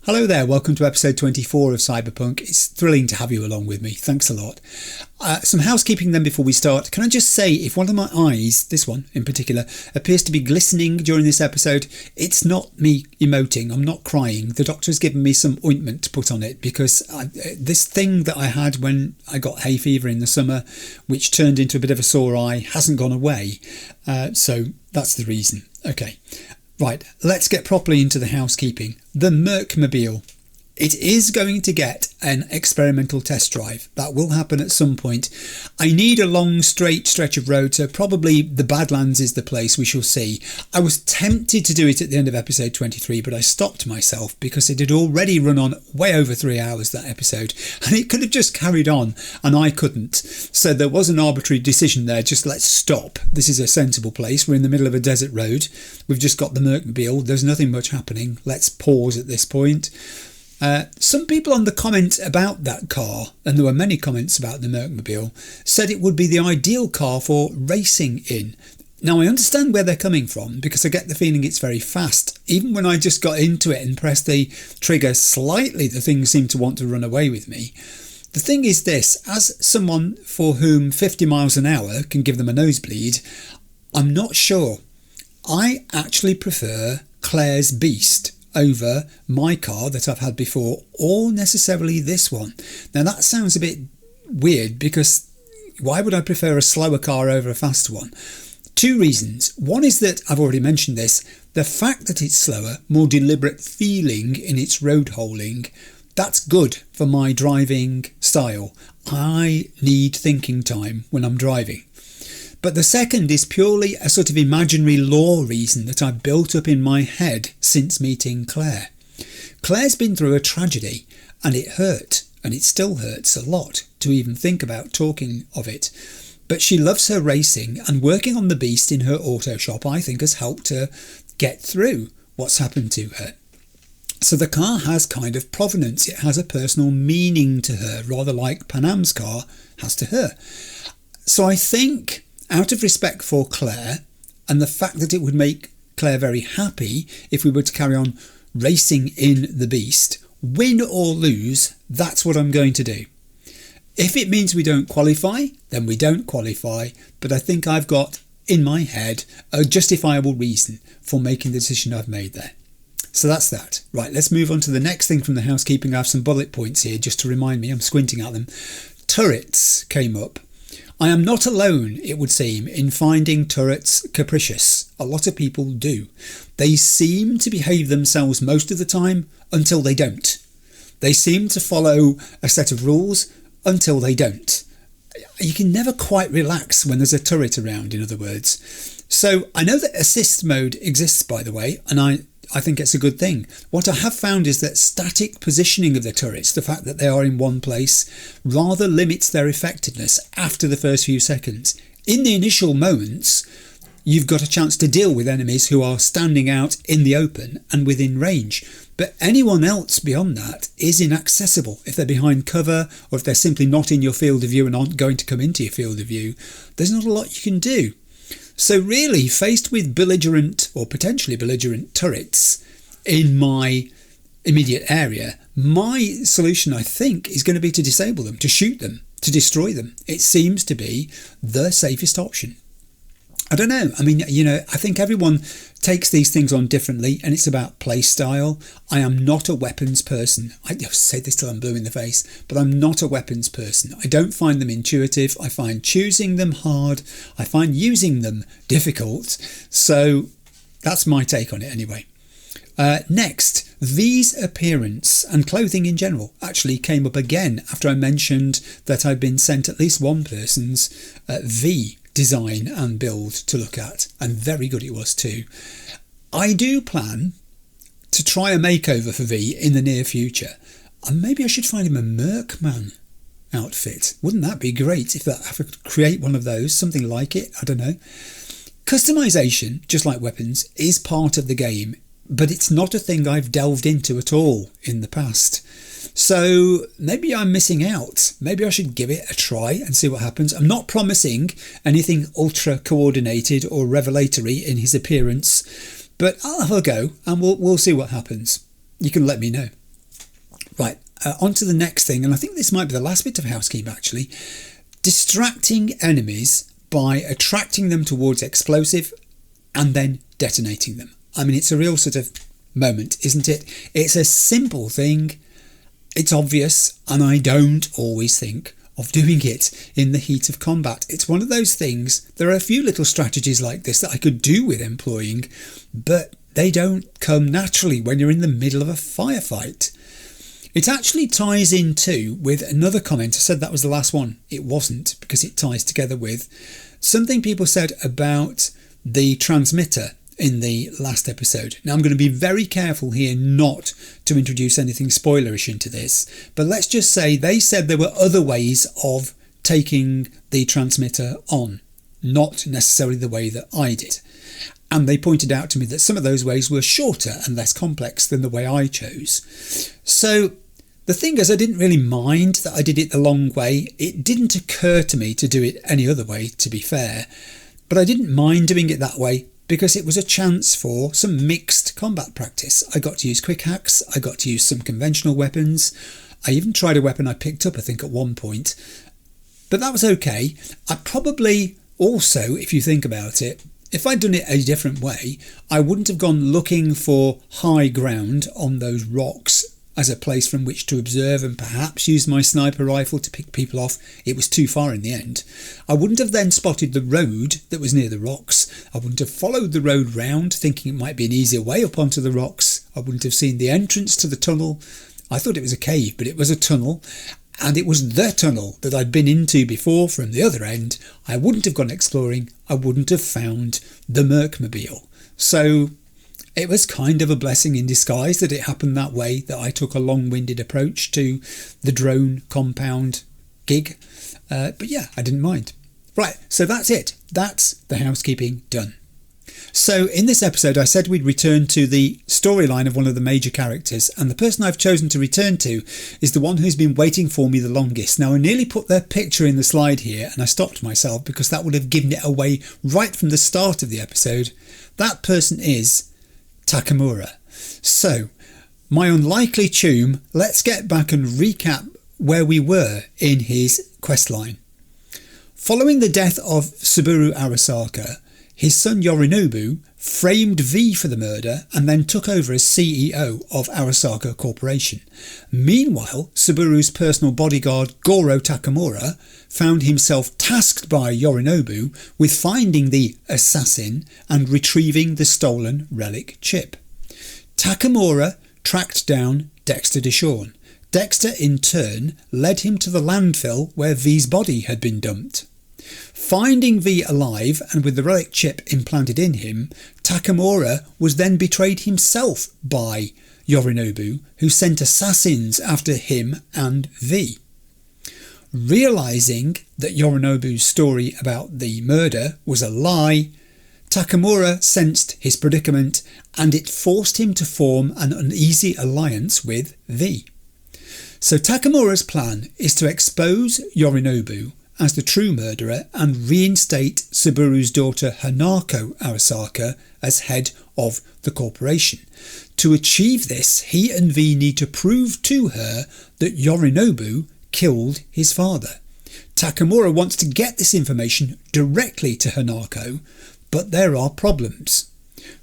Hello there, welcome to episode 24 of Cyberpunk. It's thrilling to have you along with me, thanks a lot. Some housekeeping then before we start. Can I just say, if one of my eyes, this one in particular, appears to be glistening during this episode, it's not me emoting, I'm not crying. The doctor has given me some ointment to put on it because this thing that I had when I got hay fever in the summer, which turned into a bit of a sore eye, hasn't gone away. So that's the reason. Okay. Right, let's get properly into the housekeeping. The Mercmobile. It is going to get an experimental test drive. That will happen at some point. I need a long straight stretch of road, so probably the Badlands is the place. We shall see. I was tempted to do it at the end of episode 23, but I stopped myself because it had already run on way over 3 hours, that episode, and it could have just carried on and I couldn't. So there was an arbitrary decision there. Just let's stop. This is a sensible place. We're in the middle of a desert road. We've just got the Mercmobile. There's nothing much happening. Let's pause at this point. Some people on the comment about that car, and there were many comments about the Mercmobile, said it would be the ideal car for racing in. Now I understand where they're coming from because I get the feeling it's very fast. Even when I just got into it and pressed the trigger slightly, the thing seemed to want to run away with me. The thing is this, as someone for whom 50 miles an hour can give them a nosebleed, I'm not sure. I actually prefer Claire's Beast over my car that I've had before, or necessarily this one. Now that sounds a bit weird because why would I prefer a slower car over a faster one? Two reasons. One is that I've already mentioned this, the fact that it's slower, more deliberate feeling in its road holding, that's good for my driving style. I need thinking time when I'm driving. But the second is purely a sort of imaginary law reason that I've built up in my head since meeting Claire. Claire's been through a tragedy and it hurt, and it still hurts a lot to even think about talking of it. But she loves her racing, and working on the Beast in her auto shop I think has helped her get through what's happened to her. So the car has kind of provenance, it has a personal meaning to her, rather like Panam's car has to her. So I think, out of respect for Claire and the fact that it would make Claire very happy if we were to carry on racing in the Beast, win or lose, that's what I'm going to do. If it means we don't qualify, then we don't qualify, but I think I've got in my head a justifiable reason for making the decision I've made there. So that's that. Right, let's move on to the next thing from the housekeeping. I have some bullet points here just to remind me, I'm squinting at them. Turrets came up. I am not alone, it would seem, in finding turrets capricious. A lot of people do. They seem to behave themselves most of the time until they don't. They seem to follow a set of rules until they don't. You can never quite relax when there's a turret around, in other words. So I know that assist mode exists, by the way, and I think it's a good thing. What I have found is that static positioning of the turrets, the fact that they are in one place, rather limits their effectiveness after the first few seconds. In the initial moments, you've got a chance to deal with enemies who are standing out in the open and within range. But anyone else beyond that is inaccessible. If they're behind cover, or if they're simply not in your field of view and aren't going to come into your field of view, there's not a lot you can do. So really, faced with belligerent or potentially belligerent turrets in my immediate area, my solution, I think, is going to be to disable them, to shoot them, to destroy them. It seems to be the safest option. I don't know. I mean, I think everyone takes these things on differently, and it's about play style. I am not a weapons person. I say this till I'm blue in the face, but I'm not a weapons person. I don't find them intuitive. I find choosing them hard. I find using them difficult. So that's my take on it anyway. Next, V's appearance and clothing in general actually came up again after I mentioned that I'd been sent at least one person's V design and build to look at, and very good it was too. I do plan to try a makeover for V in the near future, and maybe I should find him a Mercman outfit. Wouldn't that be great if I could create one of those, something like it? I don't know. Customization, just like weapons, is part of the game, but it's not a thing I've delved into at all in the past. So maybe I'm missing out. Maybe I should give it a try and see what happens. I'm not promising anything ultra coordinated or revelatory in his appearance, but I'll have a go and we'll see what happens. You can let me know. On to the next thing, and I think this might be the last bit of housekeeping actually. Distracting enemies by attracting them towards explosive and then detonating them. I mean, it's a real sort of moment, isn't it? It's a simple thing. It's obvious, and I don't always think of doing it in the heat of combat. It's one of those things. There are a few little strategies like this that I could do with employing, but they don't come naturally when you're in the middle of a firefight. It actually ties in too with another comment. I said that was the last one. It wasn't, because it ties together with something people said about the transmitter in the last episode. Now, I'm going to be very careful here not to introduce anything spoilerish into this, but let's just say they said there were other ways of taking the transmitter on, not necessarily the way that I did. And they pointed out to me that some of those ways were shorter and less complex than the way I chose. So the thing is, I didn't really mind that I did it the long way. It didn't occur to me to do it any other way, to be fair, but I didn't mind doing it that way because it was a chance for some mixed combat practice. I got to use quick hacks, I got to use some conventional weapons. I even tried a weapon I picked up, I think, at one point. But that was okay. I probably also, if you think about it, if I'd done it a different way, I wouldn't have gone looking for high ground on those rocks as a place from which to observe and perhaps use my sniper rifle to pick people off. It was too far in the end. I wouldn't have then spotted the road that was near the rocks. I wouldn't have followed the road round thinking it might be an easier way up onto the rocks. I wouldn't have seen the entrance to the tunnel. I thought it was a cave, but it was a tunnel. And it was the tunnel that I'd been into before from the other end. I wouldn't have gone exploring. I wouldn't have found the Mercmobile. So it was kind of a blessing in disguise that it happened that way, that I took a long-winded approach to the drone compound gig. But yeah, I didn't mind. Right, so that's it. That's the housekeeping done. So in this episode, I said we'd return to the storyline of one of the major characters, and the person I've chosen to return to is the one who's been waiting for me the longest. Now, I nearly put their picture in the slide here, and I stopped myself because that would have given it away right from the start of the episode. That person is Takamura. So, my unlikely tomb, let's get back and recap where we were in his questline. Following the death of Saburo Arasaka, his son Yorinobu framed V for the murder and then took over as CEO of Arasaka Corporation. Meanwhile, Saburu's personal bodyguard Goro Takamura found himself tasked by Yorinobu with finding the assassin and retrieving the stolen relic chip. Takamura tracked down Dexter Deshawn. Dexter in turn led him to the landfill where V's body had been dumped. Finding V alive and with the relic chip implanted in him, Takamura was then betrayed himself by Yorinobu, who sent assassins after him and V. Realising that Yorinobu's story about the murder was a lie, Takamura sensed his predicament and it forced him to form an uneasy alliance with V. So Takamura's plan is to expose Yorinobu as the true murderer and reinstate Saburu's daughter Hanako Arasaka as head of the corporation. To achieve this, he and V need to prove to her that Yorinobu killed his father. Takamura wants to get this information directly to Hanako, but there are problems.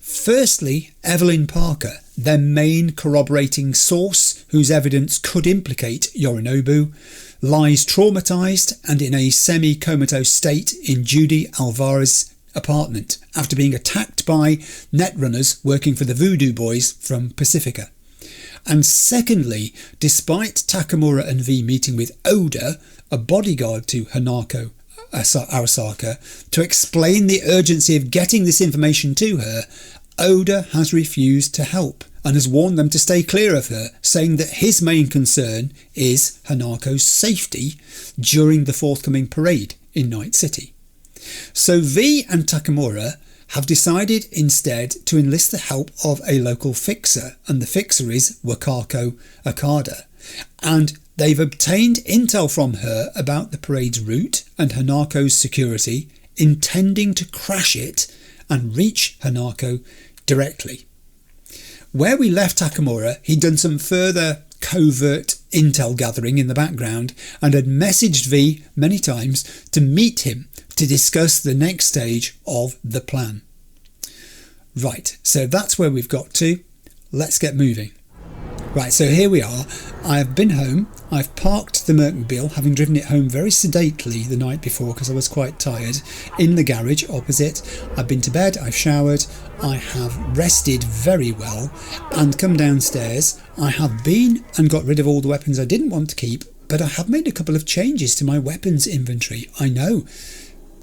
Firstly, Evelyn Parker, their main corroborating source whose evidence could implicate Yorinobu, lies traumatised and in a semi-comatose state in Judy Alvarez's apartment after being attacked by netrunners working for the Voodoo Boys from Pacifica. And secondly, despite Takamura and V meeting with Oda, a bodyguard to Hanako Arasaka, to explain the urgency of getting this information to her, Oda has refused to help and has warned them to stay clear of her, saying that his main concern is Hanako's safety during the forthcoming parade in Night City. So V and Takamura have decided instead to enlist the help of a local fixer, and the fixer is Wakako Akada, and they've obtained intel from her about the parade's route and Hanako's security, intending to crash it and reach Hanako directly. Where we left Takamura, he'd done some further covert intel gathering in the background and had messaged V many times to meet him to discuss the next stage of the plan. Right, so that's where we've got to. Let's get moving. Right, so here we are. I've been home. I've parked the Mercantile, having driven it home very sedately the night before because I was quite tired, in the garage opposite. I've been to bed, I've showered, I have rested very well and come downstairs. I have been and got rid of all the weapons I didn't want to keep, but I have made a couple of changes to my weapons inventory. I know.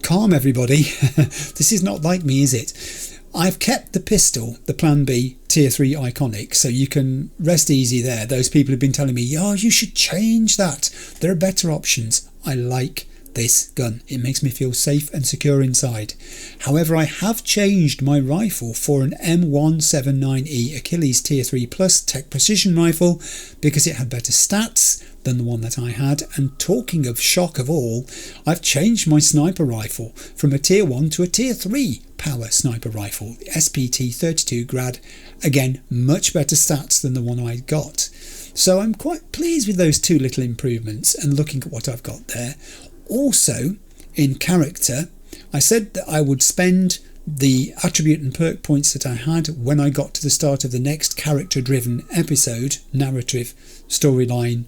Calm everybody. This is not like me, is it? I've kept the pistol, the Plan B Tier 3 Iconic, so you can rest easy there. Those people have been telling me, oh, you should change that. There are better options. I like this gun. It makes me feel safe and secure inside. However, I have changed my rifle for an M179E Achilles Tier 3 Plus Tech Precision rifle because it had better stats than the one that I had. And talking of shock of all, I've changed my sniper rifle from a Tier 1 to a Tier 3 power sniper rifle, the SPT-32 Grad. Again, much better stats than the one I got. So I'm quite pleased with those two little improvements and looking at what I've got there. Also, in character, I said that I would spend the attribute and perk points that I had when I got to the start of the next character-driven episode, narrative, storyline,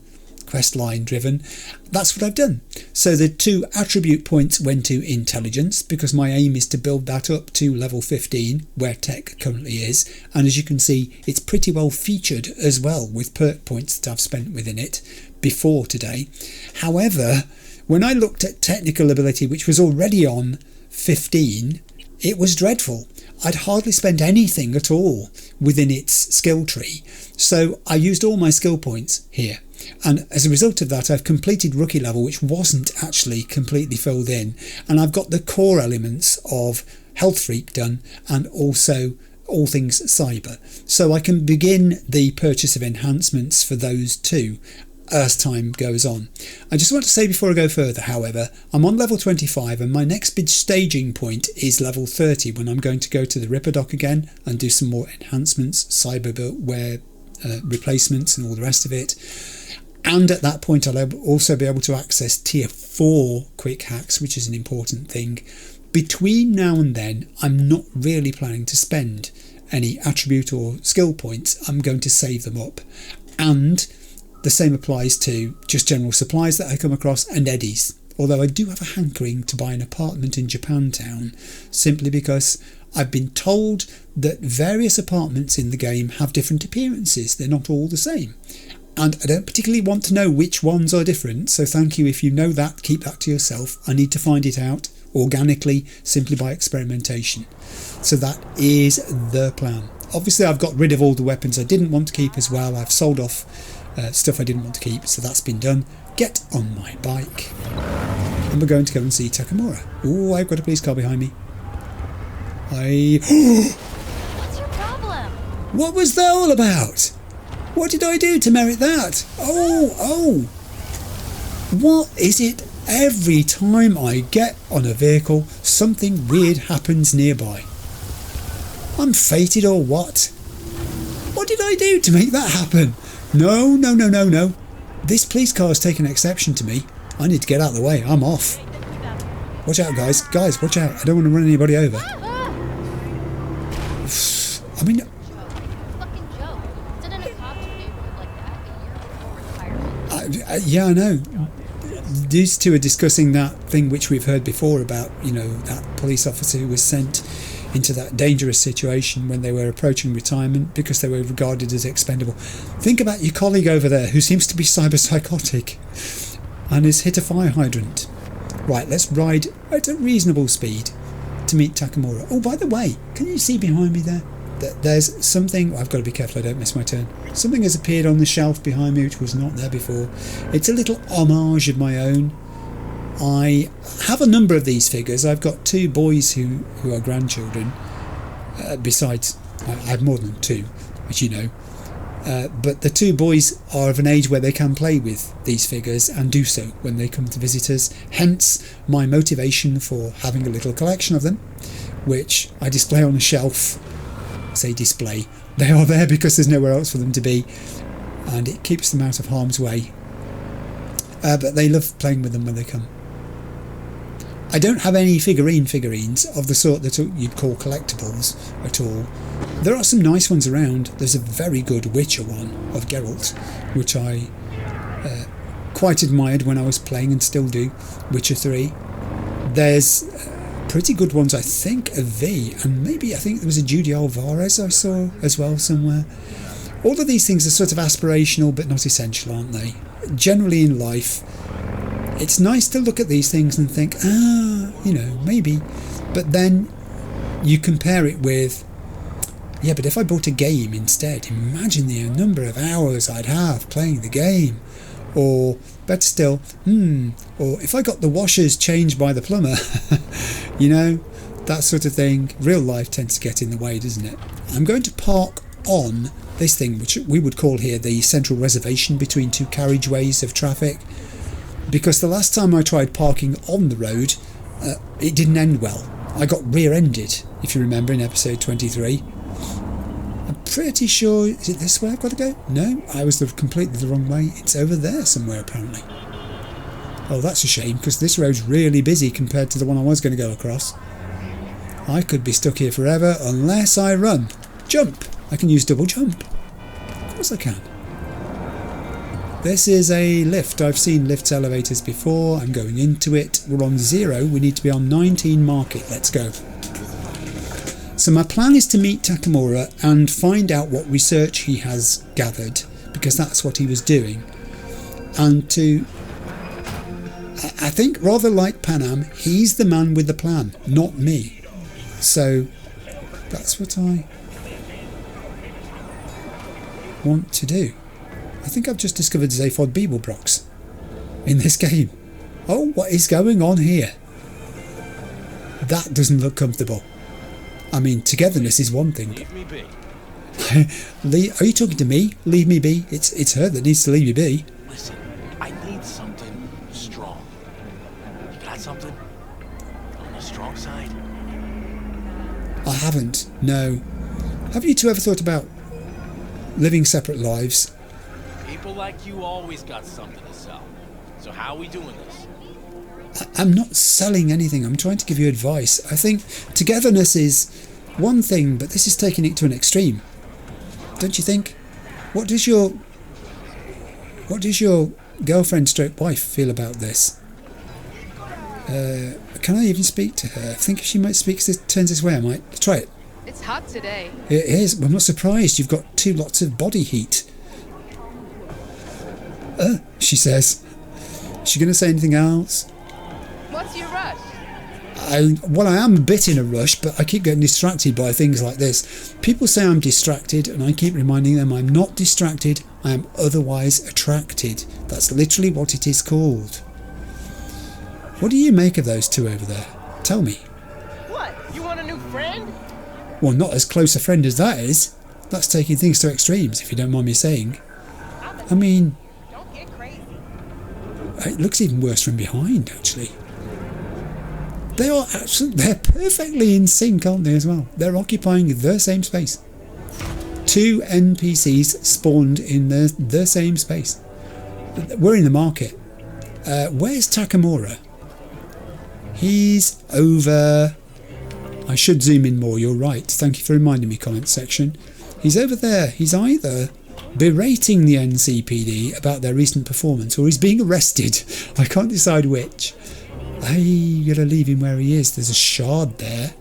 quest line driven. That's what I've done. So the 2 attribute points went to intelligence because my aim is to build that up to level 15 where tech currently is, and as you can see it's pretty well featured as well with perk points that I've spent within it before today. However, when I looked at technical ability, which was already on 15, it was dreadful. I'd hardly spent anything at all within its skill tree, so I used all my skill points here. And as a result of that, I've completed rookie level, which wasn't actually completely filled in. And I've got the core elements of Health Freak done and also all things cyber. So I can begin the purchase of enhancements for those two as time goes on. I just want to say before I go further, however, I'm on level 25 and my next big staging point is level 30 when I'm going to go to the Ripper dock again and do some more enhancements, cyberware replacements and all the rest of it. And at that point I'll also be able to access tier 4 quick hacks, which is an important thing. Between now and then I'm not really planning to spend any attribute or skill points. I'm going to save them up, and the same applies to just general supplies that I come across and eddies, although I do have a hankering to buy an apartment in Japantown simply because I've been told that various apartments in the game have different appearances. They're not all the same. And I don't particularly want to know which ones are different, so thank you if you know that, keep that to yourself. I need to find it out organically, simply by experimentation. So that is the plan. Obviously I've got rid of all the weapons I didn't want to keep as well. I've sold off stuff I didn't want to keep, so that's been done. Get on my bike. And we're going to go and see Takamura. Oh, I've got a police car behind me. What's your problem? What was that all about? What did I do to merit that? Oh! What is it? Every time I get on a vehicle, something weird happens nearby. I'm fated or what? What did I do to make that happen? No. This police car has taken exception to me. I need to get out of the way. I'm off. Watch out, guys. Guys, watch out. I don't want to run anybody over. I mean... yeah, I know. These two are discussing that thing which we've heard before about, you know, that police officer who was sent into that dangerous situation when they were approaching retirement because they were regarded as expendable. Think about your colleague over there who seems to be cyberpsychotic and has hit a fire hydrant. Right, let's ride at a reasonable speed to meet Takamura. Oh, by the way, can you see behind me there? There's something... I've got to be careful I don't miss my turn. Something has appeared on the shelf behind me which was not there before. It's a little homage of my own. I have a number of these figures. I've got 2 boys who are grandchildren. Besides, I have more than 2, as you know. But the 2 boys are of an age where they can play with these figures and do so when they come to visit us. Hence my motivation for having a little collection of them, which I display on a shelf. I say display. They are there because there's nowhere else for them to be. and it keeps them out of harm's way. But they love playing with them when they come. I don't have any figurines of the sort that you'd call collectibles at all. There are some nice ones around. There's a very good Witcher one of Geralt, which I quite admired when I was playing and still do, Witcher 3. There's pretty good ones, I think, of V, and maybe I think there was a Judy Alvarez I saw as well somewhere. All of these things are sort of aspirational but not essential, aren't they? Generally in life, it's nice to look at these things and think, maybe. But then you compare it with, yeah, but if I bought a game instead, imagine the number of hours I'd have playing the game. Or better still, or if I got the washers changed by the plumber, that sort of thing. Real life tends to get in the way, doesn't it? I'm going to park on this thing, which we would call here the central reservation between two carriageways of traffic, because the last time I tried parking on the road, it didn't end well. I got rear-ended, if you remember, in episode 23. I'm pretty sure, is it this way I've got to go? No, I was completely the wrong way. It's over there somewhere, apparently. Oh, that's a shame, because this road's really busy compared to the one I was going to go across. I could be stuck here forever unless I run. Jump! I can use double jump. Of course I can. This is a lift. I've seen lifts elevators before. I'm going into it. We're on 0. We need to be on 19 market. Let's go. So my plan is to meet Takamura and find out what research he has gathered, because that's what he was doing. And I think rather like Panam, he's the man with the plan, not me. So that's what I want to do. I think I've just discovered Zaphod Beeblebrox in this game. Oh, what is going on here? That doesn't look comfortable. I mean, togetherness is one thing. Leave me be. Are you talking to me? Leave me be? It's her that needs to leave you be. Listen, I need something strong. You got something on the strong side? I haven't, no. Have you two ever thought about living separate lives? People like you always got something to sell. So how are we doing this? I'm not selling anything. I'm trying to give you advice. I think togetherness is one thing, but this is taking it to an extreme. Don't you think? What does your girlfriend stroke wife feel about this? Can I even speak to her? I think if she might speak, turns this way, I might try it. It's hot today. It is. I'm not surprised. You've got lots of body heat. She says. Is she going to say anything else? What's your rush? I am a bit in a rush, but I keep getting distracted by things like this. People say I'm distracted, and I keep reminding them I'm not distracted, I am otherwise attracted. That's literally what it is called. What do you make of those two over there? Tell me. What? You want a new friend? Well, not as close a friend as that is. That's taking things to extremes, if you don't mind me saying. I mean, Don't get crazy. it looks even worse from behind, actually. They're perfectly in sync, aren't they, as well? They're occupying the same space. Two NPCs spawned in the same space. We're in the market. Where's Takamura? He's over... I should zoom in more, you're right. Thank you for reminding me, comment section. He's over there. He's either berating the NCPD about their recent performance, or he's being arrested. I can't decide which. I gotta leave him where he is. There's a shard there.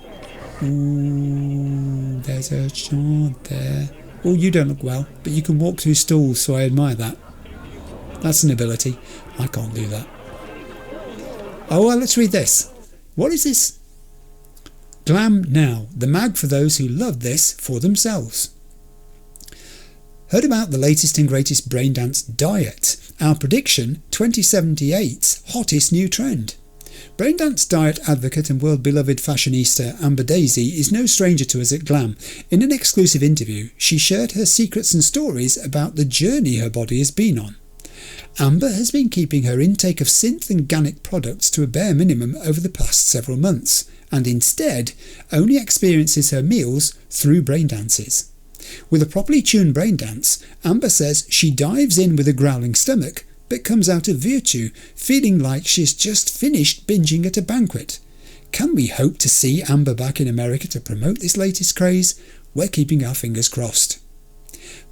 Ooh, there's a shard there. Oh, you don't look well, but you can walk through stalls, so I admire that. That's an ability. I can't do that. Oh, well, let's read this. What is this? Glam Now, the mag for those who love this for themselves. Heard about the latest and greatest braindance diet? Our prediction, 2078's hottest new trend. Braindance diet advocate and world-beloved fashionista Amber Daisy is no stranger to us at Glam. In an exclusive interview, she shared her secrets and stories about the journey her body has been on. Amber has been keeping her intake of synth and organic products to a bare minimum over the past several months, and instead only experiences her meals through braindances. With a properly tuned brain dance, Amber says she dives in with a growling stomach, but comes out of virtue, feeling like she's just finished binging at a banquet. Can we hope to see Amber back in America to promote this latest craze? We're keeping our fingers crossed.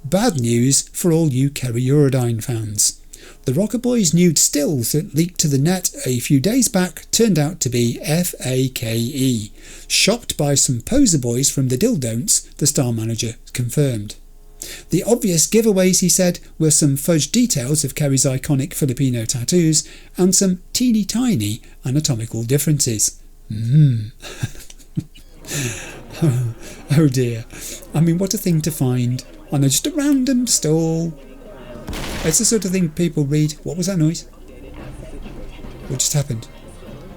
Bad news for all you Kerry Eurodyne fans. The Rocker Boys nude stills that leaked to the net a few days back turned out to be FAKE, shopped by some poser boys from the Dildon'ts, the star manager confirmed. The obvious giveaways, he said, were some fudged details of Kerry's iconic Filipino tattoos and some teeny tiny anatomical differences. Oh dear. I mean, what a thing to find on just a random stall. It's the sort of thing people read. What was that noise? What just happened?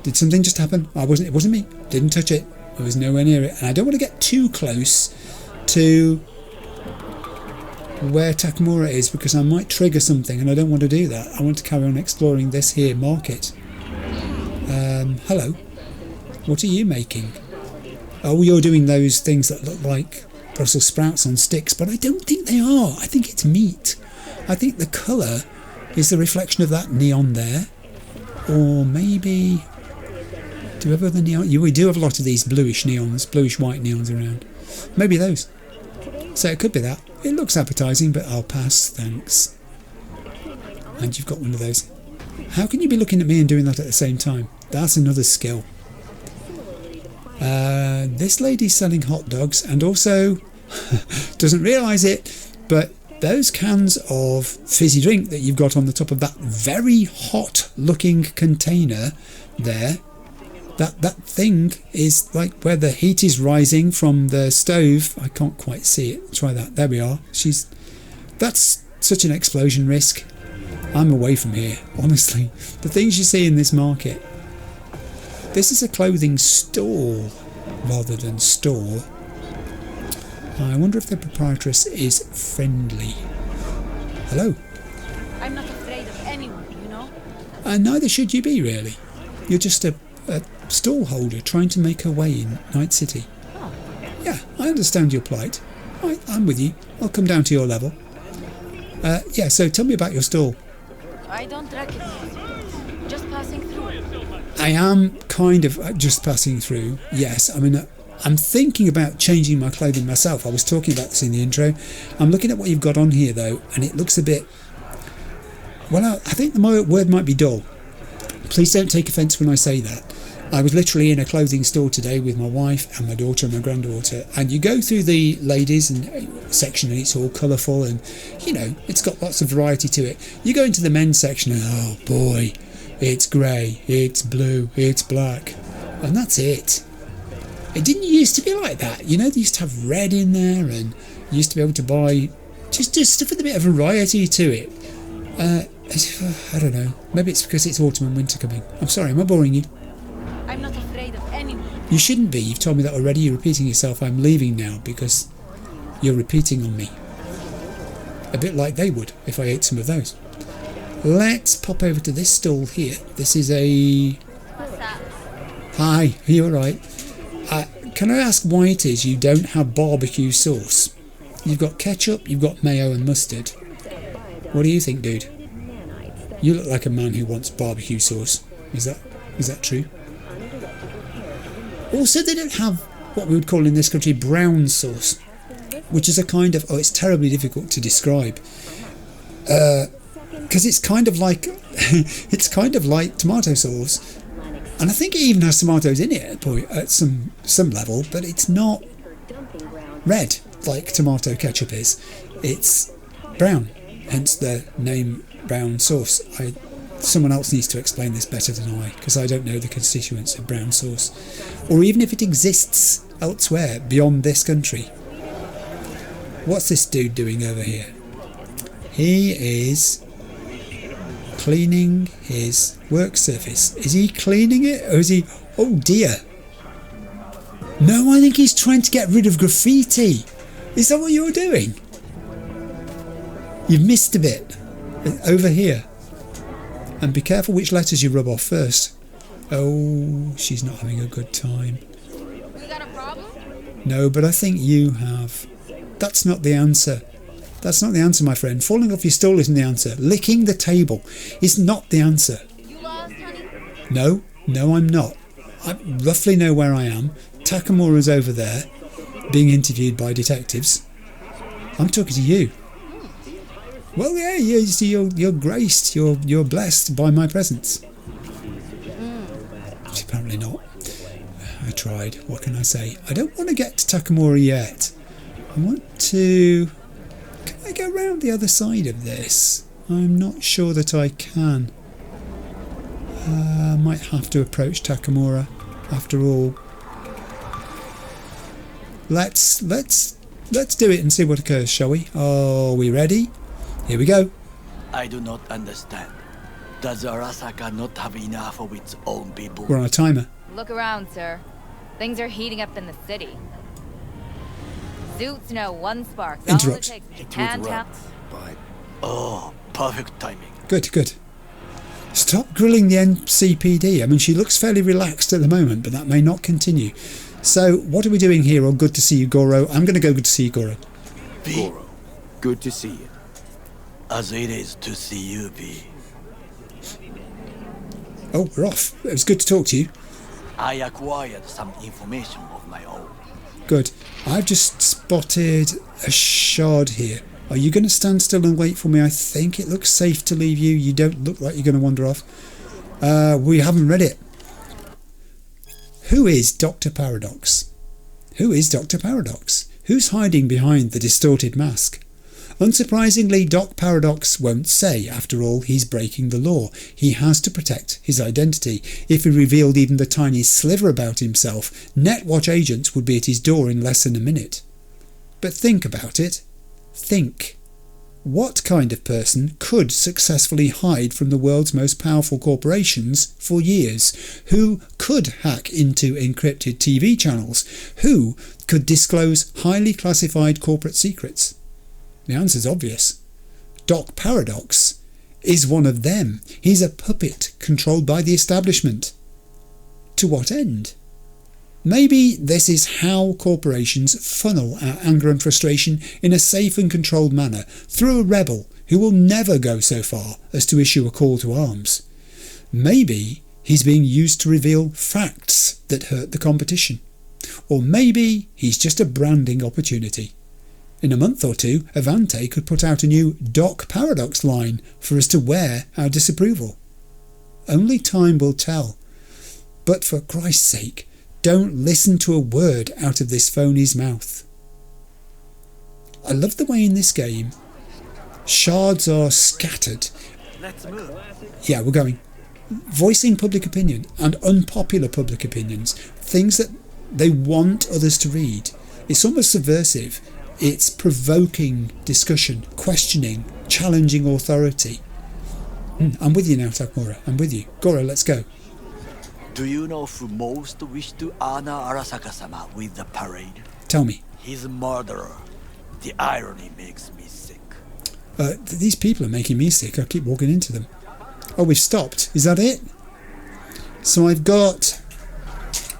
Did something just happen? It wasn't me. Didn't touch it. I was nowhere near it. And I don't want to get too close to where Takamura is because I might trigger something and I don't want to do that. I want to carry on exploring this here market. Hello. What are you making? Oh, you're doing those things that look like Brussels sprouts on sticks, but I don't think they are. I think it's meat. I think the colour is the reflection of that neon there. Or maybe... Do we have other neon? We do have a lot of these bluish neons, bluish-white neons around. Maybe those. So it could be that. It looks appetising, but I'll pass, thanks. And you've got one of those. How can you be looking at me and doing that at the same time? That's another skill. This lady's selling hot dogs and also doesn't realise it, but those cans of fizzy drink that you've got on the top of that very hot looking container there, that thing is like where the heat is rising from the stove. I can't quite see it. Try that. There we are. That's such an explosion risk. I'm away from here, honestly. The things you see in this market. This is a clothing stall rather than store. I wonder if the proprietress is friendly. Hello. I'm not afraid of anyone, you know? And neither should you be, really. You're just a stall holder trying to make her way in Night City. Oh. Yeah, I understand your plight. I'm with you. I'll come down to your level. Yeah, so tell me about your stall. I don't recognize you. Just passing through. I am kind of just passing through, yes. I mean, I'm thinking about changing my clothing myself. I was talking about this in the intro. I'm looking at what you've got on here, though, and it looks a bit... Well, I think the word might be dull. Please don't take offence when I say that. I was literally in a clothing store today with my wife and my daughter and my granddaughter, and you go through the ladies and section and it's all colourful and, you know, it's got lots of variety to it. You go into the men's section and, oh boy, it's grey, it's blue, it's black, and that's it. It didn't used to be like that, you know, they used to have red in there and you used to be able to buy just stuff with a bit of variety to it. I don't know, maybe it's because it's autumn and winter coming. I'm sorry, am I boring you? I'm not afraid of anyone. You shouldn't be, you've told me that already, you're repeating yourself. I'm leaving now because you're repeating on me. A bit like they would if I ate some of those. Let's pop over to this stall here. This is a... What's that? Hi, are you alright? Can I ask why it is you don't have barbecue sauce? You've got ketchup, you've got mayo and mustard. What do you think, dude? You look like a man who wants barbecue sauce. Is that true? Also, they don't have what we would call in this country brown sauce, which is a kind of... Oh, it's terribly difficult to describe. Because it's kind of like... it's kind of like tomato sauce. And I think it even has tomatoes in it at some level, but it's not red like tomato ketchup is. It's brown, hence the name brown sauce. Someone else needs to explain this better than I, because I don't know the constituents of brown sauce, or even if it exists elsewhere beyond this country. What's this dude doing over here? He is cleaning his work surface. Is he cleaning it, or is he... Oh dear. No, I think he's trying to get rid of graffiti. Is that what you're doing? You've missed a bit. Over here. And be careful which letters you rub off first. Oh, she's not having a good time. We got a problem? No, but I think you have. That's not the answer. That's not the answer, my friend. Falling off your stool isn't the answer. Licking the table is not the answer. You lost, honey? No, I'm not. I roughly know where I am. Takamura's over there, being interviewed by detectives. I'm talking to you. Well, yeah, you see, you're graced, you're blessed by my presence. Apparently not. I tried. What can I say? I don't want to get to Takamura yet. I want to... Can I go round the other side of this? I'm not sure that I can. I might have to approach Takamura after all. Let's do it and see what occurs, shall we? Are we ready? Here we go. I do not understand. Does Arasaka not have enough of its own people? We're on a timer. Look around, sir. Things are heating up in the city. Suits know one spark. Interrupt. All it takes is hand tap. But Oh, perfect timing. Good. Stop grilling the NCPD. I mean, she looks fairly relaxed at the moment, but that may not continue. So, what are we doing here? Oh, good to see you, Goro. I'm going to go good to see you, Goro. V, Goro, good to see you. as it is to see you, V. Oh, we're off. It was good to talk to you. I acquired some information of my own. Good. I've just spotted a shard here. Are you going to stand still and wait for me? I think it looks safe to leave you. You don't look like you're going to wander off. We haven't read it. Who is Dr. Paradox? Who is Dr. Paradox? Who's hiding behind the distorted mask? Unsurprisingly, Doc Paradox won't say. After all, he's breaking the law. He has to protect his identity. If he revealed even the tiniest sliver about himself, Netwatch agents would be at his door in less than a minute. But think about it. Think. What kind of person could successfully hide from the world's most powerful corporations for years? Who could hack into encrypted TV channels? Who could disclose highly classified corporate secrets? The answer's obvious. Doc Paradox is one of them. He's a puppet controlled by the establishment. To what end? Maybe this is how corporations funnel our anger and frustration in a safe and controlled manner through a rebel who will never go so far as to issue a call to arms. Maybe he's being used to reveal facts that hurt the competition. Or maybe he's just a branding opportunity. In a month or two, Avante could put out a new Doc Paradox line for us to wear our disapproval. Only time will tell. But for Christ's sake, don't listen to a word out of this phony's mouth. I love the way in this game shards are scattered. Let's move. Yeah, we're going. Voicing public opinion and unpopular public opinions, things that they want others to read. It's almost subversive. It's provoking discussion, questioning, challenging authority. I'm with you now, Takamura. I'm with you. Goro, let's go. Do you know who most wished to honor Arasaka-sama with the parade? Tell me. His murderer. The irony makes me sick. These people are making me sick. I keep walking into them. Oh, we've stopped. Is that it? So I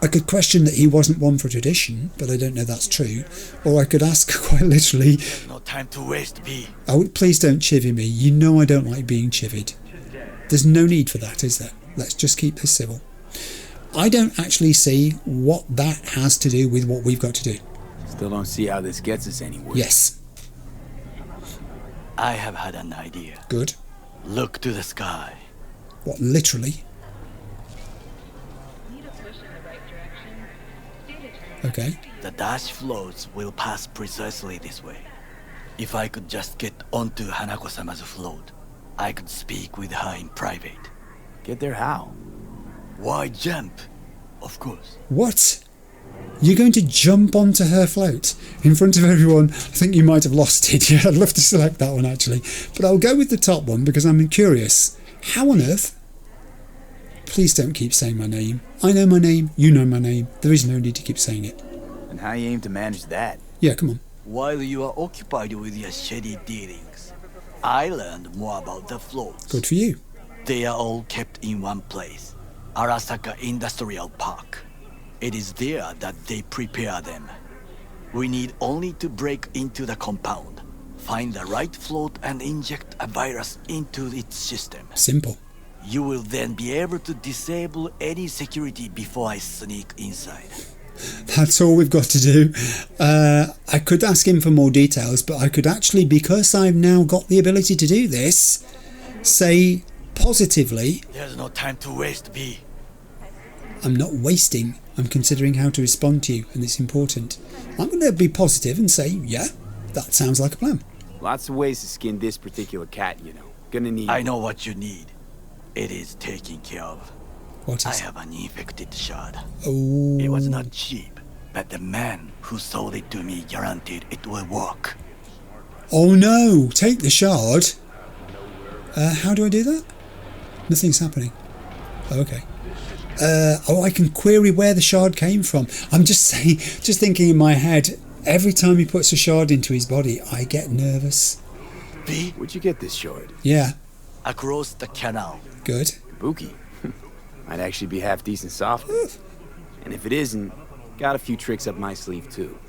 could question that he wasn't one for tradition, but I don't know that's true. Or I could ask quite literally... No time to waste, V. Oh, please don't chivvy me. You know I don't like being chivied. There's no need for that, is there? Let's just keep this civil. I don't actually see what that has to do with what we've got to do. Still don't see how this gets us anywhere. Yes. I have had an idea. Good. Look to the sky. What, literally? Okay. The dash floats will pass precisely this way. If I could just get onto Hanako-sama's float, I could speak with her in private. Get there how? Why jump? Of course. What? You're going to jump onto her float in front of everyone? I think you might have lost it. Yeah, I'd love to select that one actually. But I'll go with the top one because I'm curious. How on earth? Please don't keep saying my name. I know my name, you know my name. There is no need to keep saying it. And how you aim to manage that? Yeah, come on. While you are occupied with your shady dealings, I learned more about the floats. Good for you. They are all kept in one place. Arasaka Industrial Park. It is there that they prepare them. We need only to break into the compound, find the right float and inject a virus into its system. Simple. You will then be able to disable any security before I sneak inside. That's all we've got to do. I could ask him for more details, but I could actually, because I've now got the ability to do this, say positively, There's no time to waste, B. I'm not wasting, I'm considering how to respond to you, and it's important. I'm going to be positive and say, yeah, that sounds like a plan. Lots of ways to skin this particular cat, you know. Gonna need... I know what you need. It is taken care of. What I is it? have an infected shard. Oh, It was not cheap, but the man who sold it to me guaranteed it will work. oh no, take the shard. How do I do that? Nothing's happening. Oh, okay. I can query where the shard came from. I'm just saying, just thinking in my head, every time he puts a shard into his body, I get nervous. B, Where'd you get this shard? Yeah, across the canal. good. Kabuki. Might actually be half decent software. And if it isn't, got a few tricks up my sleeve too.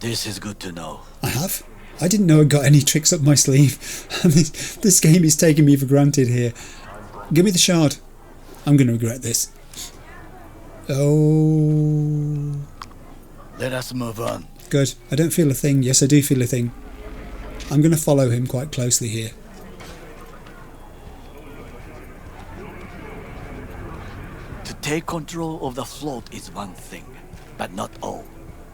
This is good to know. I have. I didn't know I got any tricks up my sleeve. This game is taking me for granted here. Give me the shard. I'm going to regret this. Oh, Let us move on. good. I don't feel a thing. Yes, I do feel a thing. I'm going to follow him quite closely here. To take control of the float is one thing, but not all.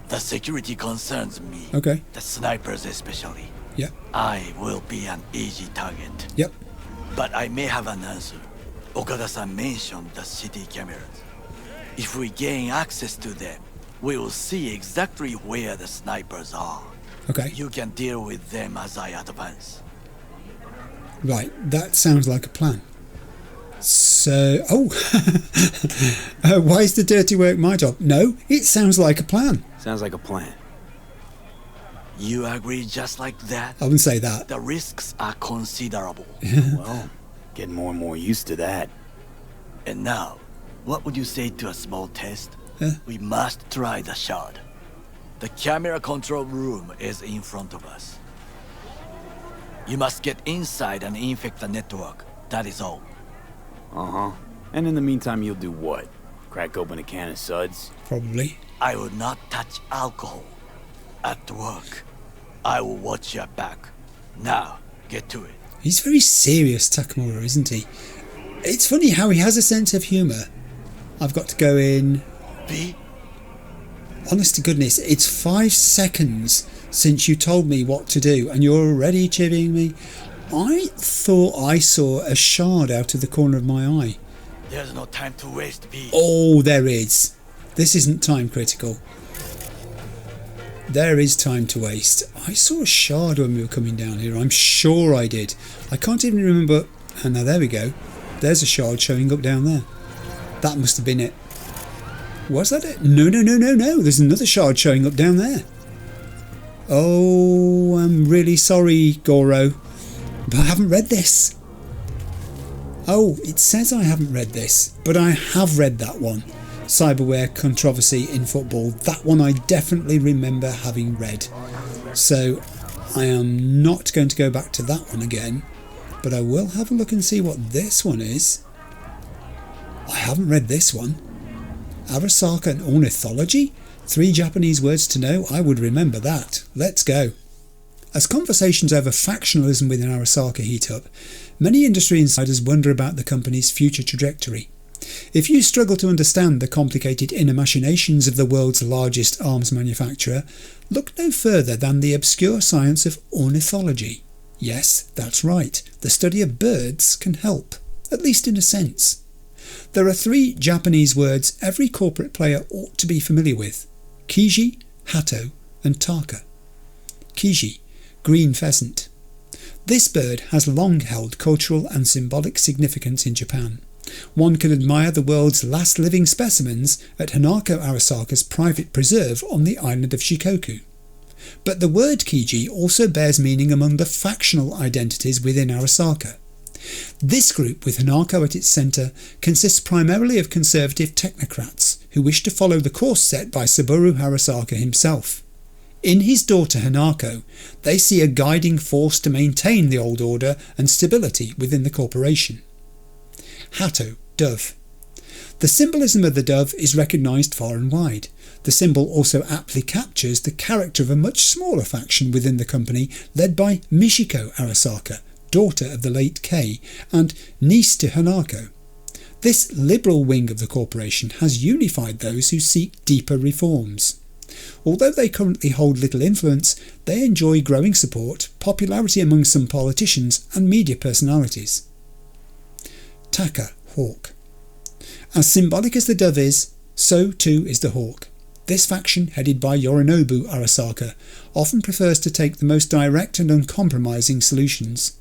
The security concerns me. Okay. The snipers especially. Yep. I will be an easy target. Yep. But I may have an answer. Okada-san mentioned the city cameras. If we gain access to them, we will see exactly where the snipers are. Okay. You can deal with them as I advance. Right. That sounds like a plan. So, why is the dirty work my job? No, it sounds like a plan. Sounds like a plan. You agree just like that? I wouldn't say that. The risks are considerable. Well, getting more and more used to that. And now, what would you say to a small test? Huh? We must try the shard. The camera control room is in front of us. You must get inside and infect the network. That is all. Uh-huh. And in the meantime, you'll do what? Crack open a can of suds? Probably. I will not touch alcohol. At work, I will watch your back. Now, get to it. He's very serious, Takamura, isn't he? It's funny how he has a sense of humour. I've got to go in. B? Honest to goodness, it's 5 seconds since you told me what to do and you're already chivying me. I thought I saw a shard out of the corner of my eye. There's no time to waste, B. Oh, there is. This isn't time critical. There is time to waste. I saw a shard when we were coming down here. I'm sure I did. I can't even remember. And now there we go. There's a shard showing up down there. That must have been it. Was that it? No. There's another shard showing up down there. Oh, I'm really sorry, Goro. But I haven't read this. Oh, it says I haven't read this. But I have read that one. Cyberware controversy in football. That one I definitely remember having read. So I am not going to go back to that one again. But I will have a look and see what this one is. I haven't read this one. Arasaka and ornithology? 3 Japanese words to know. I would remember that. Let's go. As conversations over factionalism within Arasaka heat up, many industry insiders wonder about the company's future trajectory. If you struggle to understand the complicated inner machinations of the world's largest arms manufacturer, look no further than the obscure science of ornithology. Yes, that's right, the study of birds can help, at least in a sense. There are 3 Japanese words every corporate player ought to be familiar with: Kiji, Hato and Taka. Kiji, green pheasant. This bird has long held cultural and symbolic significance in Japan. One can admire the world's last living specimens at Hanako Arasaka's private preserve on the island of Shikoku. But the word Kiji also bears meaning among the factional identities within Arasaka. This group, with Hanako at its centre, consists primarily of conservative technocrats who wish to follow the course set by Saburo Arasaka himself. In his daughter Hanako, they see a guiding force to maintain the old order and stability within the corporation. Hato, dove. The symbolism of the dove is recognised far and wide. The symbol also aptly captures the character of a much smaller faction within the company led by Michiko Arasaka, daughter of the late Kei and niece to Hanako. This liberal wing of the corporation has unified those who seek deeper reforms. Although they currently hold little influence, they enjoy growing support, popularity among some politicians and media personalities. Taka, hawk. As symbolic as the dove is, so too is the hawk. This faction, headed by Yorinobu Arasaka, often prefers to take the most direct and uncompromising solutions.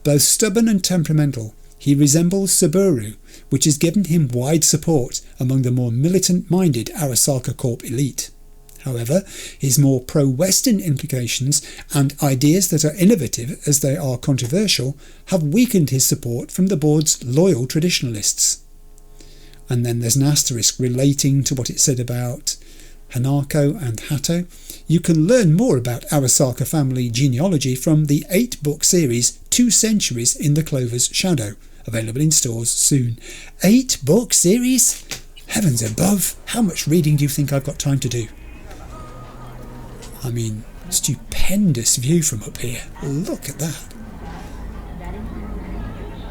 Both stubborn and temperamental, he resembles Saburo, which has given him wide support among the more militant-minded Arasaka Corp elite. However, his more pro-Western implications and ideas that are innovative as they are controversial have weakened his support from the board's loyal traditionalists. And then there's an asterisk relating to what it said about Hanako and Hato. You can learn more about Arasaka family genealogy from the 8-book series 2 Centuries in the Clover's Shadow, available in stores soon. 8-book series? Heavens above, how much reading do you think I've got time to do? I mean, stupendous view from up here. Look at that.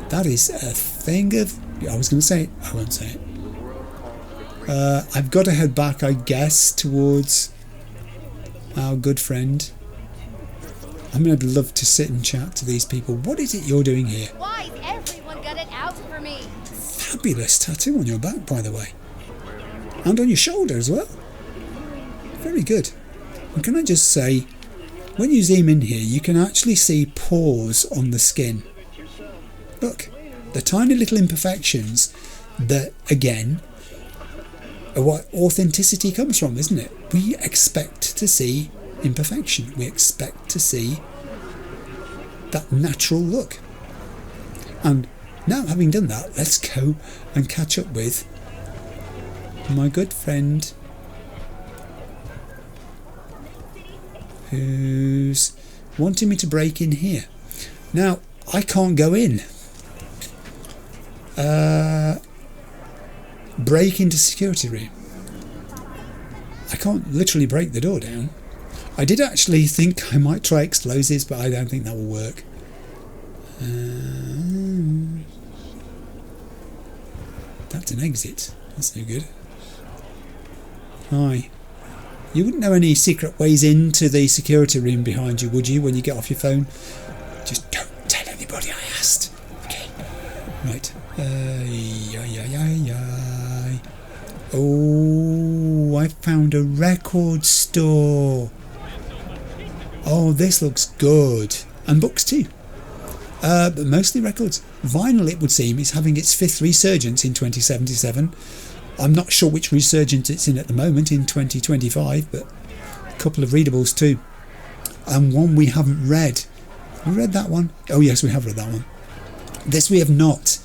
That is a thing of... I was going to say it, I won't say it. I've got to head back, I guess, towards our good friend. I mean, I'd love to sit and chat to these people. What is it you're doing here? Why is everyone got it out for me? Fabulous tattoo on your back, by the way. And on your shoulder as well. Very good. And can I just say, when you zoom in here, you can actually see pores on the skin. Look, the tiny little imperfections that, again, are what authenticity comes from, isn't it? We expect to see imperfection. We expect to see that natural look. And now, having done that, let's go and catch up with my good friend who's wanting me to break in here. Now, I can't go in. Break into security room. I can't literally break the door down. I did actually think I might try explosives, but I don't think that will work. That's an exit. That's no good. Hi. You wouldn't know any secret ways into the security room behind you, would you, when you get off your phone? Just don't tell anybody I asked. Okay. Right. Oh, I found a record store. Oh, this looks good. And books too. But mostly records. Vinyl, it would seem, is having its 5th resurgence in 2077. I'm not sure which resurgence it's in at the moment in 2025, but a couple of readables too. And one we haven't read. Have we read that one? Oh yes, we have read that one. This we have not.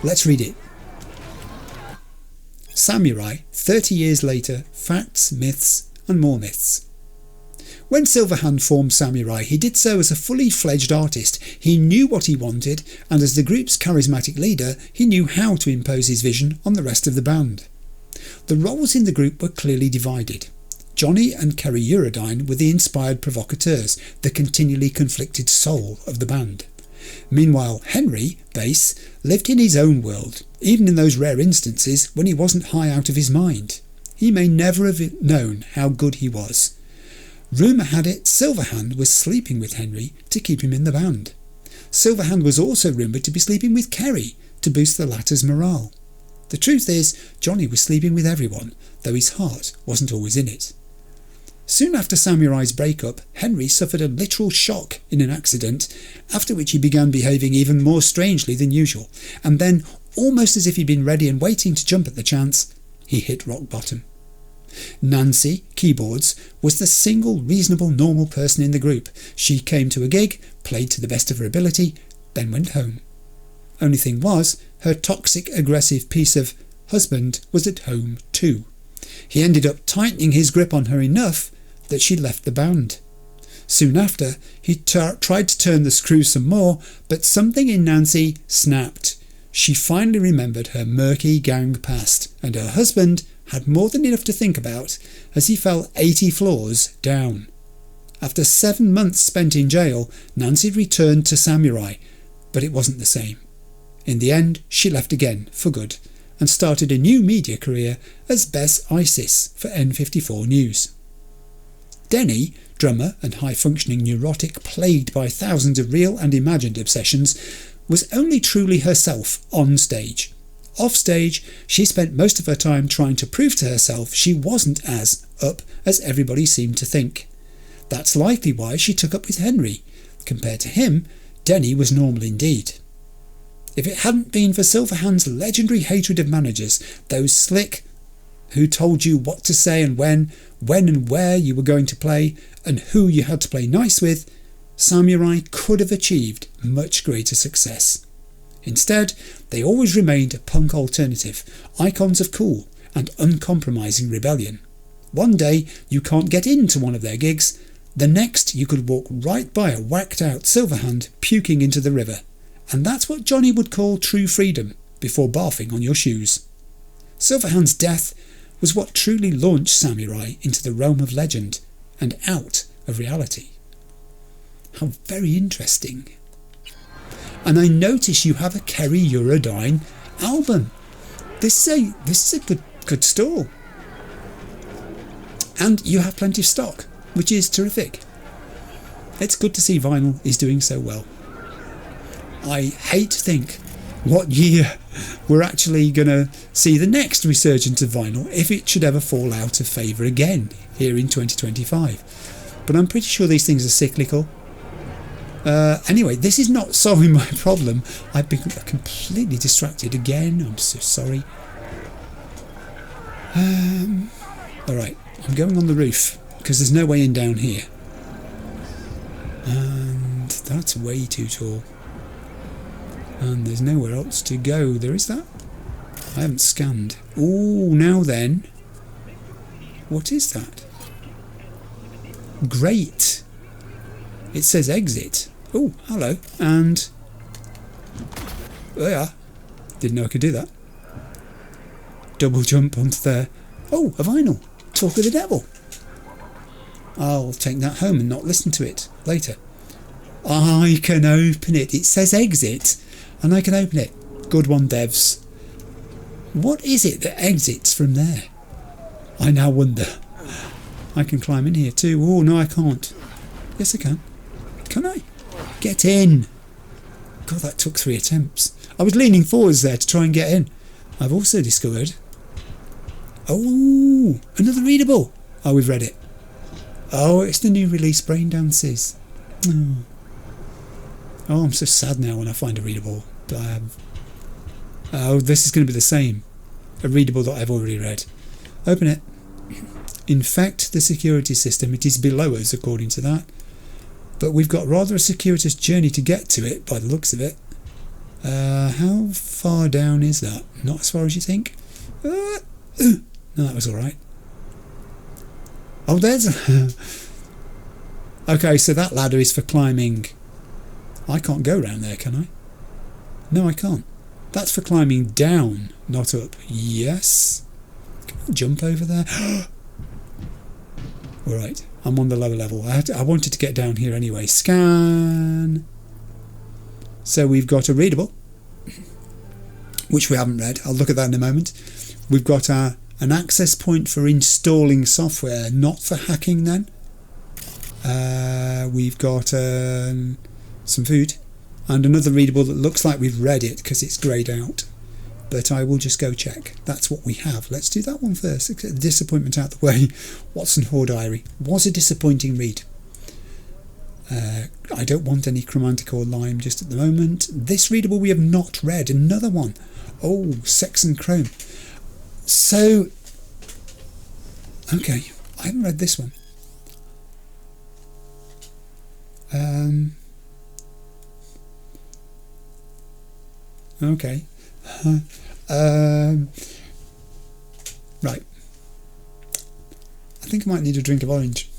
Let's read it. Samurai, 30 years later, facts, myths and more myths. When Silverhand formed Samurai, he did so as a fully fledged artist. He knew what he wanted, and as the group's charismatic leader, he knew how to impose his vision on the rest of the band. The roles in the group were clearly divided. Johnny and Kerry Eurodyne were the inspired provocateurs, the continually conflicted soul of the band. Meanwhile, Henry, bass, lived in his own world, even in those rare instances when he wasn't high out of his mind. He may never have known how good he was. Rumour had it Silverhand was sleeping with Henry to keep him in the band. Silverhand was also rumoured to be sleeping with Kerry to boost the latter's morale. The truth is, Johnny was sleeping with everyone, though his heart wasn't always in it. Soon after Samurai's breakup, Henry suffered a literal shock in an accident, after which he began behaving even more strangely than usual, and then, almost as if he'd been ready and waiting to jump at the chance, he hit rock bottom. Nancy, keyboards, was the single reasonable normal person in the group. She came to a gig, played to the best of her ability, then went home. Only thing was, her toxic aggressive piece of husband was at home too. He ended up tightening his grip on her enough that she left the band. Soon after, he tried to turn the screw some more, but something in Nancy snapped. She finally remembered her murky gang past, and her husband had more than enough to think about as he fell 80 floors down. After 7 months spent in jail, Nancy returned to Samurai, but it wasn't the same. In the end, she left again for good and started a new media career as Bess Isis for N54 News. Denny, drummer and high-functioning neurotic plagued by thousands of real and imagined obsessions, was only truly herself on stage. Off stage, she spent most of her time trying to prove to herself she wasn't as up as everybody seemed to think. That's likely why she took up with Henry. Compared to him, Denny was normal indeed. If it hadn't been for Silverhand's legendary hatred of managers, those slick who told you what to say and when and where you were going to play, and who you had to play nice with, Samurai could have achieved much greater success. Instead, they always remained a punk alternative, icons of cool and uncompromising rebellion. One day you can't get into one of their gigs, the next you could walk right by a whacked out Silverhand puking into the river. And that's what Johnny would call true freedom, before barfing on your shoes. Silverhand's death was what truly launched Samurai into the realm of legend and out of reality. How very interesting. And I notice you have a Kerry Eurodyne album. This is a good stall. And you have plenty of stock, which is terrific. It's good to see vinyl is doing so well. I hate to think what year we're actually going to see the next resurgence of vinyl, if it should ever fall out of favour again here in 2025. But I'm pretty sure these things are cyclical. Anyway, this is not solving my problem. I've been completely distracted again. I'm so sorry. Alright, I'm going on the roof because there's no way in down here. And that's way too tall. And there's nowhere else to go. There is that? I haven't scanned. Ooh, now then. What is that? Great. It says exit. Oh, hello. And there. Didn't know I could do that. Double jump onto there. Oh, a vinyl. Talk of the Devil. I'll take that home and not listen to it later. I can open it. It says exit. And I can open it. Good one, devs. What is it that exits from there? I now wonder. I can climb in here too. Oh, no, I can't. Yes, I can. Can I? Get in. God, that took 3 attempts. I was leaning forwards there to try and get in. I've also discovered... Oh, another readable. Oh, we've read it. Oh, it's the new release, Brain Dances. Oh, I'm so sad now when I find a readable that I have. Oh, this is going to be the same. A readable that I've already read. Open it. Infect the security system. It is below us, according to that. But we've got rather a circuitous journey to get to it, by the looks of it. How far down is that? Not as far as you think? No, that was alright. Oh, there's... Okay, so that ladder is for climbing... I can't go round there, can I? No, I can't. That's for climbing down, not up. Yes. Can I jump over there? Alright, I'm on the lower level. I wanted to get down here anyway. Scan. So we've got a readable, which we haven't read. I'll look at that in a moment. We've got an access point for installing software, not for hacking then. We've got... some food and another readable that looks like we've read it because it's greyed out, but I will just go check. That's what we have. Let's do that one first. Get the disappointment out the way. Watson Hoare Diary was a disappointing read. I don't want any chromantic or lime just at the moment. This readable we have not read. Another one. Oh, Sex and Chrome. So okay, I haven't read this one. Okay. Right. I think I might need a drink of orange.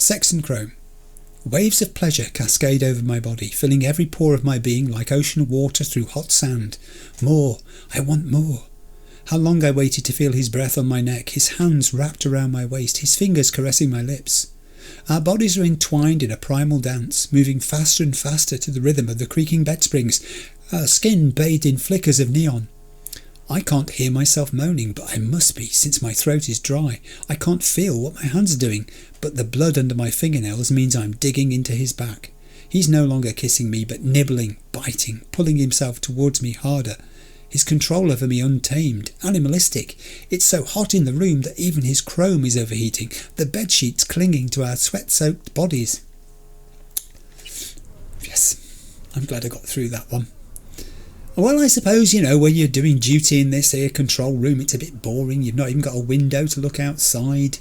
Sex and chrome. Waves of pleasure cascade over my body, filling every pore of my being like ocean water through hot sand. More. I want more. How long I waited to feel his breath on my neck, his hands wrapped around my waist, his fingers caressing my lips. Our bodies are entwined in a primal dance, moving faster and faster to the rhythm of the creaking bed springs, our skin bathed in flickers of neon. I can't hear myself moaning, but I must be, since my throat is dry. I can't feel what my hands are doing, but the blood under my fingernails means I'm digging into his back. He's no longer kissing me, but nibbling, biting, pulling himself towards me harder. His control over me untamed, animalistic. It's so hot in the room that even his chrome is overheating, the bedsheets clinging to our sweat-soaked bodies. Yes, I'm glad I got through that one. Well, I suppose, when you're doing duty in this air control room, it's a bit boring. You've not even got a window to look outside.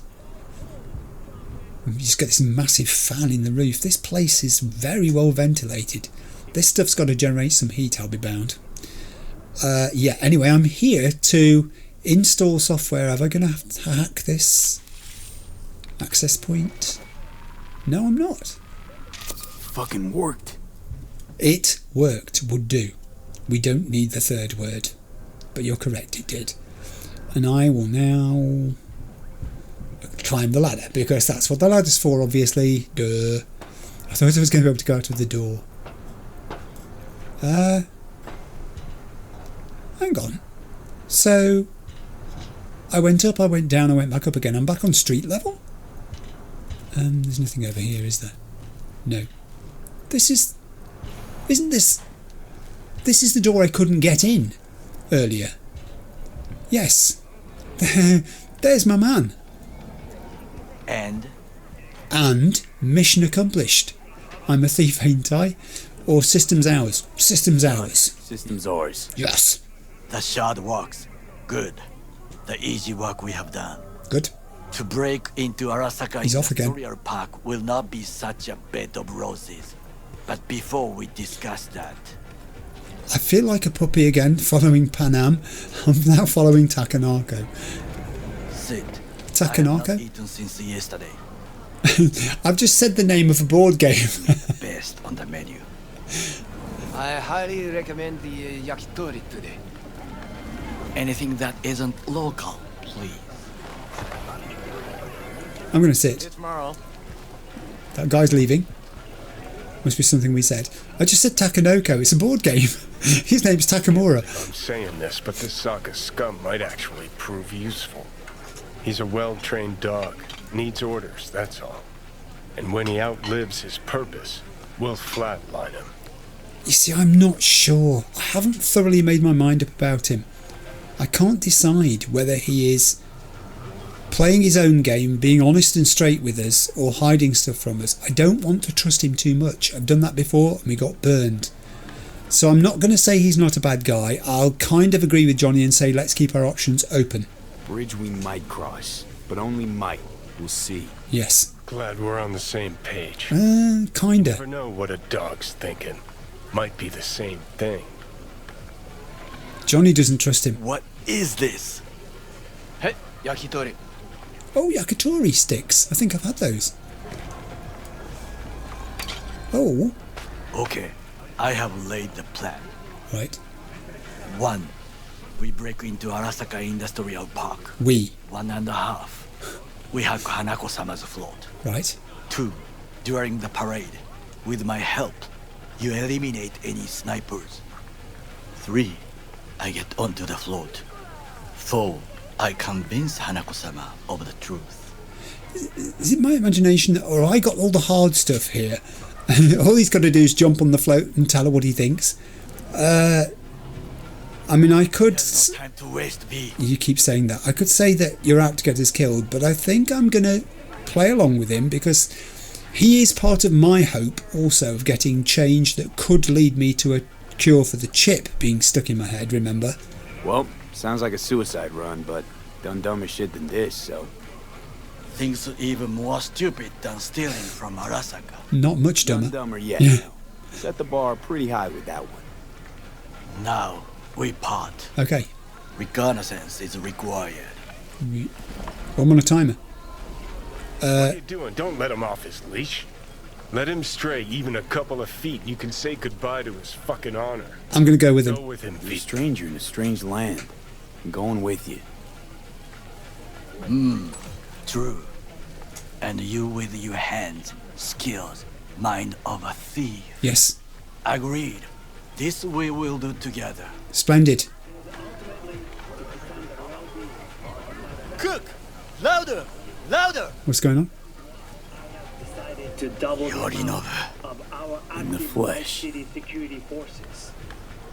You just got this massive fan in the roof. This place is very well ventilated. This stuff's got to generate some heat, I'll be bound. Anyway, I'm here to install software. Am I going to have to hack this access point? No, I'm not. Fucking worked. It worked, would do. We don't need the third word. But you're correct, it did. And I will now climb the ladder, because that's what the ladder's for, obviously. Duh. I thought I was going to be able to go out of the door. Hang on. So, I went up, I went down, I went back up again. I'm back on street level? There's nothing over here, is there? No. Isn't this... This is the door I couldn't get in earlier. Yes. There's my man. And? And mission accomplished. I'm a thief, ain't I? Or systems ours. Systems ours. Systems ours. Yes. The shard works. Good. The easy work we have done. Good. To break into Arasaka He's off again. Industrial Park will not be such a bed of roses. But before we discuss that... I feel like a puppy again, following Panam. I'm now following Takanako. Sit. I have Takanako? not eaten since yesterday. I've just said the name of a board game. Best on the menu. I highly recommend the yakitori today. Anything that isn't local, please. I'm going to sit. Tomorrow. That guy's leaving. Must be something we said. I just said Takanoko. It's a board game. His name's Takamura. I'm saying this, but this Saka scum might actually prove useful. He's a well-trained dog. Needs orders, that's all. And when he outlives his purpose, we'll flatline him. You see, I'm not sure. I haven't thoroughly made my mind up about him. I can't decide whether he is playing his own game, being honest and straight with us, or hiding stuff from us. I don't want to trust him too much. I've done that before and we got burned. So I'm not going to say he's not a bad guy. I'll kind of agree with Johnny and say let's keep our options open. Bridge we might cross, but only might. We'll see. Yes. Glad we're on the same page. Kinda. Never know what a dog's thinking. Might be the same thing. Johnny doesn't trust him. What is this? Hey, yakitori. Oh, yakitori sticks. I think I've had those. Oh. Okay, I have laid the plan. Right. 1. We break into Arasaka Industrial Park. 1.5. We hack Hanako-sama's float. Right. 2. During the parade, with my help, you eliminate any snipers. 3. I get onto the float. 4. I convince Hanako-sama of the truth. Is it my imagination, or I got all the hard stuff here? All he's got to do is jump on the float and tell her what he thinks. I mean, I could... There's no time to waste, V. You keep saying that. I could say that you're out to get us killed, but I think I'm going to play along with him because he is part of my hope also of getting change that could lead me to a cure for the chip being stuck in my head, remember? Well, sounds like a suicide run, but done dumber shit than this, so... Things are even more stupid than stealing from Arasaka. Not much dumber. Done dumber yet, Yeah. though. Set the bar pretty high with that one. Now, we part. Okay. Reconnaissance is required. I'm on a timer. What are you doing? Don't let him off his leash. Let him stray even a couple of feet, and you can say goodbye to his fucking honor. I'm going to go with him. Go with him, You're a Pete. stranger in a strange land. I'm going with you. True. And you with your hands, skills, mind of a thief. Yes. Agreed. This we will do together. Splendid. Cook! Louder! Louder! What's going on? Yorinobu. In the flesh.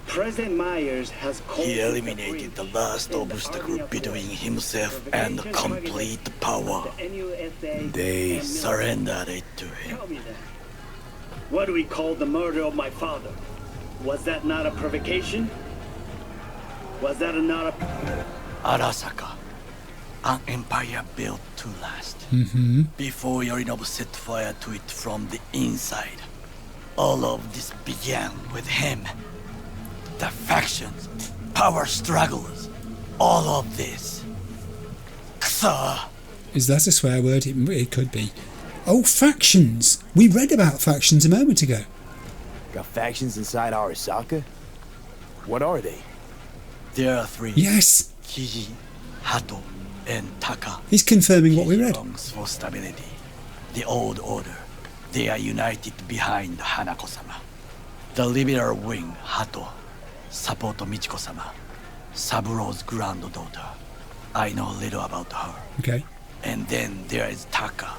President Myers has called He eliminated the last obstacle between himself and complete power. They Surrendered it to him. Tell me that. What do we call the murder of my father? Was that not a provocation? Was that not a... Arasaka. An empire built to last. Before Yorinobu set fire to it from the inside. All of this began with him. The factions, power struggles, all of this. Ksa. Is that a swear word? It could be. Oh, factions. We read about factions a moment ago. got factions inside Arasaka? What are they? There are three. Yes. Kiji, Hato, and Taka. He's confirming what we Kiji read. longs for stability. The old order. They are united behind Hanako-sama. The liberal wing, Hato, support Michiko-sama, Saburo's granddaughter. I know little about her. Okay. And then there is Taka,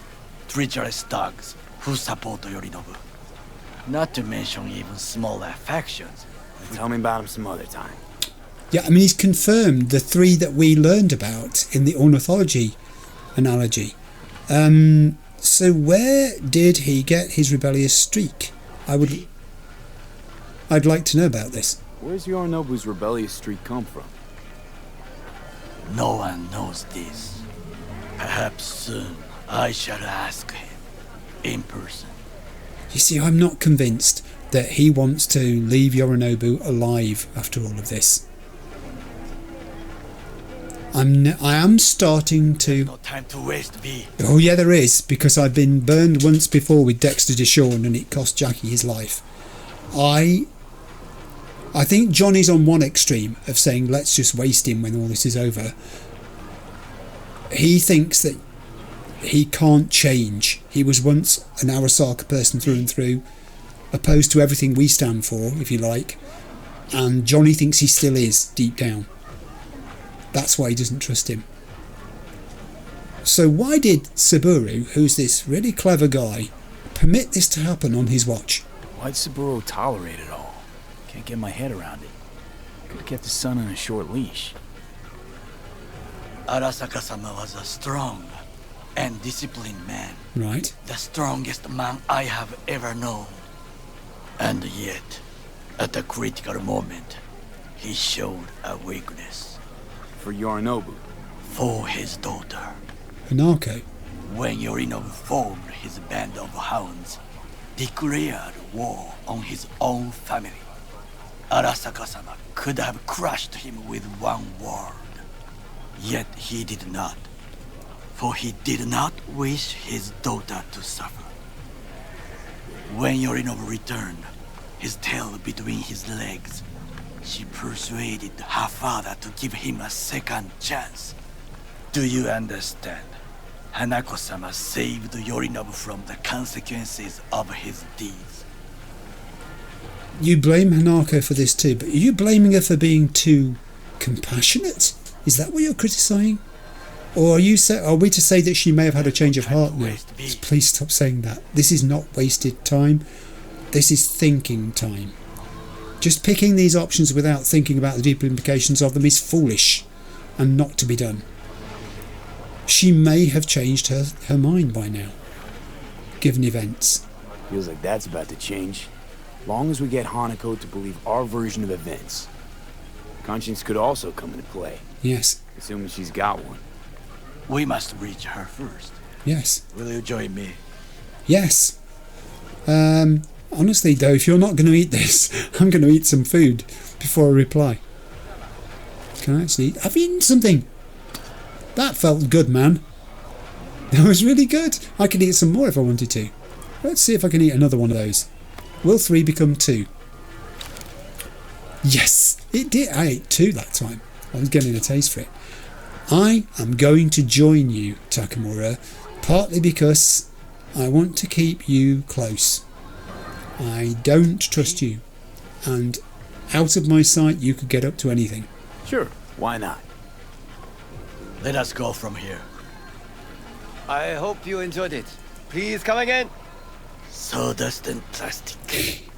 treacherous thugs who support Yorinobu. Not to mention even smaller factions. Tell me about them some other time. Yeah, I mean, he's confirmed the three that we learned about in the ornithology analogy. So where did he get his rebellious streak? I'd like to know about this. Where's Yorinobu's rebellious streak come from? No one knows this. Perhaps soon I shall ask him in person. You see, I'm not convinced that he wants to leave Yorinobu alive after all of this. I am starting to... No time to waste, V. Oh yeah, there is, because I've been burned once before with Dexter Deshawn and it cost Jackie his life. I think Johnny's on one extreme of saying let's just waste him when all this is over. He thinks that he can't change. He was once an Arasaka person through and through, opposed to everything we stand for, if you like, and Johnny thinks he still is, deep down. That's why he doesn't trust him. So why did Saburo, who's this really clever guy, permit this to happen on his watch? Why'd Saburo tolerate it all? Can't get my head around it. Could've kept his son on a short leash. Arasaka-sama was a strong and disciplined man. Right. The strongest man I have ever known. And yet, at a critical moment, he showed a weakness. For Yorinobu. For his daughter. Hanako. When Yorinobu formed his band of hounds, declared war on his own family, Arasaka-sama could have crushed him with one word. Yet he did not. For he did not wish his daughter to suffer. When Yorinobu returned, his tail between his legs, she persuaded her father to give him a second chance. Do you understand? Hanako-sama saved Yorinobu from the consequences of his deeds. You blame Hanako for this too, but are you blaming her for being too compassionate? Is that what you're criticising? Or are we to say that she may have had a change of heart now? Please stop saying that. This is not wasted time. This is thinking time. Just picking these options without thinking about the deeper implications of them is foolish and not to be done. She may have changed her mind by now, given events. Feels like that's about to change. Long as we get Hanako to believe our version of events. Conscience could also come into play. Yes. Assuming she's got one. We must reach her first. Yes. Will you join me? Yes. Honestly though, if you're not going to eat this, I'm going to eat some food before I reply. Can I actually eat? I've eaten something. That felt good, man. That was really good. I could eat some more if I wanted to. Let's see if I can eat another one of those. Will 3 become 2? Yes, it did. I ate 2 that time. I was getting a taste for it. I am going to join you, Takamura, partly because I want to keep you close. I don't trust you, and out of my sight you could get up to anything. Sure, why not? Let us go from here. I hope you enjoyed it. Please come again. Sawdust and plastic.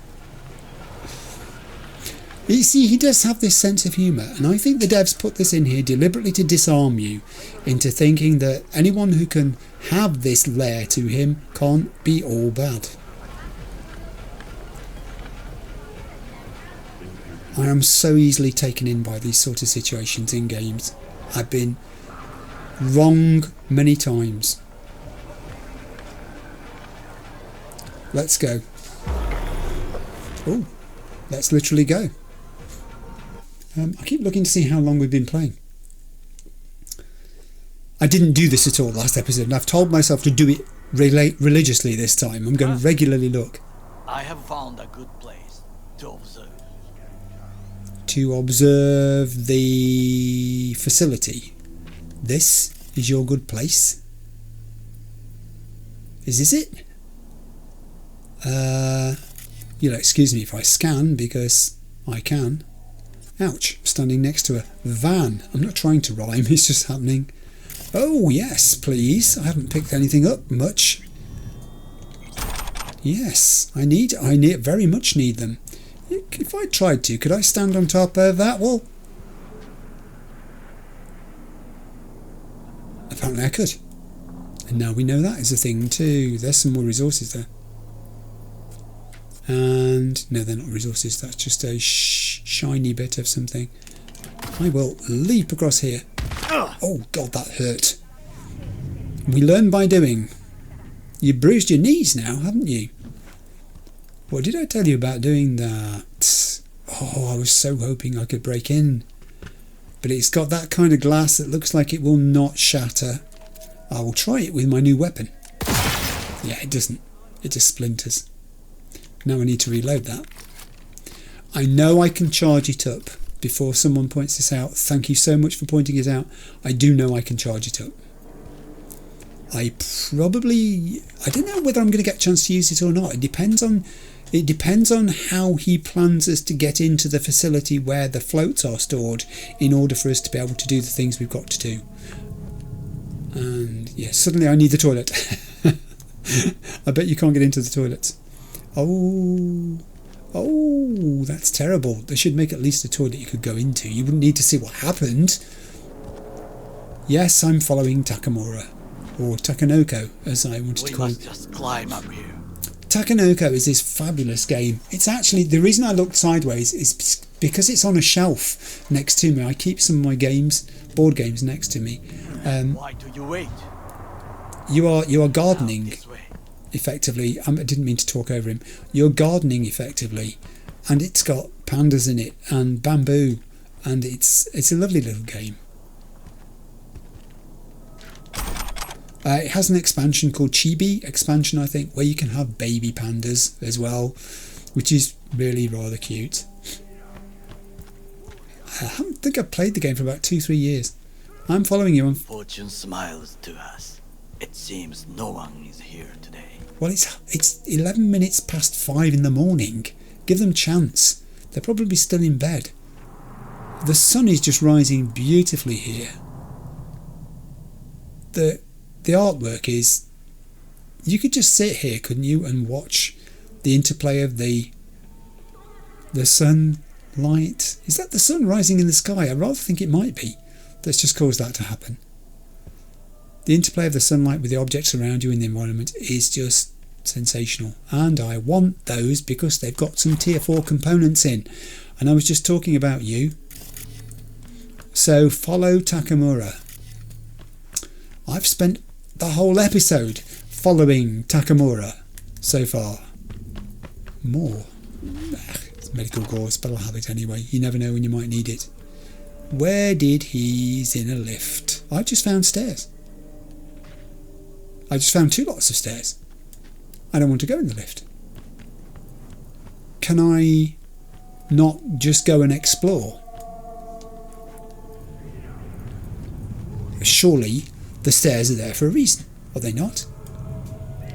You see, he does have this sense of humour, and I think the devs put this in here deliberately to disarm you into thinking that anyone who can have this lair to him can't be all bad. I am so easily taken in by these sort of situations in games. I've been wrong many times. Let's go. Oh, let's literally go. I keep looking to see how long we've been playing. I didn't do this at all last episode, and I've told myself to do it religiously this time. I'm going to regularly look. I have found a good place to observe. To observe the facility. This is your good place. Is this it? You'll excuse me if I scan, because I can. Ouch, I'm standing next to a van. I'm not trying to rhyme, it's just happening. Oh yes, please. I haven't picked anything up much. Yes, I very much need them. If I tried to, could I stand on top of that wall? Apparently I could. And now we know that is a thing too. There's some more resources there. And no, they're not resources, that's just a shiny bit of something. I will leap across here. Oh god, that hurt. We learn by doing. You bruised your knees now, haven't you? What did I tell you about doing that? Oh, I was so hoping I could break in. But it's got that kind of glass that looks like it will not shatter. I will try it with my new weapon. Yeah, it doesn't. It just splinters. Now I need to reload that. I know I can charge it up before someone points this out. Thank you so much for pointing it out. I do know I can charge it up. I don't know whether I'm going to get a chance to use it or not. It depends on how he plans us to get into the facility where the floats are stored in order for us to be able to do the things we've got to do. And yeah, suddenly I need the toilet. I bet you can't get into the toilets. Oh, that's terrible. They should make at least a toilet you could go into. You wouldn't need to see what happened. Yes, I'm following Takamura. Or Takanoko, as I wanted to call it. We must just climb up here. Takanoko is this fabulous game. It's actually, the reason I looked sideways is because it's on a shelf next to me. I keep some of my board games next to me. Why do you wait? You are gardening. This way. Effectively, I didn't mean to talk over him. You're gardening effectively, and it's got pandas in it and bamboo, and it's a lovely little game. It has an expansion called Chibi expansion, I think, where you can have baby pandas as well, which is really rather cute. I don't think I've played the game for about 2-3 years. I'm following you on. Fortune smiles to us. It seems no one is here today. Well, it's 11 minutes past 5 in the morning. Give them a chance. They're probably still in bed. The sun is just rising beautifully here. The artwork is... You could just sit here, couldn't you, and watch the interplay of the sunlight. Is that the sun rising in the sky? I rather think it might be. Let's just cause that to happen. The interplay of the sunlight with the objects around you in the environment is just sensational. And I want those because they've got some tier 4 components in. And I was just talking about you. So follow Takamura. I've spent the whole episode following Takamura so far. More. It's medical course, but I'll have it anyway. You never know when you might need it. Where did he's in a lift? I just found stairs. I just found 2 lots of stairs. I don't want to go in the lift. Can I not just go and explore? Surely the stairs are there for a reason, are they not?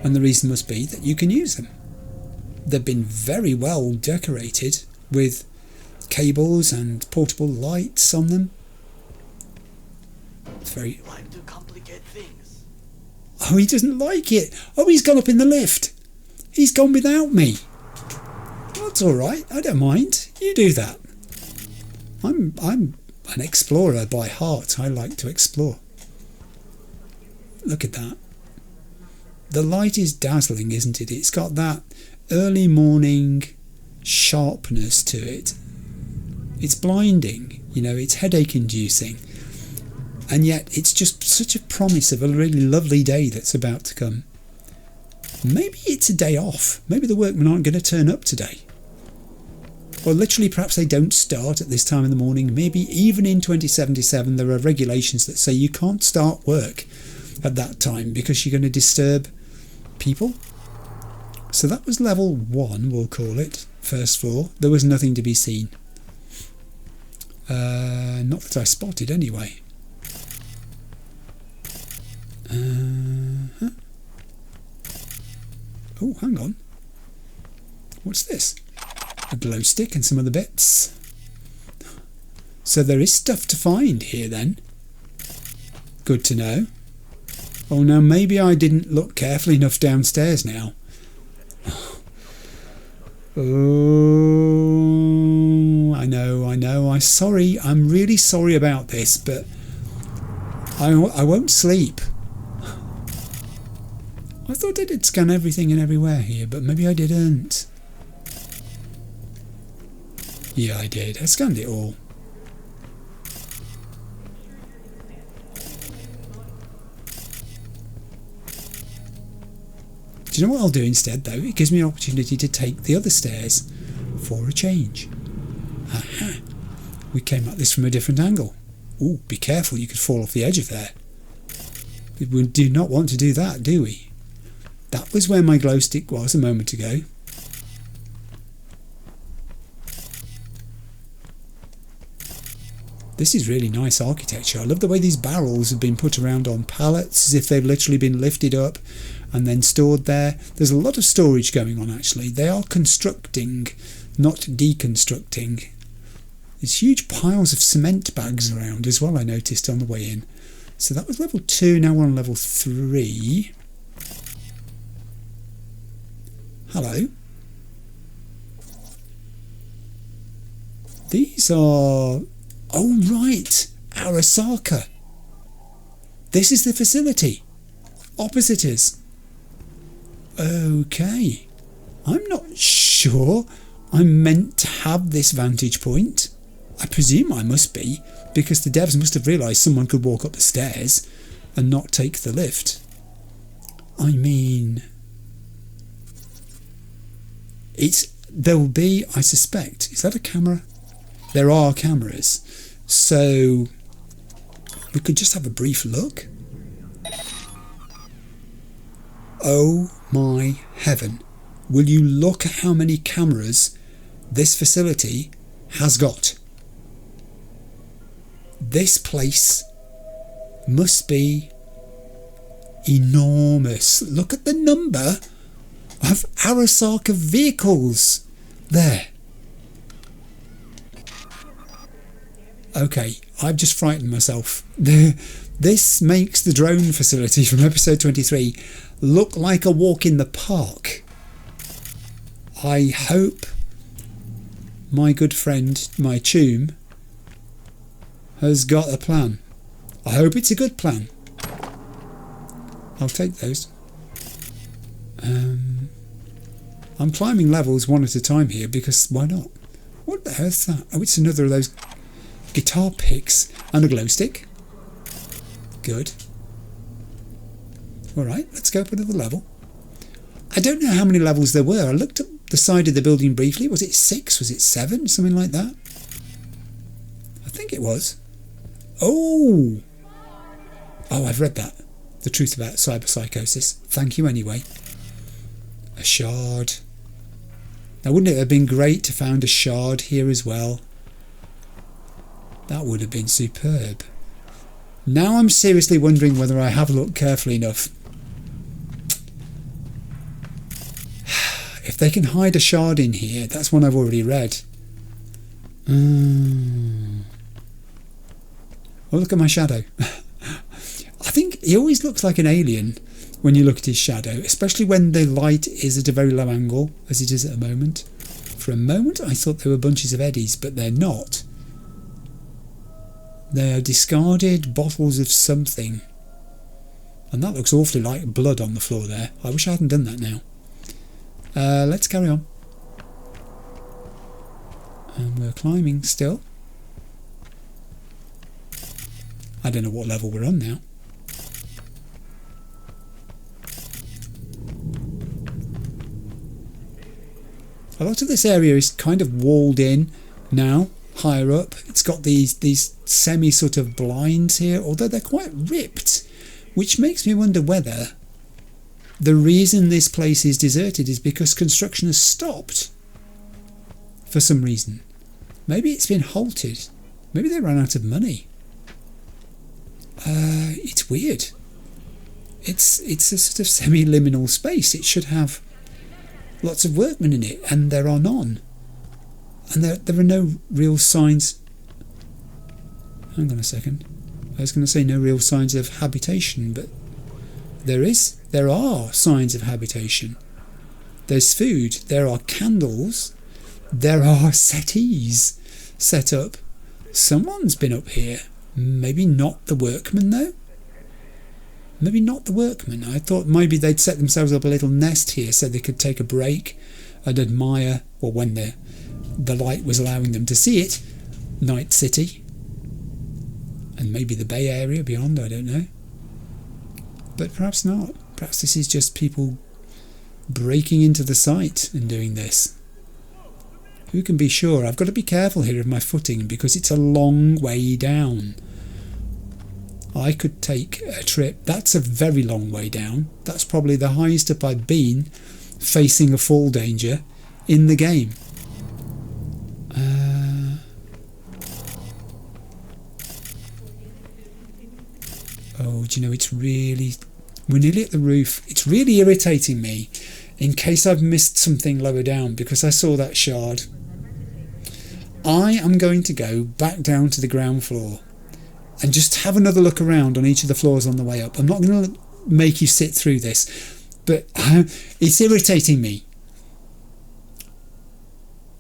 And the reason must be that you can use them. They've been very well decorated with cables and portable lights on them. It's very... Like to complicate things. Oh, he doesn't like it. Oh, he's gone up in the lift. He's gone without me. That's all right. I don't mind. You do that. I'm an explorer by heart. I like to explore. Look at that. The light is dazzling, isn't it? It's got that early morning sharpness to it. It's blinding, you know, it's headache inducing. And yet it's just such a promise of a really lovely day that's about to come. Maybe it's a day off. Maybe the workmen aren't going to turn up today. Or literally perhaps they don't start at this time in the morning. Maybe even in 2077 there are regulations that say you can't start work at that time because you're going to disturb people. So that was level 1, we'll call it, first floor. There was nothing to be seen. Not that I spotted anyway. Oh, hang on. What's this? A glow stick and some other bits. So there is stuff to find here then. Good to know. Oh, now maybe I didn't look carefully enough downstairs now. Oh, I know. I'm really sorry about this, but I won't sleep. I thought I did scan everything and everywhere here, but maybe I didn't. Yeah, I did. I scanned it all. Do you know what I'll do instead, though? It gives me an opportunity to take the other stairs for a change. Aha! We came at this from a different angle. Ooh, be careful, you could fall off the edge of there. We do not want to do that, do we? That was where my glow stick was a moment ago. This is really nice architecture. I love the way these barrels have been put around on pallets as if they've literally been lifted up and then stored there. There's a lot of storage going on actually. They are constructing, not deconstructing. There's huge piles of cement bags around as well, I noticed on the way in. So that was level 2, now we're on level 3. Hello. These are... Oh right, Arasaka. This is the facility. Opposite us. Okay. I'm not sure I'm meant to have this vantage point. I presume I must be, because the devs must have realised someone could walk up the stairs and not take the lift. I mean... There'll be, I suspect... Is that a camera? There are cameras. So... We could just have a brief look. Oh my heaven. Will you look at how many cameras this facility has got? This place must be enormous. Look at the number of Arasaka vehicles there. Okay, I've just frightened myself. This makes the drone facility from episode 23 look like a walk in the park. I hope my good friend, my tomb, has got a plan. I hope it's a good plan. I'll take those. I'm climbing levels one at a time here because why not? What the hell is that? Oh, it's another of those guitar picks and a glow stick. Good. Alright, let's go up another level. I don't know how many levels there were. I looked up the side of the building briefly. Was it 6? Was it 7? Something like that? I think it was. Oh! Oh, I've read that. the truth about cyberpsychosis. Thank you anyway. A shard. Now, wouldn't it have been great to find a shard here as well? That would have been superb. Now I'm seriously wondering whether I have looked carefully enough. If they can hide a shard in here, that's one I've already read. Oh, look at my shadow. I think he always looks like an alien when you look at his shadow, especially when the light is at a very low angle, as it is at the moment. For a moment I thought they were bunches of eddies, but they're not. They are discarded bottles of something. And that looks awfully like blood on the floor there. I wish I hadn't done that now. Let's carry on. And we're climbing still. I don't know what level we're on now. A lot of this area is kind of walled in now, higher up. It's got these semi sort of blinds here, although they're quite ripped, which makes me wonder whether the reason this place is deserted is because construction has stopped for some reason. Maybe it's been halted. Maybe they ran out of money. It's weird. It's a sort of semi-liminal space. It should have lots of workmen in it, and there are none. And there are no real signs. Hang on a second. I was going to say no real signs of habitation, but there are signs of habitation. There's food. There are candles. There are settees set up. Someone's been up here. Maybe not the workmen, though. Maybe not the workmen. I thought maybe they'd set themselves up a little nest here so they could take a break and admire, or when the light was allowing them to see it, Night City. And maybe the Bay Area beyond, I don't know. But perhaps not. Perhaps this is just people breaking into the site and doing this. Who can be sure? I've got to be careful here of my footing because it's a long way down. I could take a trip. That's a very long way down. That's probably the highest up I've been facing a fall danger in the game. Oh, do you know, we're nearly at the roof. It's really irritating me in case I've missed something lower down because I saw that shard. I am going to go back down to the ground floor and just have another look around on each of the floors on the way up. I'm not going to make you sit through this, but it's irritating me.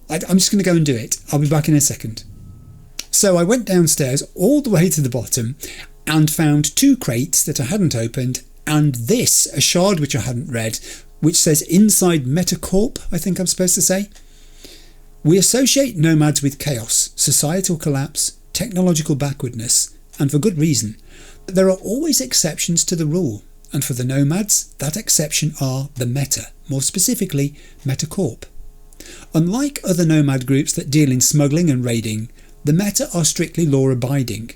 I'm just going to go and do it. I'll be back in a second. So I went downstairs all the way to the bottom and found 2 crates that I hadn't opened, and this, a shard which I hadn't read, which says Inside Metacorp, I think I'm supposed to say. We associate nomads with chaos, societal collapse, technological backwardness, and for good reason. But there are always exceptions to the rule, and for the nomads, that exception are the Meta, more specifically Metacorp. Unlike other nomad groups that deal in smuggling and raiding, the Meta are strictly law-abiding.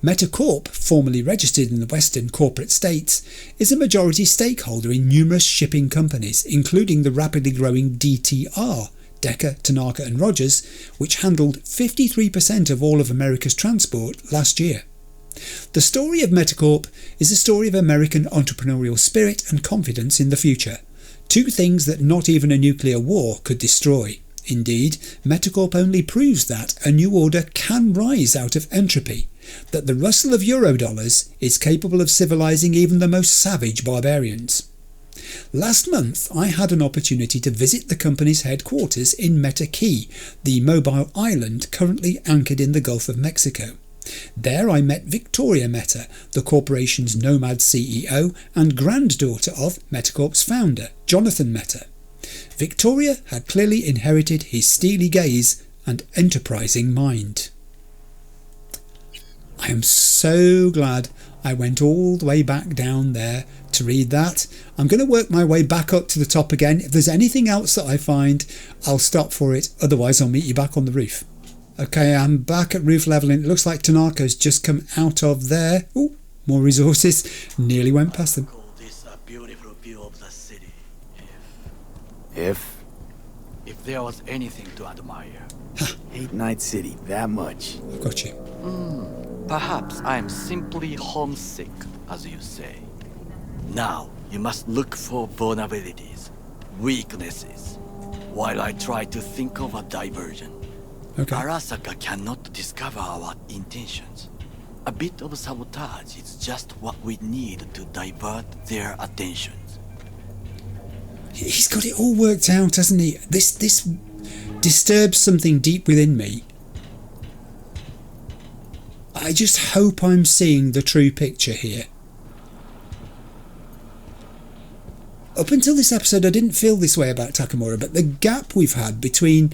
Metacorp, formerly registered in the Western corporate states, is a majority stakeholder in numerous shipping companies, including the rapidly growing DTR, Decker, Tanaka and Rogers, which handled 53% of all of America's transport last year. The story of Metacorp is a story of American entrepreneurial spirit and confidence in the future, 2 things that not even a nuclear war could destroy. Indeed, Metacorp only proves that a new order can rise out of entropy, that the rustle of Eurodollars is capable of civilizing even the most savage barbarians. Last month I had an opportunity to visit the company's headquarters in Meta Key, the mobile island currently anchored in the Gulf of Mexico. There I met Victoria Meta, the corporation's nomad CEO and granddaughter of Metacorp's founder, Jonathan Meta. Victoria had clearly inherited his steely gaze and enterprising mind. I am so glad I went all the way back down there to read that. I'm going to work my way back up to the top again. If there's anything else that I find, I'll stop for it. Otherwise, I'll meet you back on the roof. Okay, I'm back at roof level and it looks like Tanaka's just come out of there. Ooh, More resources. Nearly went past them. Call this a beautiful view of the city. If? If there was anything to admire. Hate Night City that much. I've got you. Perhaps I am simply homesick, as you say. Now, you must look for vulnerabilities, weaknesses, while I try to think of a diversion. Okay. Arasaka cannot discover our intentions. A bit of sabotage is just what we need to divert their attentions. He's got it all worked out, hasn't he? This disturbs something deep within me. I just hope I'm seeing the true picture here. Up until this episode, I didn't feel this way about Takamura, but the gap we've had between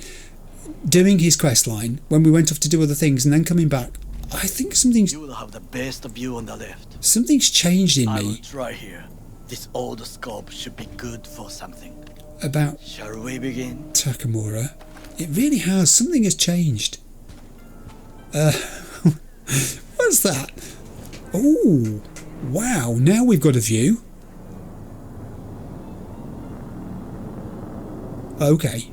doing his quest line, when we went off to do other things, and then coming back, I think You will have the best view on the left. something's changed in I will me try here. This old scope should be good for something. about Shall we begin? Takamura. It really has. Something has changed. What's that? Oh, wow. Now we've got a view. Okay.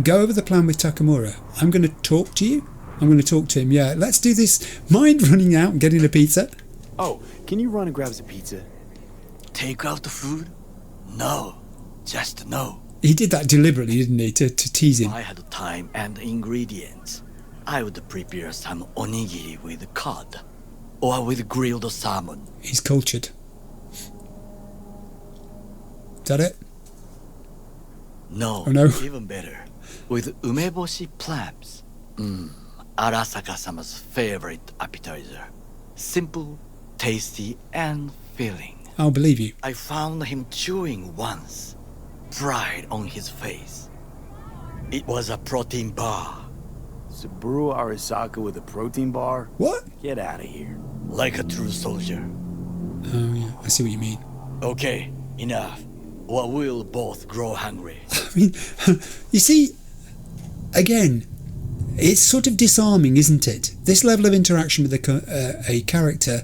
Go over the plan with Takamura. I'm going to talk to you. I'm going to talk to him. Yeah, let's do this. Mind running out and getting a pizza? Oh, can you run and grab us a pizza? Take out the food? No. Just no. He did that deliberately, didn't he, to tease him? If I had time and ingredients, I would prepare some onigiri with cod. Or with grilled salmon. He's cultured. Is that it? No, Oh, no. even better. With umeboshi clams. Arasaka-sama's favorite appetizer. Simple, tasty, and filling. I'll believe you. I found him chewing once. Pride on his face. It was a protein bar. Saburo Arasaka with a protein bar? What? Get out of here. Like a true soldier. Oh, yeah. I see what you mean. Okay, enough. Or we'll both grow hungry. I mean, you see, again, it's sort of disarming, isn't it? This level of interaction with a character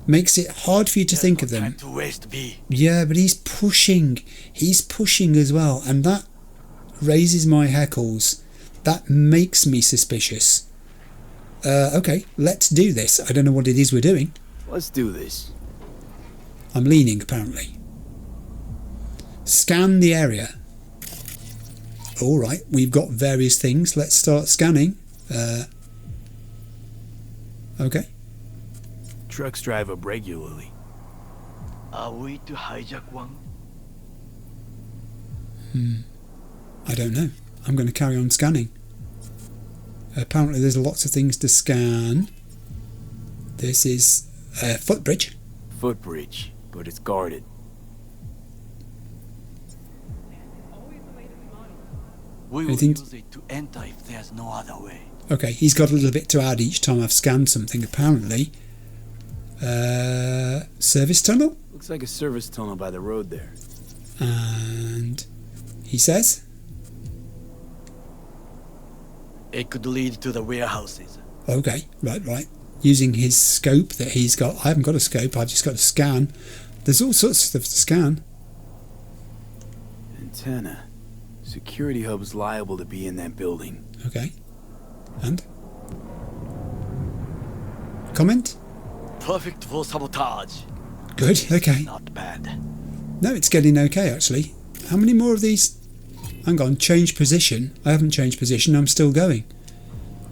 makes it hard for you to think of them. Time to waste, B. Yeah, but he's pushing. He's pushing as well, and that raises my hackles. That makes me suspicious. Okay, let's do this. I don't know what it is we're doing. Let's do this. I'm leaning, apparently. Scan the area. All right, we've got various things. Let's start scanning. Okay. Trucks drive up regularly. Are we to hijack one? I don't know. I'm going to carry on scanning. Apparently there's lots of things to scan. This is a footbridge. Footbridge, but it's guarded. We will Anything- use it to enter if there's no other way. Okay, he's got a little bit to add each time I've scanned something, apparently. Service tunnel? Looks like a service tunnel by the road there. And he says, It could lead to the warehouses. okay, right. Using his scope that he's got. I haven't got a scope, I've just got a scan. There's all sorts of stuff to scan. Antenna. Security hub's liable to be in that building. Okay. And? Comment? Perfect for sabotage. Good, okay. Not bad. No, it's getting okay, actually. How many more of these? Hang on, change position. I haven't changed position, I'm still going.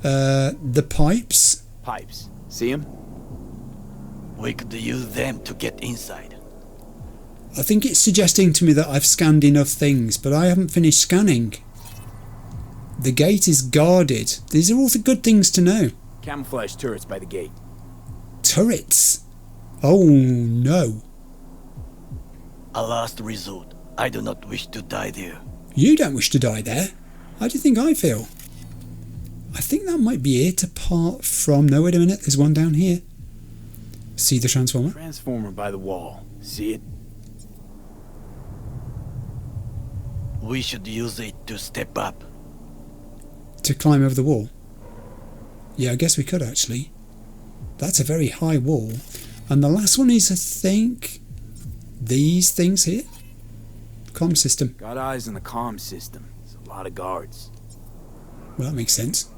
The pipes. Pipes. See 'em? We could use them to get inside. I think it's suggesting to me that I've scanned enough things, but I haven't finished scanning. The gate is guarded. These are all the good things to know. Camouflage turrets by the gate. Turrets. Oh no. A last resort. I do not wish to die there. You don't wish to die there. How do you think I feel? I think that might be it, apart from... No, wait a minute. There's one down here. See the transformer? Transformer by the wall. See it? We should use it to step up. To climb over the wall? Yeah, I guess we could actually. That's a very high wall. And the last one is, I think, these things here. Comm system. Got eyes on the comm system. There's a lot of guards. Well, that makes sense.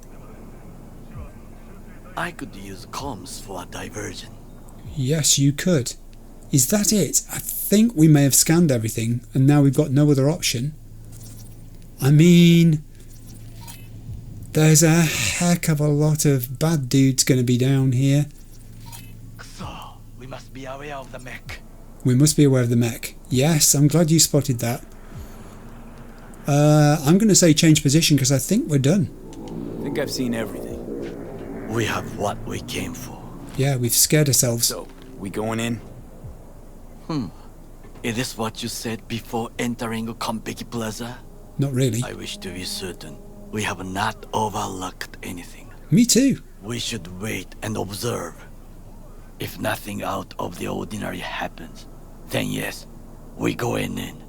I could use comms for a diversion. Yes, you could. Is that it? I think we may have scanned everything and now we've got no other option. I mean, there's a heck of a lot of bad dudes going to be down here. So, we must be aware of the mech. We must be aware of the mech. Yes, I'm glad you spotted that. I'm going to say change position because I think we're done. I think I've seen everything. We have what we came for. Yeah, we've scared ourselves. So, we going in? Is this what you said before entering Konpeki Plaza? Not really. I wish to be certain we have not overlooked anything. Me too. We should wait and observe. If nothing out of the ordinary happens, then yes, we go in.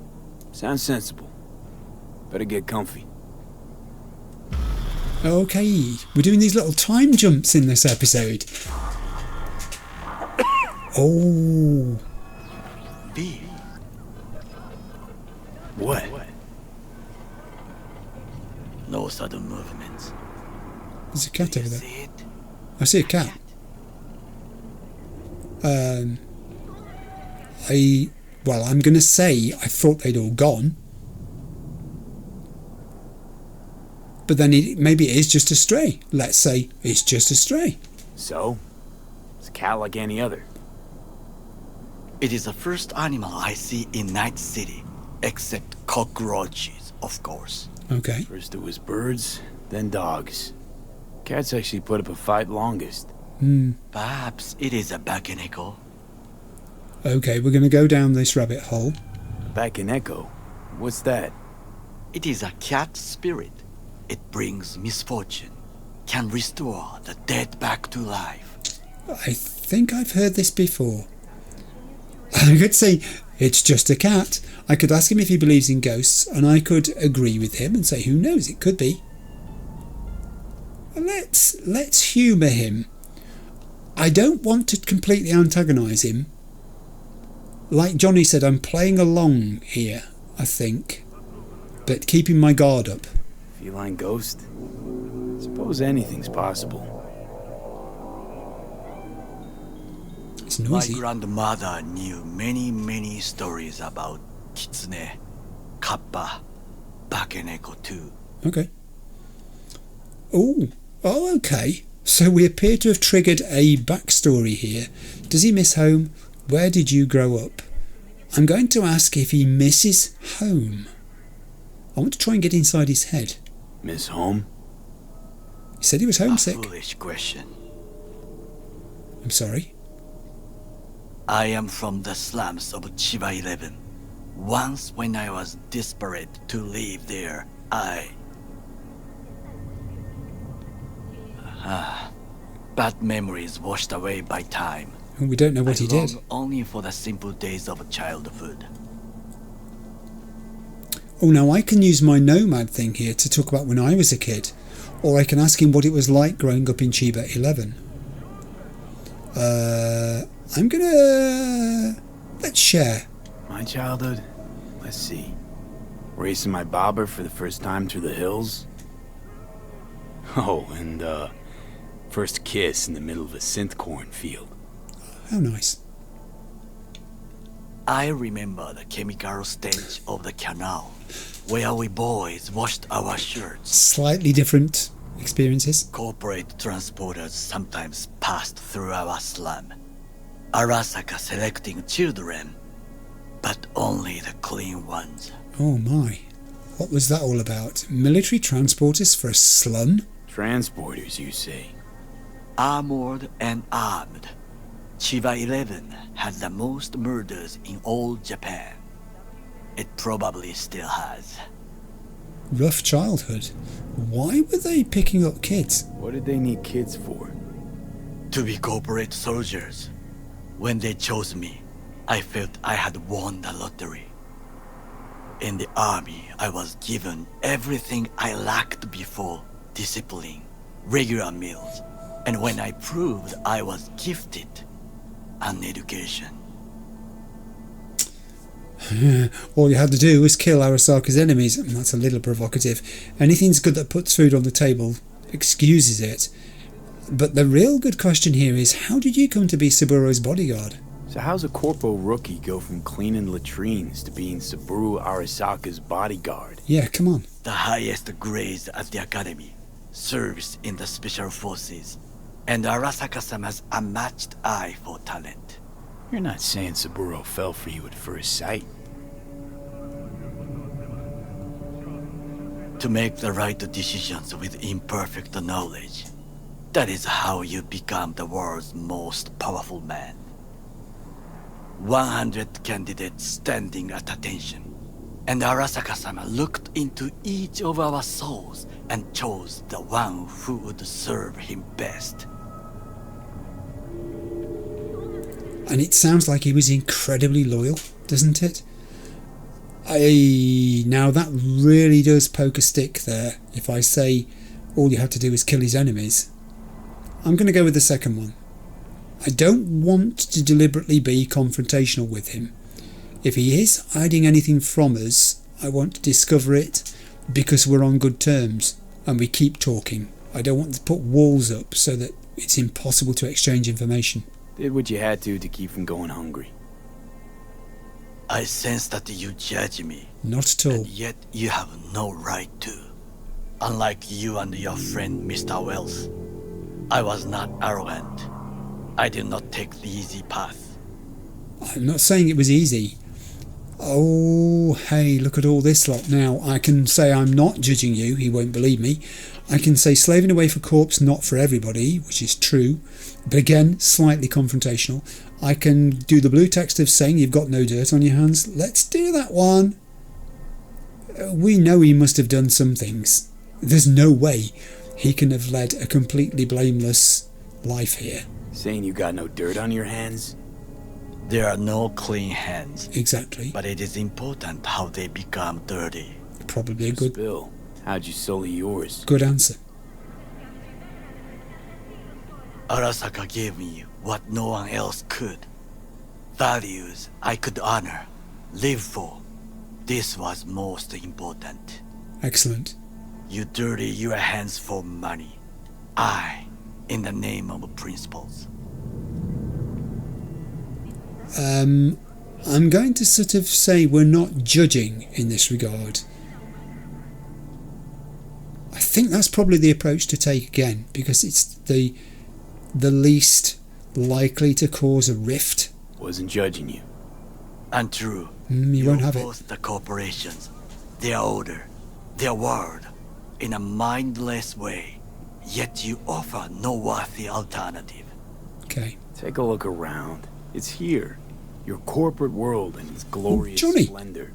Sounds sensible. Better get comfy. Okay, we're doing these little time jumps in this episode. Oh, B. What? No sudden movements. there's a cat Do over you there. see it? I see a cat. I'm going to say I thought they'd all gone. But then maybe it is just a stray. Let's say it's just a stray. So? It's a cat like any other. It is the first animal I see in Night City, except cockroaches, of course. Okay. First it was birds, then dogs. Cats actually put up a fight longest. Perhaps it is a Bakeneko. Okay, we're going to go down this rabbit hole. Back in Echo. What's that? It is a cat spirit. It brings misfortune, can restore the dead back to life. I think I've heard this before. I could say it's just a cat. I could ask him if he believes in ghosts, and I could agree with him and say, who knows, it could be. Let's humour him. I don't want to completely antagonise him. Like Johnny said, I'm playing along here, I think, but keeping my guard up. Feline ghost? Suppose anything's possible. It's My noisy. grandmother knew many stories about Kitsune, Kappa, Bakeneko too. Okay. Oh, okay. So we appear to have triggered a backstory here. Does he miss home? Where did you grow up? I'm going to ask if he misses home. I want to try and get inside his head. Miss home? He said he was homesick. A foolish question. I'm sorry. I am from the slums of Chiba 11. Once when I was desperate to live there, bad memories washed away by time. We don't know what he did. long only for the simple days of childhood. Oh, now I can use my nomad thing here to talk about when I was a kid. Or I can ask him what it was like growing up in Chiba 11. I'm gonna... Let's share. My childhood? Let's see. Racing my bobber for the first time through the hills? Oh, and, first kiss in the middle of a synth cornfield. How nice. I remember the chemical stench of the canal, where we boys washed our shirts. Slightly different experiences. Corporate transporters sometimes passed through our slum. Arasaka selecting children, but only the clean ones. Oh my. What was that all about? Military transporters for a slum? Transporters, you say? Armored and armed. Chiba 11 had the most murders in all Japan. It probably still has. Rough childhood. Why were they picking up kids? What did they need kids for? To be corporate soldiers. When they chose me, I felt I had won the lottery. In the army, I was given everything I lacked before: discipline, regular meals, and when I proved I was gifted, and education. All you had to do was kill Arasaka's enemies. That's a little provocative. Anything's good that puts food on the table excuses it. But the real good question here is, how did you come to be Saburo's bodyguard? So how's a corpo rookie go from cleaning latrines to being Saburo Arasaka's bodyguard? Yeah, come on. The highest grades at the academy, service in the special forces, and Arasaka-sama's unmatched eye for talent. You're not saying Saburo fell for you at first sight? To make the right decisions with imperfect knowledge. That is how you become the world's most powerful man. 100 candidates standing at attention, and Arasaka-sama looked into each of our souls and chose the one who would serve him best. And it sounds like he was incredibly loyal, doesn't it? Now that really does poke a stick there, if I say all you have to do is kill his enemies. I'm going to go with the second one. I don't want to deliberately be confrontational with him. If he is hiding anything from us, I want to discover it because we're on good terms and we keep talking. I don't want to put walls up so that it's impossible to exchange information. Did what you had to keep from going hungry. I sense that you judge me. Not at all. And yet you have no right to. Unlike you and your friend Mr. Wells, I was not arrogant. I did not take the easy path. I'm not saying it was easy. Oh, hey, look at all this lot now. I can say I'm not judging you, he won't believe me. I can say slaving away for corpse not for everybody, which is true, but again, slightly confrontational. I can do the blue text of saying you've got no dirt on your hands. Let's do that one. We know he must have done some things. There's no way he can have led a completely blameless life here. Saying you got no dirt on your hands? There are no clean hands. Exactly. But it is important how they become dirty. Probably a good... Spill. How'd you sully yours? Good answer. Arasaka gave me what no one else could. Values I could honor, live for. This was most important. Excellent. You dirty your hands for money. I, in the name of principles. I'm going to sort of say we're not judging in this regard. I think that's probably the approach to take again, because it's the least likely to cause a rift. Wasn't judging you. Untrue. You won't have it. Both the corporations, their order, their word, in a mindless way, yet you offer no worthy alternative. Okay. Take a look around. It's here. Your corporate world and its glorious splendor.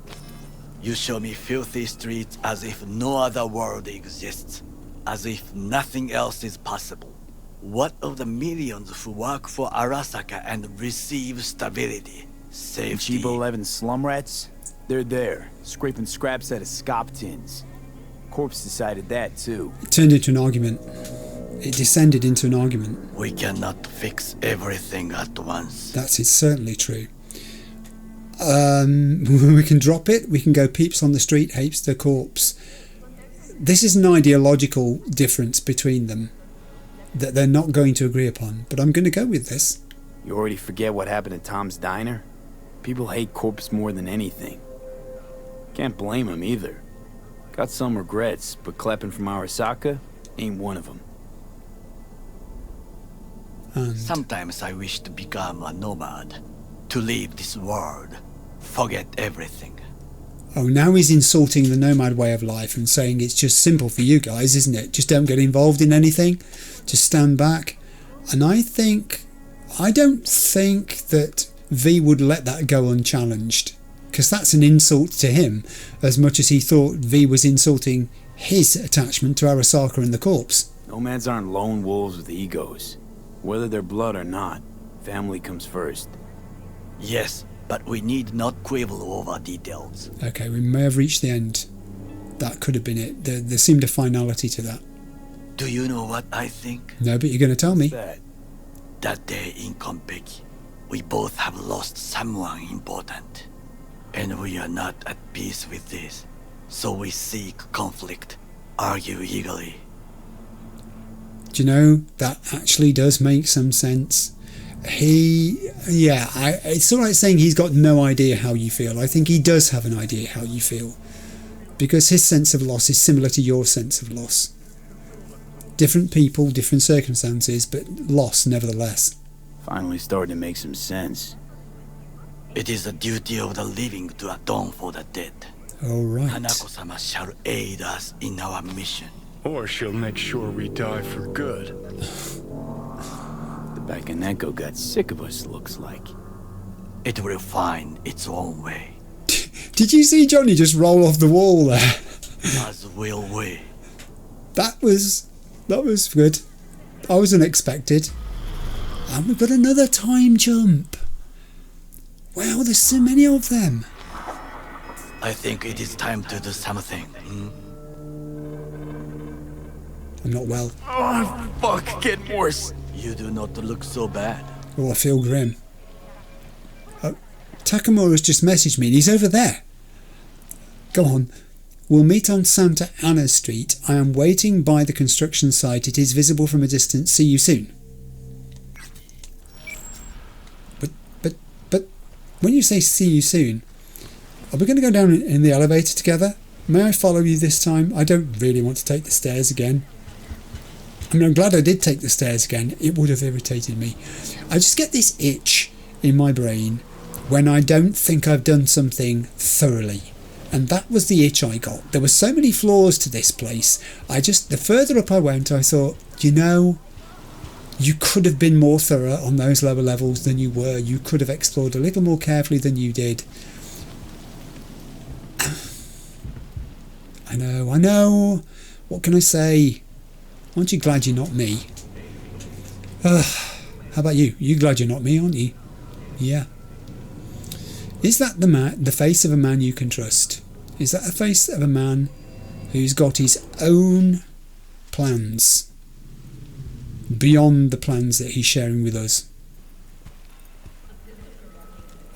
You show me filthy streets as if no other world exists, as if nothing else is possible. What of the millions who work for Arasaka and receive stability, safety? Chiba 11 slum rats? They're there, scraping scraps out of scop tins. Corpse decided that too. It turned into an argument. It descended into an argument. We cannot fix everything at once. That is certainly true. We can drop it. We can go peeps on the street, hates the corpse. This is an ideological difference between them that they're not going to agree upon, but I'm going to go with this. You already forget what happened at Tom's Diner? People hate corpse more than anything. Can't blame him either. Got some regrets, but clapping from Arasaka ain't one of them. And sometimes I wish to become a nomad, to leave this world, forget everything. Oh, now he's insulting the nomad way of life and saying it's just simple for you guys, isn't it? Just don't get involved in anything, just stand back. And I don't think that V would let that go unchallenged, because that's an insult to him as much as he thought V was insulting his attachment to Arasaka and the corpse. Nomads aren't lone wolves with egos. Whether they're blood or not, family comes first. Yes, but we need not quibble over details. Okay, we may have reached the end. That could have been it. There seemed a finality to that. Do you know what I think? No, but you're going to tell me. That day in Konpeki, We both have lost someone important. And we are not at peace with this. So we seek conflict, argue eagerly. Do you know, that actually does make some sense. It's all right saying he's got no idea how you feel. I think he does have an idea how you feel. Because his sense of loss is similar to your sense of loss. Different people, different circumstances, but loss nevertheless. Finally starting to make some sense. It is the duty of the living to atone for the dead. All right. Hanako-sama shall aid us in our mission. Or she'll make sure we die for good. The Bakaneko got sick of us, looks like. It will find its own way. Did you see Johnny just roll off the wall there? As will we. That was good. I was unexpected. And we've got another time jump. Wow, there's so many of them. I think it is time to do something. I'm not well. Oh, fuck, getting worse. You do not look so bad. Oh, I feel grim. Takamura's just messaged me and he's over there. Go on. We'll meet on Santa Ana Street. I am waiting by the construction site. It is visible from a distance. See you soon. But when you say see you soon, are we going to go down in the elevator together? May I follow you this time? I don't really want to take the stairs again. I mean, I'm glad I did take the stairs again. It would have irritated me. I just get this itch in my brain when I don't think I've done something thoroughly. And that was the itch I got. There were so many flaws to this place. The further up I went, I thought, you could have been more thorough on those lower levels than you were. You could have explored a little more carefully than you did. I know. What can I say? Aren't you glad you're not me? How about you? You glad you're not me, aren't you? Yeah. Is that the face of a man you can trust? Is that a face of a man who's got his own plans beyond the plans that he's sharing with us?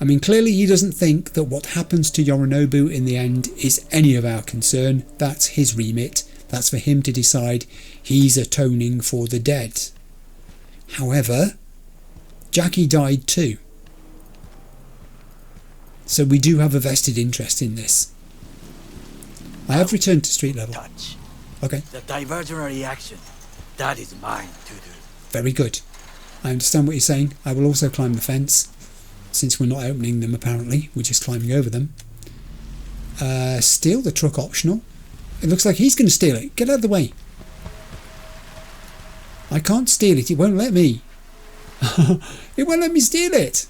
I mean, clearly he doesn't think that what happens to Yorinobu in the end is any of our concern. That's his remit. That's for him to decide. He's atoning for the dead. However, Jackie died too. So we do have a vested interest in this. I have returned to street level. Touch. Okay. The diversionary reaction. That is mine to do. Very good. I understand what you're saying. I will also climb the fence. Since we're not opening them apparently. We're just climbing over them. Steal the truck optional. It looks like he's going to steal it. Get out of the way. I can't steal it. It won't let me. It won't let me steal it.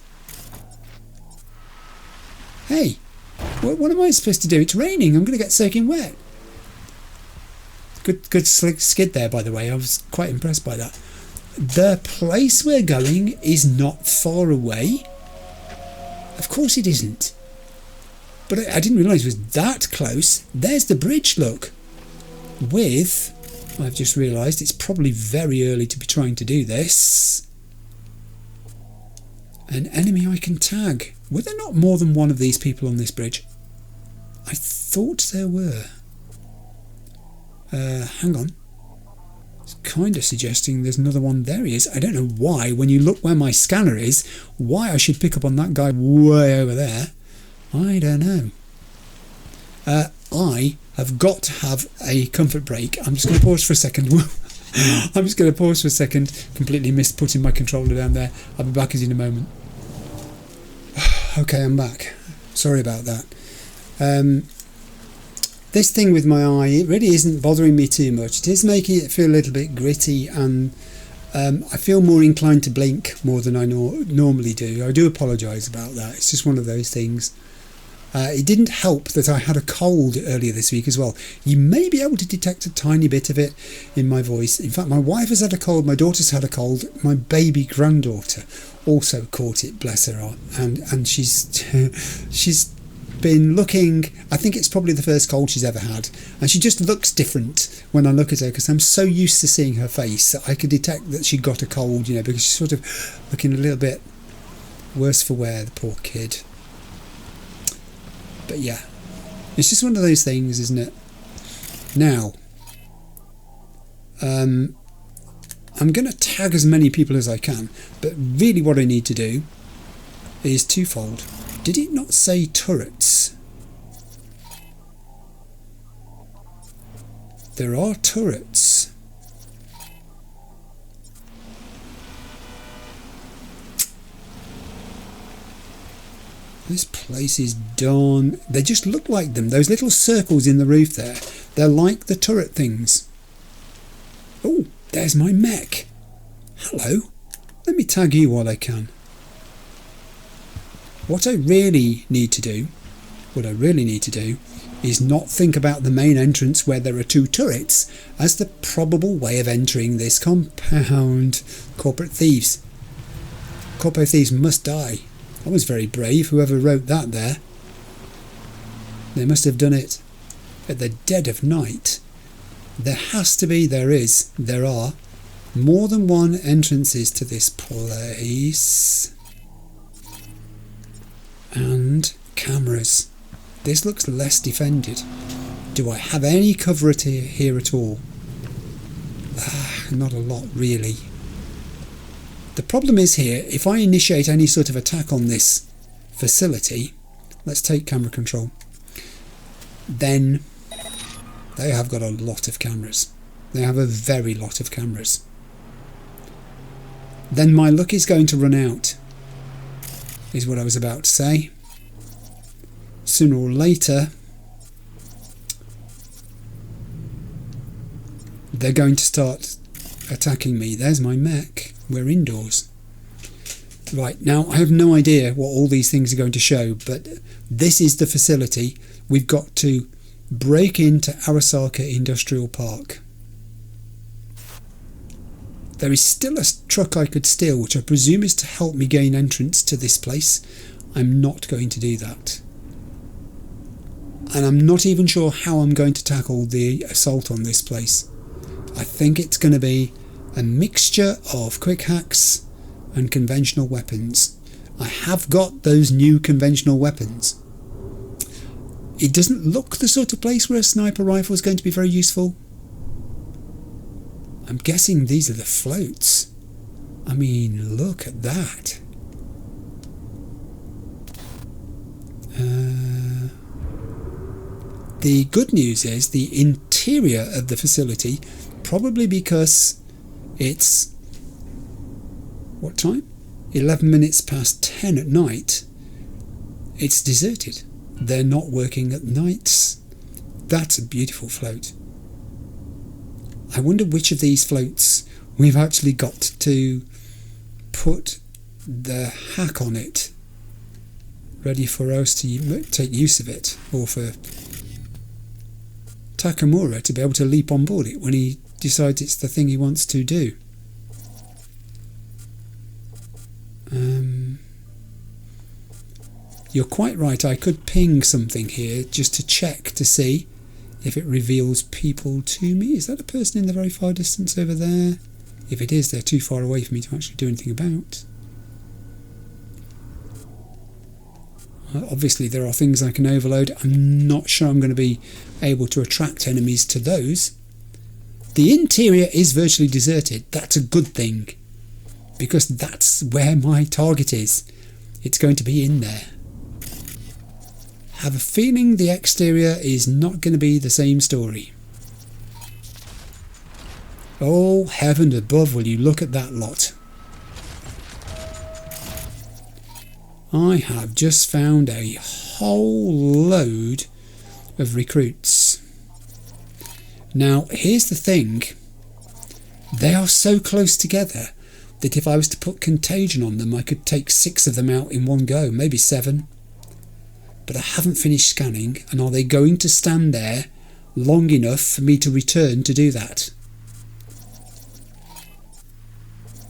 Hey, what am I supposed to do? It's raining. I'm going to get soaking wet. Good slick skid there, by the way. I was quite impressed by that. The place we're going is not far away. Of course it isn't. But I didn't realise it was that close. There's the bridge, look. I've just realised it's probably very early to be trying to do this. An enemy I can tag. Were there not more than one of these people on this bridge? I thought there were. Hang on. It's kind of suggesting there's another one. There he is. I don't know why, when you look where my scanner is, why I should pick up on that guy way over there. I don't know. I have got to have a comfort break. I'm just going to pause for a second. Completely missed putting my controller down there. I'll be back in a moment. Okay, I'm back. Sorry about that. This thing with my eye, it really isn't bothering me too much. It is making it feel a little bit gritty, and I feel more inclined to blink more than I normally do. I do apologise about that. It's just one of those things. It didn't help that I had a cold earlier this week as well. You may be able to detect a tiny bit of it in my voice. In fact, my wife has had a cold, my daughter's had a cold, my baby granddaughter also caught it, bless her, and she's been looking, I think it's probably the first cold she's ever had, and she just looks different when I look at her, because I'm so used to seeing her face that I could detect that she got a cold, because she's sort of looking a little bit Worse for wear, the poor kid. But yeah, it's just one of those things, isn't it? Now, I'm going to tag as many people as I can, but really what I need to do is twofold. Did it not say turrets? There are turrets. This place is done. They just look like them. Those little circles in the roof there. They're like the turret things. Oh, there's my mech. Hello. Let me tag you while I can. What I really need to do is not think about the main entrance where there are two turrets as the probable way of entering this compound. Corporate thieves. Corpo thieves must die. That was very brave, whoever wrote that there. They must have done it at the dead of night. There are more than one entrances to this place. And cameras. This looks less defended. Do I have any cover here at all? Not a lot, really. The problem is here, if I initiate any sort of attack on this facility, let's take camera control, then they have got a lot of cameras. They have a very lot of cameras. Then my luck is going to run out, is what I was about to say. Sooner or later, they're going to start attacking me. There's my mech. We're indoors. Right, now I have no idea what all these things are going to show, but this is the facility. We've got to break into Arasaka Industrial Park. There is still a truck I could steal, which I presume is to help me gain entrance to this place. I'm not going to do that. And I'm not even sure how I'm going to tackle the assault on this place. I think it's going to be a mixture of quick hacks and conventional weapons. I have got those new conventional weapons. It doesn't look the sort of place where a sniper rifle is going to be very useful. I'm guessing these are the floats. I mean, look at that. The good news is the interior of the facility, probably because it's, what time? 11 minutes past 10 at night. It's deserted. They're not working at nights. That's a beautiful float. I wonder which of these floats we've actually got to put the hack on it, ready for us to take use of it, or for Takamura to be able to leap on board it when he decides it's the thing he wants to do. You're quite right, I could ping something here just to check to see if it reveals people to me. Is that a person in the very far distance over there? If it is, they're too far away for me to actually do anything about. Obviously there are things I can overload. I'm not sure I'm going to be able to attract enemies to those. The interior is virtually deserted. That's a good thing, because that's where my target is. It's going to be in there. Have a feeling the exterior is not going to be the same story. Oh, heaven above, will you look at that lot. I have just found a whole load of recruits. Now, here's the thing. They are so close together that if I was to put contagion on them, I could take 6 of them out in one go, maybe 7. But I haven't finished scanning, and are they going to stand there long enough for me to return to do that?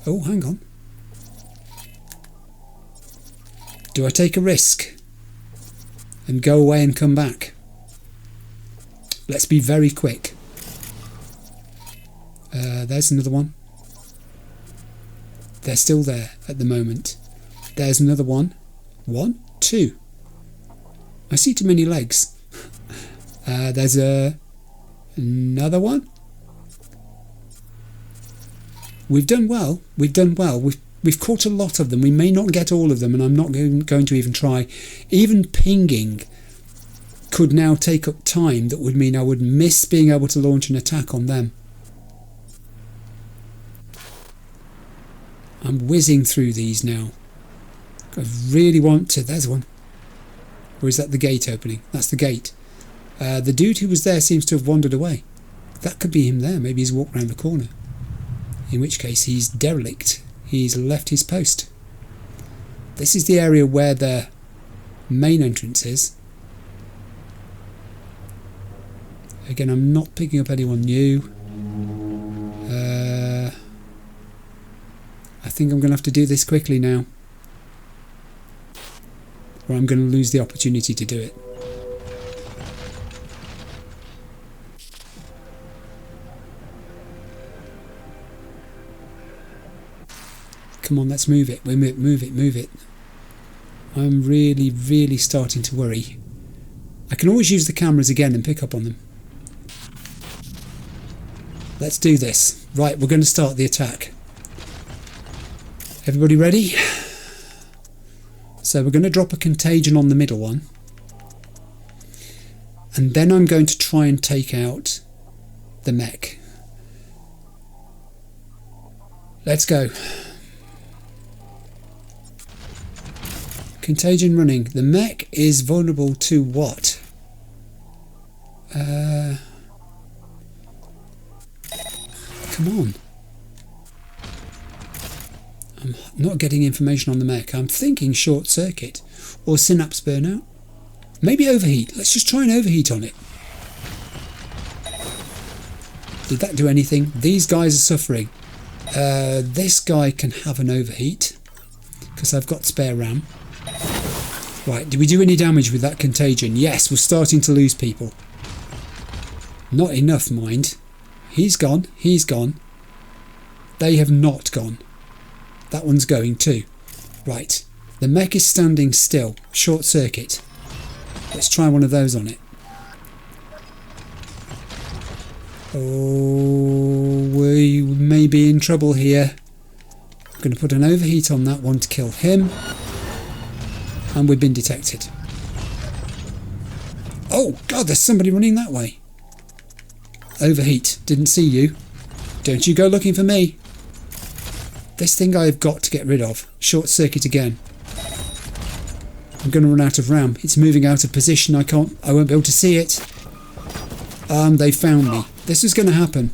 Oh, hang on. Do I take a risk and go away and come back? Let's be very quick. There's another one. They're still there at the moment. There's another one. 1, 2. I see too many legs. There's another one. We've done well. We've caught a lot of them. We may not get all of them, and I'm not going to even try. Even pinging could now take up time that would mean I would miss being able to launch an attack on them. I'm whizzing through these now. I really want to... There's one. Or is that the gate opening? That's the gate. The dude who was there seems to have wandered away. That could be him there. Maybe he's walked around the corner. In which case he's derelict. He's left his post. This is the area where the main entrance is. Again, I'm not picking up anyone new. I think I'm going to have to do this quickly now, or I'm going to lose the opportunity to do it. Come on, let's move it. Move it. I'm really starting to worry. I can always use the cameras again and pick up on them. Let's do this. Right, we're going to start the attack. Everybody ready? So we're going to drop a contagion on the middle one. And then I'm going to try and take out the mech. Let's go. Contagion running. The mech is vulnerable to what? Come on. I'm not getting information on the mech. I'm thinking short circuit or synapse burnout. Maybe overheat. Let's just try and overheat on it. Did that do anything? These guys are suffering. This guy can have an overheat because I've got spare RAM. Right, did we do any damage with that contagion? Yes, we're starting to lose people. Not enough, mind. He's gone. He's gone. They have not gone. That one's going too. Right. The mech is standing still. Short circuit. Let's try one of those on it. Oh, we may be in trouble here. I'm going to put an overheat on that one to kill him. And we've been detected. Oh, God, there's somebody running that way. Overheat. Didn't see you. Don't you go looking for me. This thing I've got to get rid of. Short circuit again. I'm going to run out of RAM. It's moving out of position. I won't be able to see it. They found me. This was going to happen.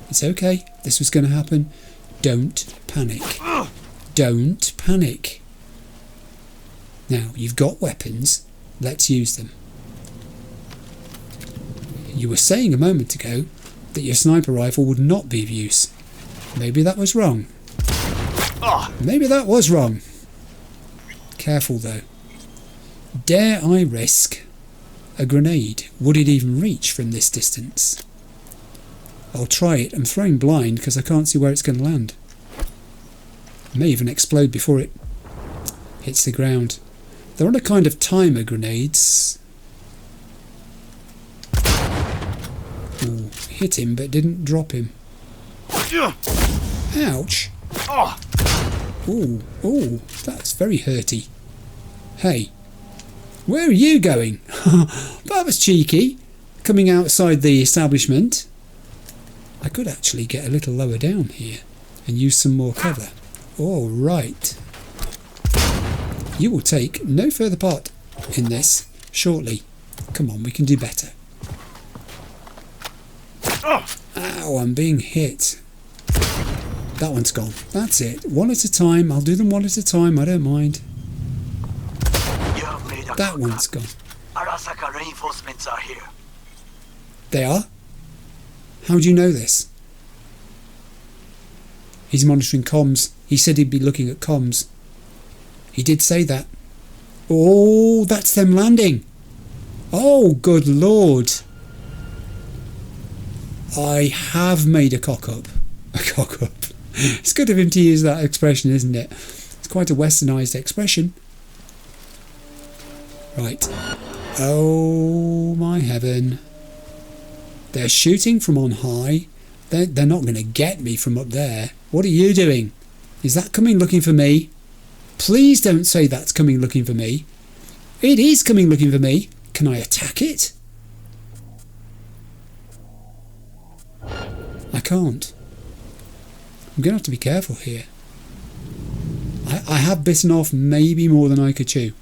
It's okay. This was going to happen. Don't panic. Don't panic. Now, you've got weapons. Let's use them. You were saying a moment ago that your sniper rifle would not be of use. Maybe that was wrong. Maybe that was wrong. Careful though. Dare I risk a grenade? Would it even reach from this distance? I'll try it. I'm throwing blind because I can't see where it's going to land. It may even explode before it hits the ground. They're on a kind of timer grenades. Ooh, hit him but didn't drop him. Ouch. Ooh, that's very hurty. Hey, where are you going? That was cheeky. Coming outside the establishment. I could actually get a little lower down here and use some more cover. All right. You will take no further part in this shortly. Come on, we can do better. Ow, I'm being hit. That one's gone. That's it. One at a time. I'll do them one at a time. I don't mind. That one's gone. Arasaka reinforcements are here. They are? How do you know this? He's monitoring comms. He said he'd be looking at comms. He did say that. Oh, that's them landing. Oh, good lord. I have made a cock up. A cock up. It's good of him to use that expression, isn't it? It's quite a westernized expression. Right. Oh my heaven. They're shooting from on high. They're not going to get me from up there. What are you doing? Is that coming looking for me? Please don't say that's coming looking for me. It is coming looking for me. Can I attack it? I can't. I'm going to have to be careful here. I have bitten off maybe more than I could chew.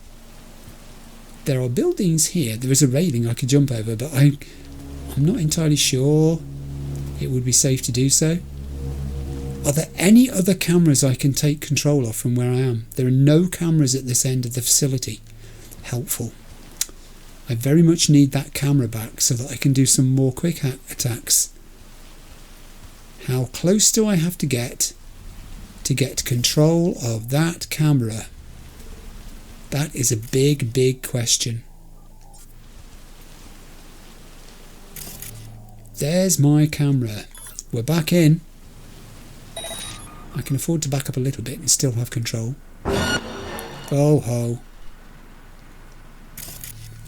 There are buildings here. There is a railing I could jump over, but I'm not entirely sure it would be safe to do so. Are there any other cameras I can take control of from where I am? There are no cameras at this end of the facility. Helpful. I very much need that camera back so that I can do some more quick attacks. How close do I have to get control of that camera? That is a big, big question. There's my camera. We're back in. I can afford to back up a little bit and still have control. Oh ho.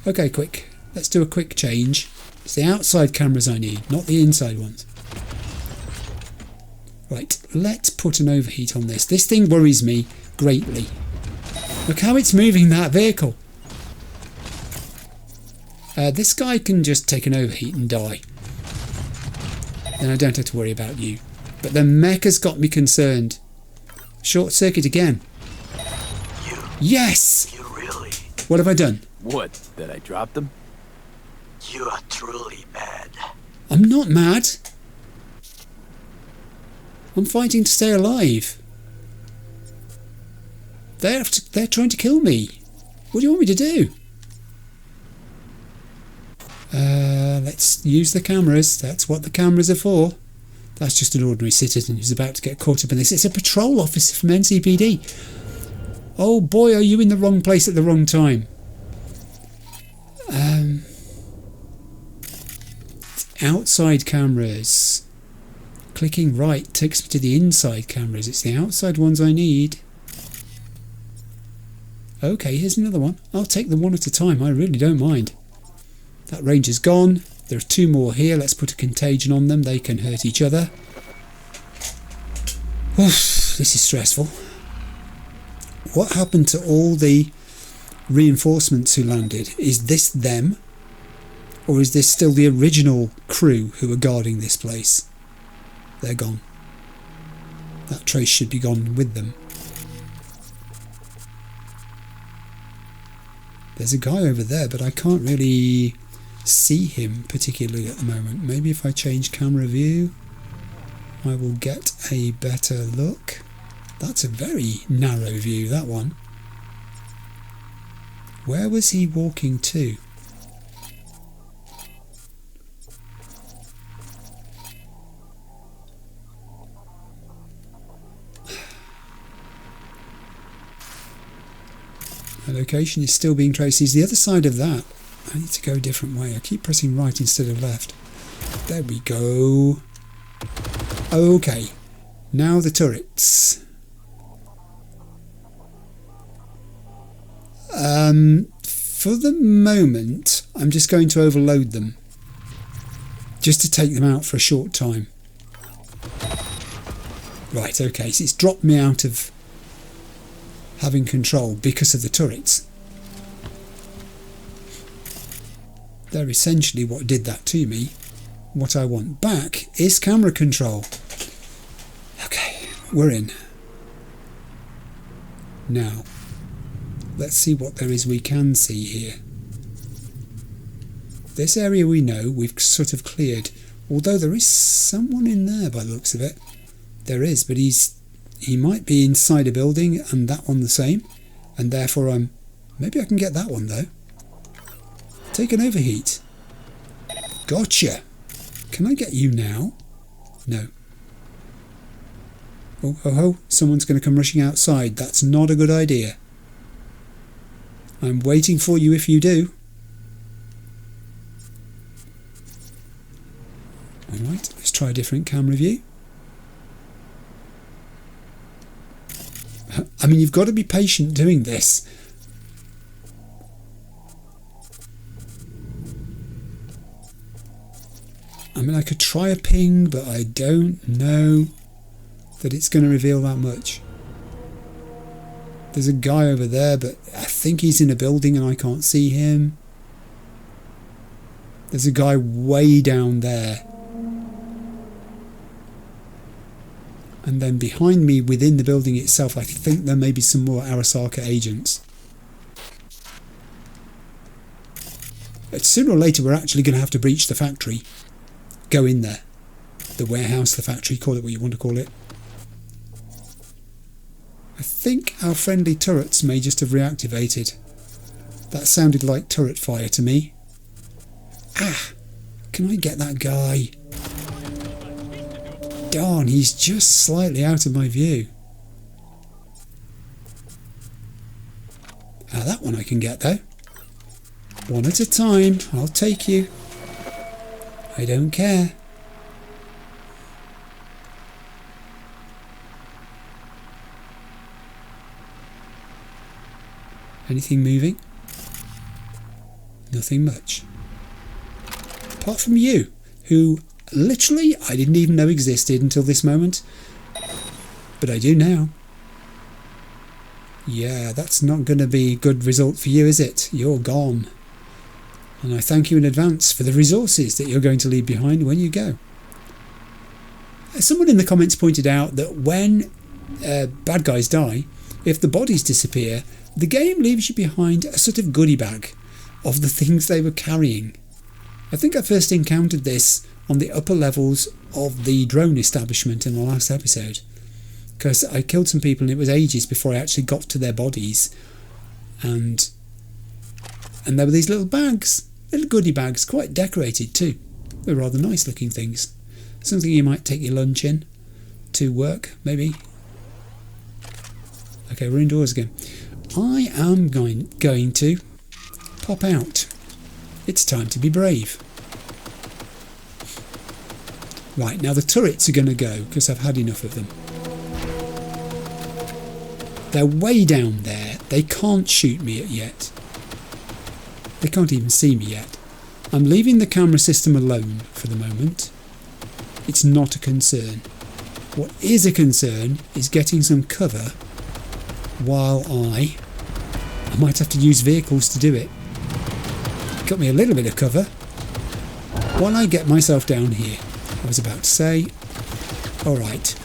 Okay, quick. Let's do a quick change. It's the outside cameras I need, not the inside ones. Right, let's put an overheat on this. This thing worries me greatly. Look how it's moving that vehicle. This guy can just take an overheat and die. Then I don't have to worry about you. But the mech has got me concerned. Short circuit again. Yes! You really... What have I done? What? That I dropped them? You are truly mad. I'm not mad. I'm fighting to stay alive. They're trying to kill me. What do you want me to do? Let's use the cameras. That's what the cameras are for. That's just an ordinary citizen who's about to get caught up in this. It's a patrol officer from NCPD. Oh boy, are you in the wrong place at the wrong time. Outside cameras. Clicking right takes me to the inside cameras. It's the outside ones I need. Okay, here's another one. I'll take them one at a time. I really don't mind. That range is gone. There are two more here. Let's put a contagion on them. They can hurt each other. Oof, this is stressful. What happened to all the reinforcements who landed? Is this them? Or is this still the original crew who are guarding this place? They're gone. That trace should be gone with them. There's a guy over there, but I can't really see him particularly at the moment. Maybe if I change camera view, I will get a better look. That's a very narrow view, that one. Where was he walking to? The location is still being traced. He's the other side of that. I need to go a different way. I keep pressing right instead of left. There we go. Okay. Now the turrets. For the moment, I'm just going to overload them. Just to take them out for a short time. Right, okay. So it's dropped me out of having control because of the turrets. They're essentially what did that to me. What I want back is camera control. Okay, we're in. Now, let's see what there is we can see here. This area we know we've sort of cleared, although there is someone in there by the looks of it. There is, but he might be inside a building and that one the same, and therefore maybe I can get that one though. Take an overheat. Gotcha. Can I get you now? No. Oh, ho, ho. Someone's going to come rushing outside. That's not a good idea. I'm waiting for you if you do. Alright, let's try a different camera view. I mean, you've got to be patient doing this. I mean, I could try a ping, but I don't know that it's going to reveal that much. There's a guy over there, but I think he's in a building and I can't see him. There's a guy way down there. And then behind me, within the building itself, I think there may be some more Arasaka agents. But sooner or later, we're actually going to have to breach the factory. Go in there. The warehouse, the factory, call it what you want to call it. I think our friendly turrets may just have reactivated. That sounded like turret fire to me. Ah! Can I get that guy? Darn, he's just slightly out of my view. Ah, that one I can get though. One at a time, I'll take you. I don't care. Anything moving? Nothing much. Apart from you, who literally I didn't even know existed until this moment. But I do now. Yeah, that's not going to be a good result for you, is it? You're gone. And I thank you in advance for the resources that you're going to leave behind when you go. Someone in the comments pointed out that when bad guys die, if the bodies disappear, the game leaves you behind a sort of goodie bag of the things they were carrying. I think I first encountered this on the upper levels of the drone establishment in the last episode, because I killed some people and it was ages before I actually got to their bodies, and there were these little bags, little goodie bags, quite decorated too. They're rather nice looking things. Something you might take your lunch in to work, maybe. Okay, we're indoors again. I am going to pop out. It's time to be brave. Right, now the turrets are going to go because I've had enough of them. They're way down there. They can't shoot me yet. They can't even see me yet. I'm leaving the camera system alone for the moment. It's not a concern. What is a concern is getting some cover while I might have to use vehicles to do it. Got me a little bit of cover while I get myself down here. I was about to say, alright.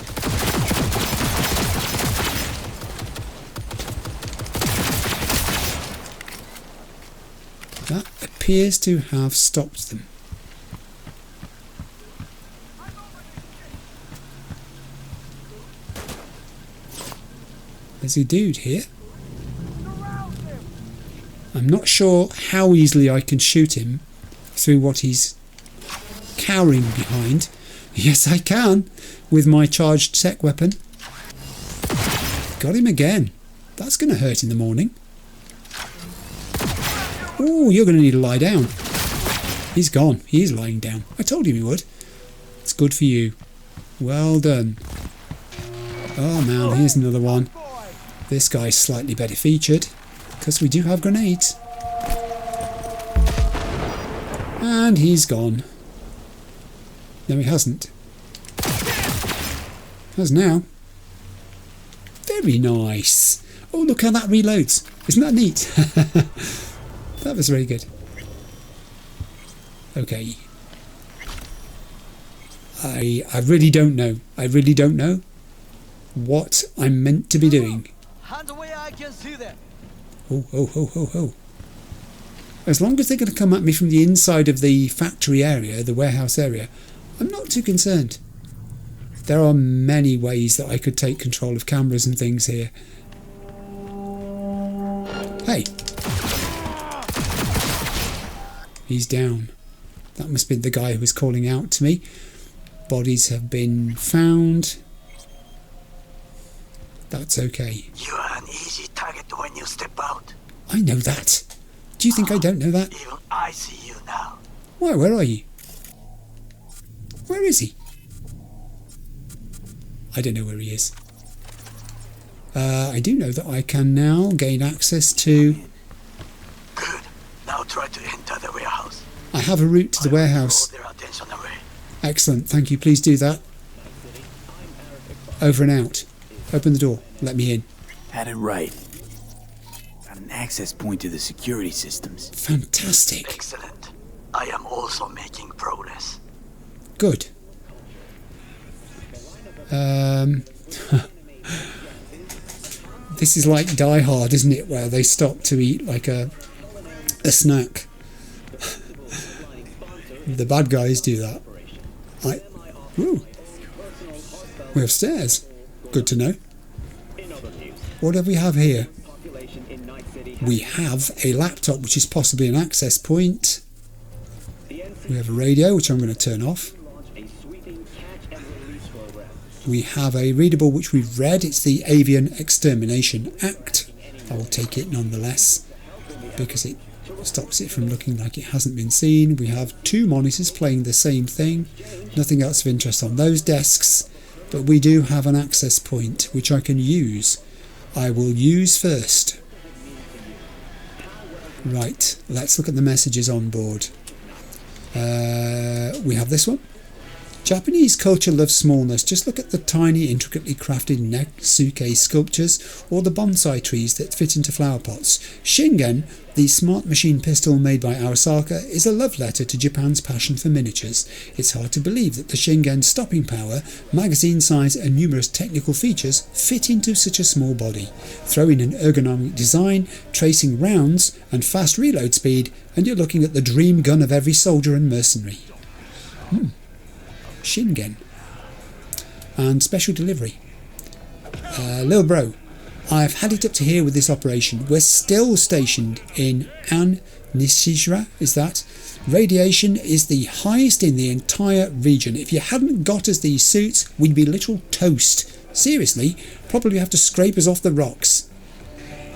That appears to have stopped them. There's a dude here. I'm not sure how easily I can shoot him through what he's cowering behind. Yes, I can, with my charged tech weapon. Got him again. That's going to hurt in the morning. Oh, you're going to need to lie down. He's gone. He is lying down. I told him he would. It's good for you. Well done. Oh man, here's another one. This guy's slightly better featured, because we do have grenades. And he's gone. No, he hasn't. Has now. Very nice. Oh, look how that reloads. Isn't that neat? That was very good. Okay. I really don't know. I really don't know what I'm meant to be doing. Oh. As long as they're going to come at me from the inside of the factory area, the warehouse area, I'm not too concerned. There are many ways that I could take control of cameras and things here. Hey! He's down. That must be the guy who was calling out to me. Bodies have been found. That's okay. You are an easy target when you step out. I know that. Do you think I don't know that? Even I see you now. Why, where are you? Where is he? I don't know where he is. I do know that I can now gain access to... Good. Now try to enter the warehouse. I have a route to the warehouse. Draw their attention away. Excellent, thank you. Please do that. Over and out. Open the door. Let me in. Had it right. Got an access point to the security systems. Fantastic. Excellent. I am also making progress. Good. This is like Die Hard, isn't it? Where they stop to eat like a snack. The bad guys do that. Ooh. We have stairs. Good to know. What do we have here? We have a laptop, which is possibly an access point. We have a radio, which I'm going to turn off. We have a readable, which we've read. It's the Avian Extermination Act. I will take it nonetheless, because it stops it from looking like it hasn't been seen. We have 2 monitors playing the same thing. Nothing else of interest on those desks, but we do have an access point, which I can use. I will use first. Right, let's look at the messages on board. We have this one. Japanese culture loves smallness. Just look at the tiny, intricately crafted Netsuke sculptures or the bonsai trees that fit into flower pots. Shingen, the smart machine pistol made by Arasaka, is a love letter to Japan's passion for miniatures. It's hard to believe that the Shingen's stopping power, magazine size and numerous technical features fit into such a small body. Throw in an ergonomic design, tracing rounds and fast reload speed, and you're looking at the dream gun of every soldier and mercenary. Shingen. And special delivery. Lil bro, I've had it up to here with this operation. We're still stationed in Nishijra, is that? Radiation is the highest in the entire region. If you hadn't got us these suits, we'd be literal toast. Seriously, probably have to scrape us off the rocks.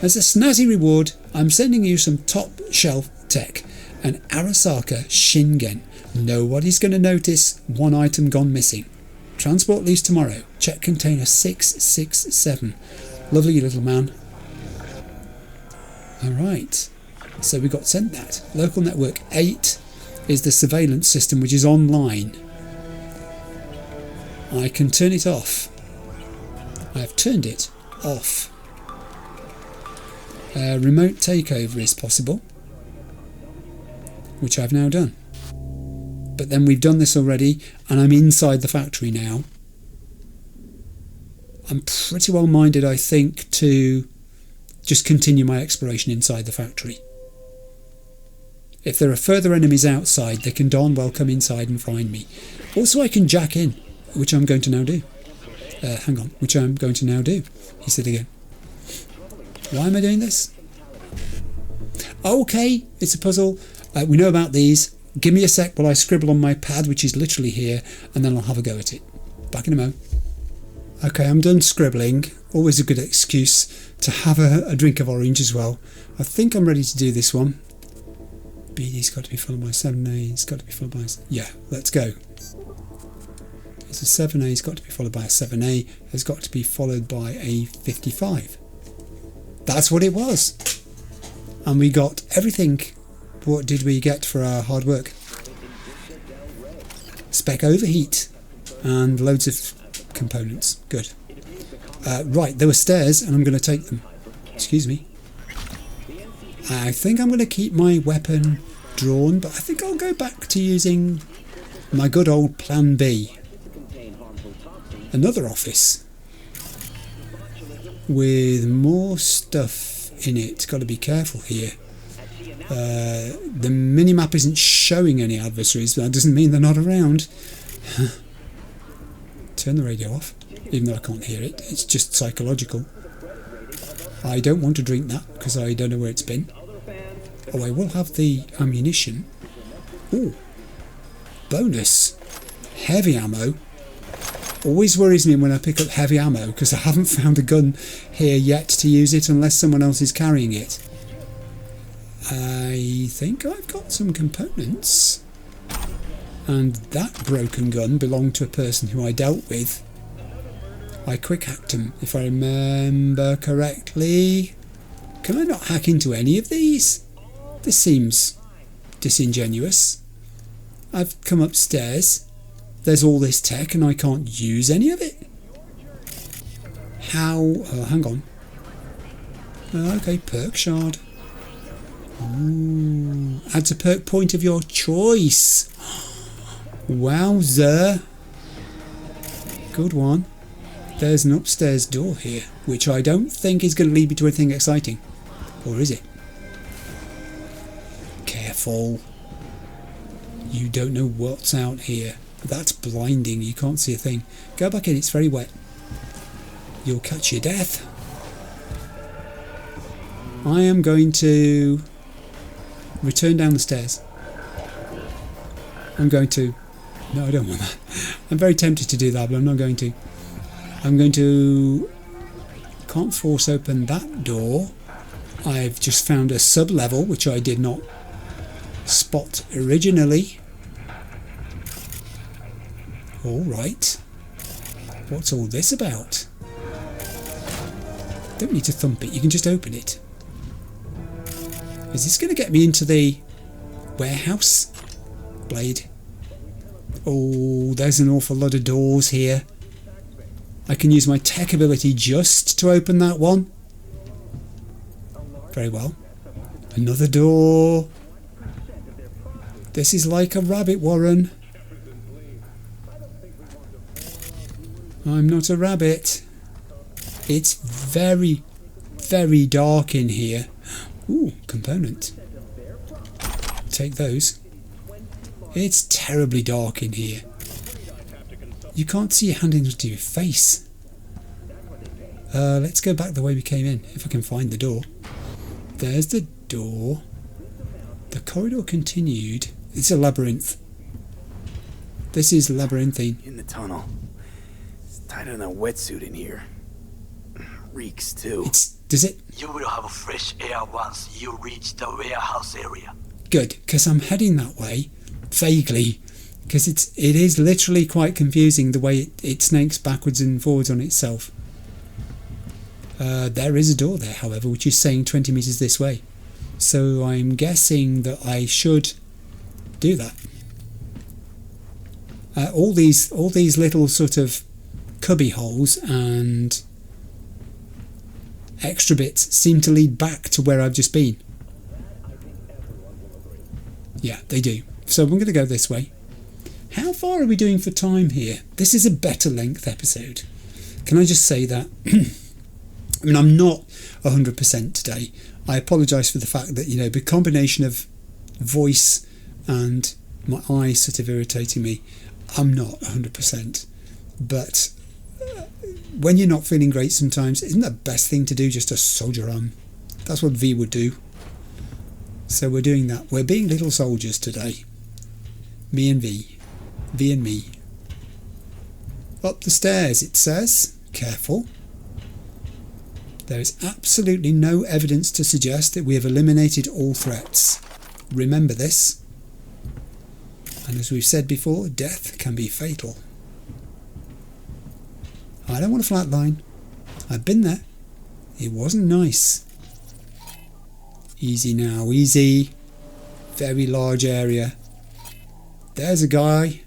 As a snazzy reward, I'm sending you some top shelf tech. An Arasaka Shingen. Nobody's going to notice one item gone missing. Transport leaves tomorrow. Check container 667. Lovely little man. Alright, so we got sent that. Local network 8 is the surveillance system, which is online. I can turn it off. I have turned it off. Remote takeover is possible, which I've now done. But then we've done this already, and I'm inside the factory now. I'm pretty well minded, I think, to just continue my exploration inside the factory. If there are further enemies outside, they can darn well come inside and find me. Also, I can jack in, which I'm going to now do. Which I'm going to now do. He said again. Why am I doing this? Okay, it's a puzzle. We know about these. Give me a sec while I scribble on my pad, which is literally here, and then I'll have a go at it. Back in a mo. Okay, I'm done scribbling. Always a good excuse to have a drink of orange as well. I think I'm ready to do this one. BD's got to be followed by 7A. It's got to be followed by... Yeah, let's go. It's a 7A. It's got to be followed by a 7A. It's got to be followed by a 55. That's what it was. And we got everything. What did we get for our hard work? Spec overheat and loads of components. Good. Right, there were stairs and I'm going to take them. Excuse me. I think I'm going to keep my weapon drawn, but I think I'll go back to using my good old Plan B. Another office with more stuff in it. Got to be careful here. The minimap isn't showing any adversaries, but that doesn't mean they're not around. Turn the radio off, even though I can't hear it. It's just psychological. I don't want to drink that because I don't know where it's been. Oh, I will have the ammunition. Ooh, bonus. Heavy ammo. Always worries me when I pick up heavy ammo because I haven't found a gun here yet to use it unless someone else is carrying it. I think I've got some components. And that broken gun belonged to a person who I dealt with I quick hacked them, if I remember correctly. Can I not hack into any of these? This seems disingenuous. I've come upstairs. There's all this tech and I can't use any of it. How? Oh, hang on. Okay, perk shard. Ooh, adds a perk point of your choice. Wowzer. Good one. There's an upstairs door here, which I don't think is going to lead me to anything exciting. Or is it? Careful. You don't know what's out here. That's blinding. You can't see a thing. Go back in. It's very wet. You'll catch your death. I am going to return down the stairs. I'm going to... No, I don't want that. I'm very tempted to do that, but I'm not going to. I'm going to... Can't force open that door. I've just found a sub-level, which I did not spot originally. Alright. What's all this about? Don't need to thump it, you can just open it. Is this going to get me into the warehouse? Blade. Oh, there's an awful lot of doors here. I can use my tech ability just to open that one. Very well. Another door. This is like a rabbit warren. I'm not a rabbit. It's very, very dark in here. Ooh, component. Take those. It's terribly dark in here. You can't see your hand into your face. Let's go back the way we came in, if I can find the door. There's the door. The corridor continued. It's a labyrinth. This is labyrinthine. In the tunnel. It's tighter than a wetsuit in here. Reeks too. Does it? You will have fresh air once you reach the warehouse area. Good, because I'm heading that way, vaguely, because it is literally quite confusing the way it snakes backwards and forwards on itself. There is a door there, however, which is saying 20 metres this way. So I'm guessing that I should do that. All these little sort of cubby holes and extra bits seem to lead back to where I've just been. Yeah, they do. So I'm going to go this way. How far are we doing for time here? This is a better length episode. Can I just say that? I mean, I'm not 100% today. I apologise for the fact that, the combination of voice and my eyes sort of irritating me, I'm not 100%. But when you're not feeling great sometimes, isn't the best thing to do just to soldier on? That's what V would do. So we're doing that. We're being little soldiers today. Me and V. V and me. Up the stairs, it says. Careful. There is absolutely no evidence to suggest that we have eliminated all threats. Remember this. And as we've said before, death can be fatal. I don't want a flat line. I've been there. It wasn't nice. Easy now, easy. Very large area. There's a guy.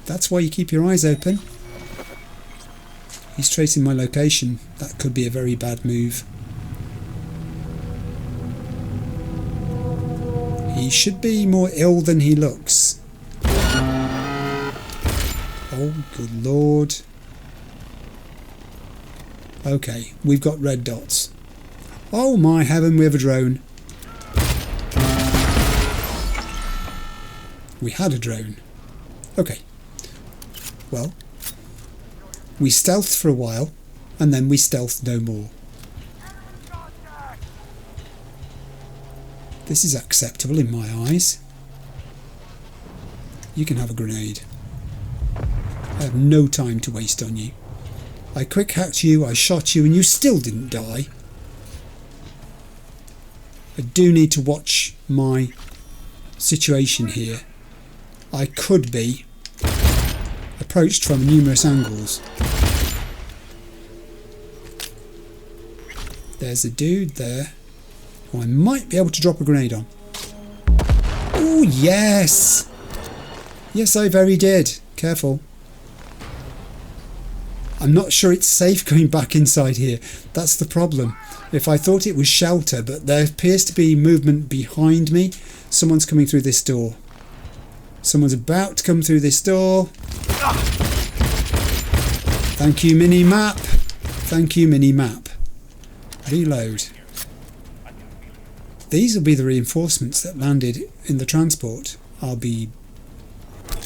That's why you keep your eyes open. He's tracing my location. That could be a very bad move. He should be more ill than he looks. Oh, good lord. Okay, we've got red dots. Oh my heaven, we have a drone. We had a drone. Okay. Well, we stealthed for a while, and then we stealthed no more. This is acceptable in my eyes. You can have a grenade. I have no time to waste on you. I quick hacked you, I shot you, and you still didn't die. I do need to watch my situation here. I approached from numerous angles. There's a dude there who I might be able to drop a grenade on. Oh, yes! Yes, I very did. Careful. I'm not sure it's safe going back inside here. That's the problem. If I thought it was shelter, but there appears to be movement behind me. Someone's coming through this door. Someone's about to come through this door. Thank you, mini-map. Thank you, mini-map. Reload. These will be the reinforcements that landed in the transport. I'll be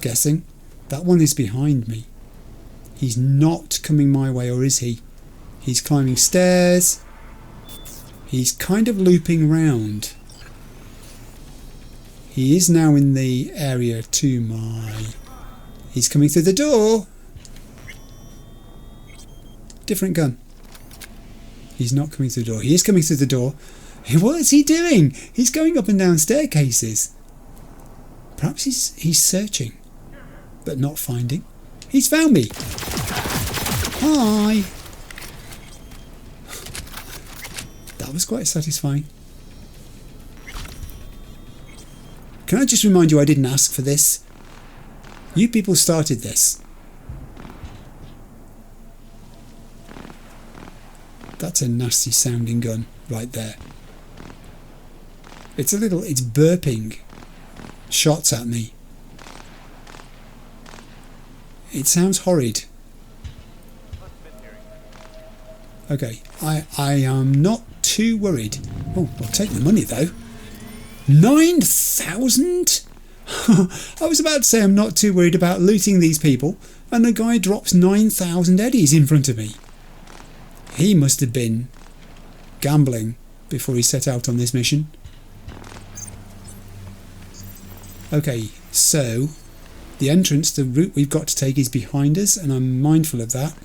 guessing. That one is behind me. He's not coming my way, or is he? He's climbing stairs. He's kind of looping round. He is now in the area to my... He's coming through the door. Different gun. He's not coming through the door. He is coming through the door. What is he doing? He's going up and down staircases. Perhaps he's searching, but not finding. He's found me. Hi. That was quite satisfying. Can I just remind you I didn't ask for this? You people started this. That's a nasty sounding gun right there. It's burping shots at me. It sounds horrid. Okay, I am not too worried. Oh, I'll take the money though. 9,000? I was about to say I'm not too worried about looting these people, and the guy drops 9,000 eddies in front of me. He must have been gambling before he set out on this mission. Okay, so the entrance, the route we've got to take is behind us, and I'm mindful of that.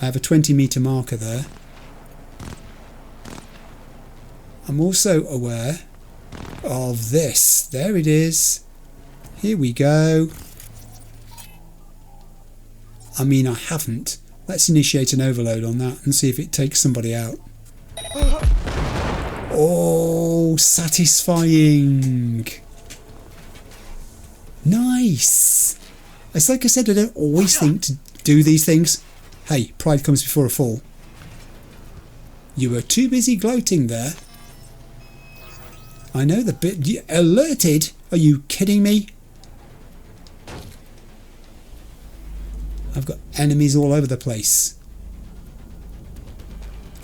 I have a 20-metre marker there. I'm also aware of this. There it is. Here we go. I mean, I haven't. Let's initiate an overload on that and see if it takes somebody out. Oh, satisfying. Nice. It's like I said, I don't always think to do these things. Hey, pride comes before a fall. You were too busy gloating there. I know the bit. Alerted? Are you kidding me? I've got enemies all over the place.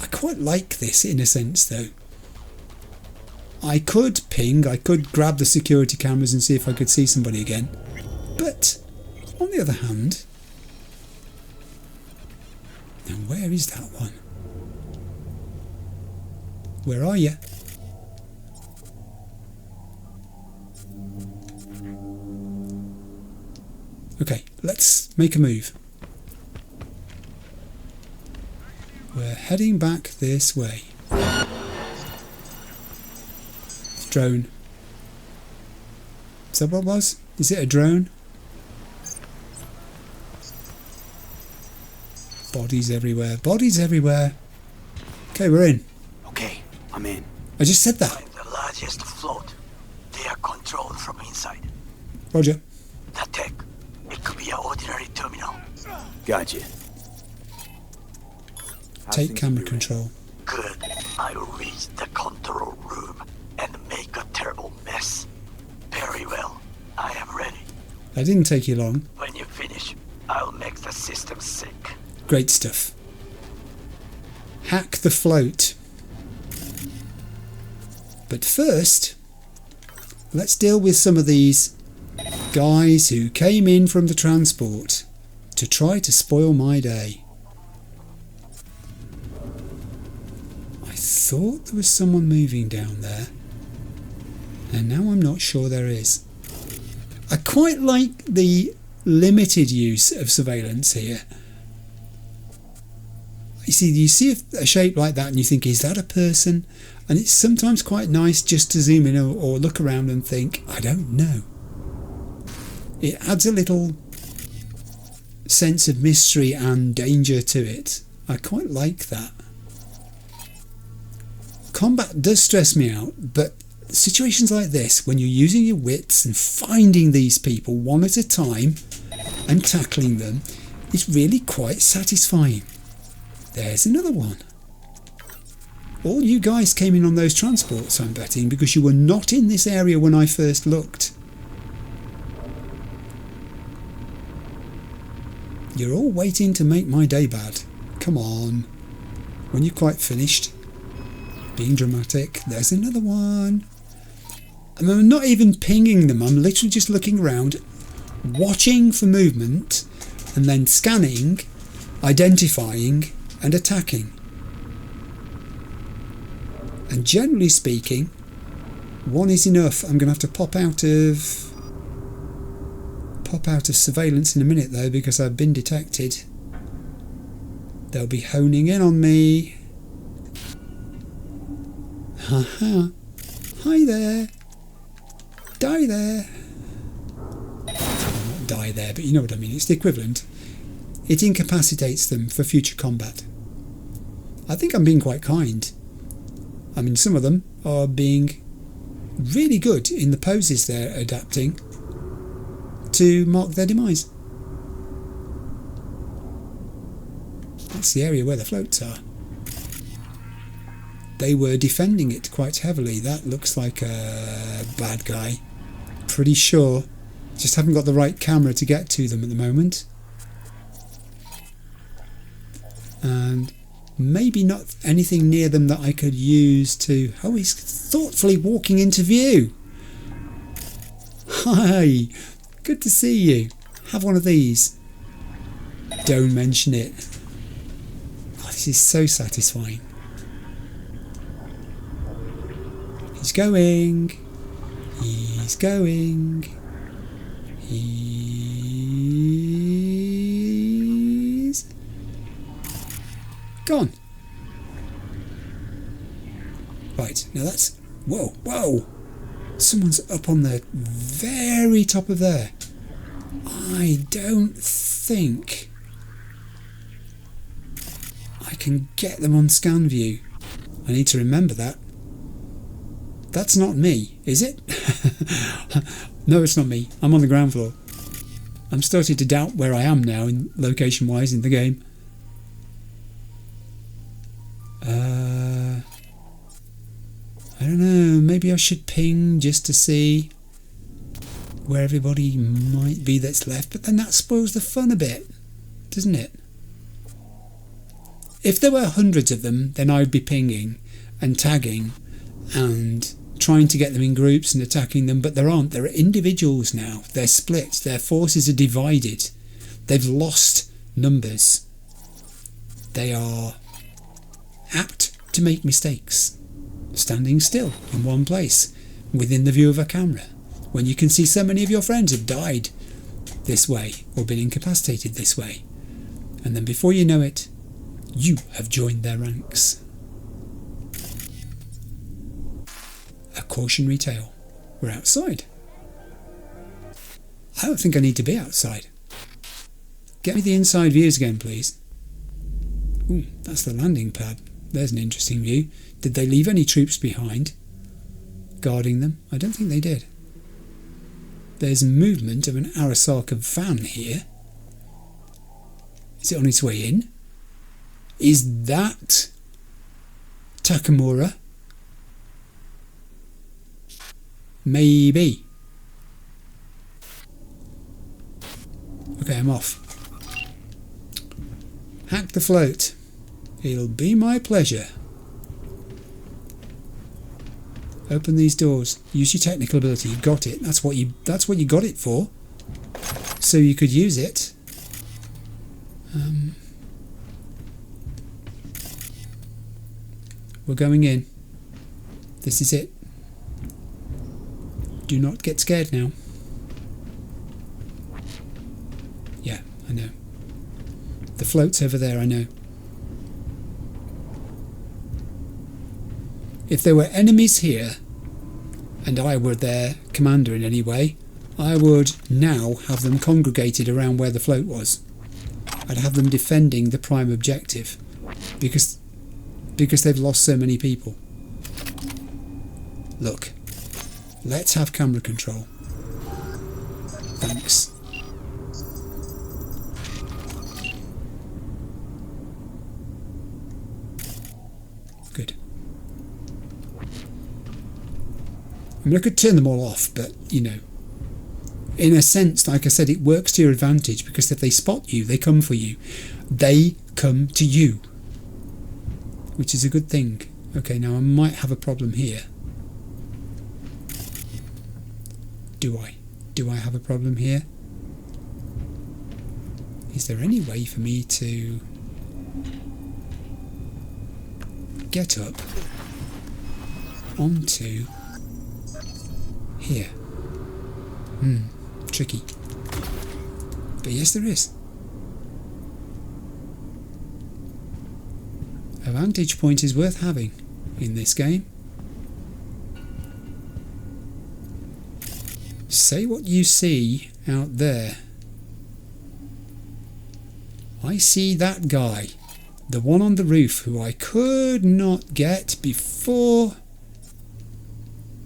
I quite like this in a sense though. I could ping, I could grab the security cameras and see if I could see somebody again. But, on the other hand... Now where is that one? Where are you? Okay, let's make a move. We're heading back this way. Drone. Is that what it was? Is it a drone? Bodies everywhere. Bodies everywhere. Okay, we're in. Okay, I'm in. I just said that. The largest float. They are controlled from inside. Roger. That tech. It could be an ordinary terminal. Gotcha. Take camera control. Good. I'll reach the control room and make a terrible mess. Very well. I am ready. That didn't take you long. When you finish, I'll make the system sick. Great stuff. Hack the float. But first, let's deal with some of these guys who came in from the transport to try to spoil my day. I thought there was someone moving down there, and now I'm not sure there is. I quite like the limited use of surveillance here. You see a shape like that and you think, is that a person? And it's sometimes quite nice just to zoom in or look around and think, I don't know. It adds a little sense of mystery and danger to it. I quite like that. Combat does stress me out, but situations like this, when you're using your wits and finding these people one at a time and tackling them, is really quite satisfying. There's another one. All you guys came in on those transports, I'm betting, because you were not in this area when I first looked. You're all waiting to make my day bad. Come on. When you're quite finished. Being dramatic. There's another one. And I'm not even pinging them. I'm literally just looking around, watching for movement, and then scanning, identifying, and attacking. And generally speaking, one is enough. I'm going to have to pop out of surveillance in a minute though, because I've been detected. They'll be honing in on me. Haha. Hi there. Die there. Not die there, but you know what I mean. It's the equivalent. It incapacitates them for future combat. I think I'm being quite kind. I mean, some of them are being really good in the poses they're adapting to mark their demise. That's the area where the floats are. They were defending it quite heavily. That looks like a bad guy. Pretty sure. Just haven't got the right camera to get to them at the moment. And maybe not anything near them that I could use to... Oh, he's thoughtfully walking into view. Hi. Good to see you. Have one of these. Don't mention it. Oh, this is so satisfying. He's going. He's going. He's gone. Right, now that's... Whoa, whoa! Someone's up on the very top of there. I don't think I can get them on scan view. I need to remember that. That's not me, is it? No, it's not me. I'm on the ground floor. I'm starting to doubt where I am now, in location-wise, in the game. I don't know. Maybe I should ping just to see where everybody might be that's left. But then that spoils the fun a bit, doesn't it? If there were hundreds of them, then I'd be pinging and tagging and trying to get them in groups and attacking them, but there aren't. There are individuals now. They're split. Their forces are divided. They've lost numbers. They are apt to make mistakes, standing still in one place within the view of a camera, when you can see so many of your friends have died this way or been incapacitated this way, and then before you know it, you have joined their ranks. A cautionary tale. We're outside. I don't think I need to be outside. Get me the inside views again, please. Ooh, that's the landing pad. There's an interesting view. Did they leave any troops behind guarding them? I don't think they did. There's movement of an Arasaka van here. Is it on its way in? Is that Takamura? Maybe. Okay, I'm off. Hack the float. It'll be my pleasure. Open these doors. Use your technical ability. You got it. That's what you got it for. So you could use it. We're going in. This is it. Do not get scared now. Yeah, I know. The float's over there, I know. If there were enemies here, and I were their commander in any way, I would now have them congregated around where the float was. I'd have them defending the prime objective because they've lost so many people. Look, let's have camera control. Thanks. Good. I mean, I could turn them all off, but, you know, in a sense, like I said, it works to your advantage because if they spot you, they come for you. They come to you, which is a good thing. Okay, now I might have a problem here. Do I? Do I have a problem here? Is there any way for me to get up onto here? Tricky. But yes, there is. A vantage point is worth having in this game. Say what you see out there. I see that guy, the one on the roof who I could not get before.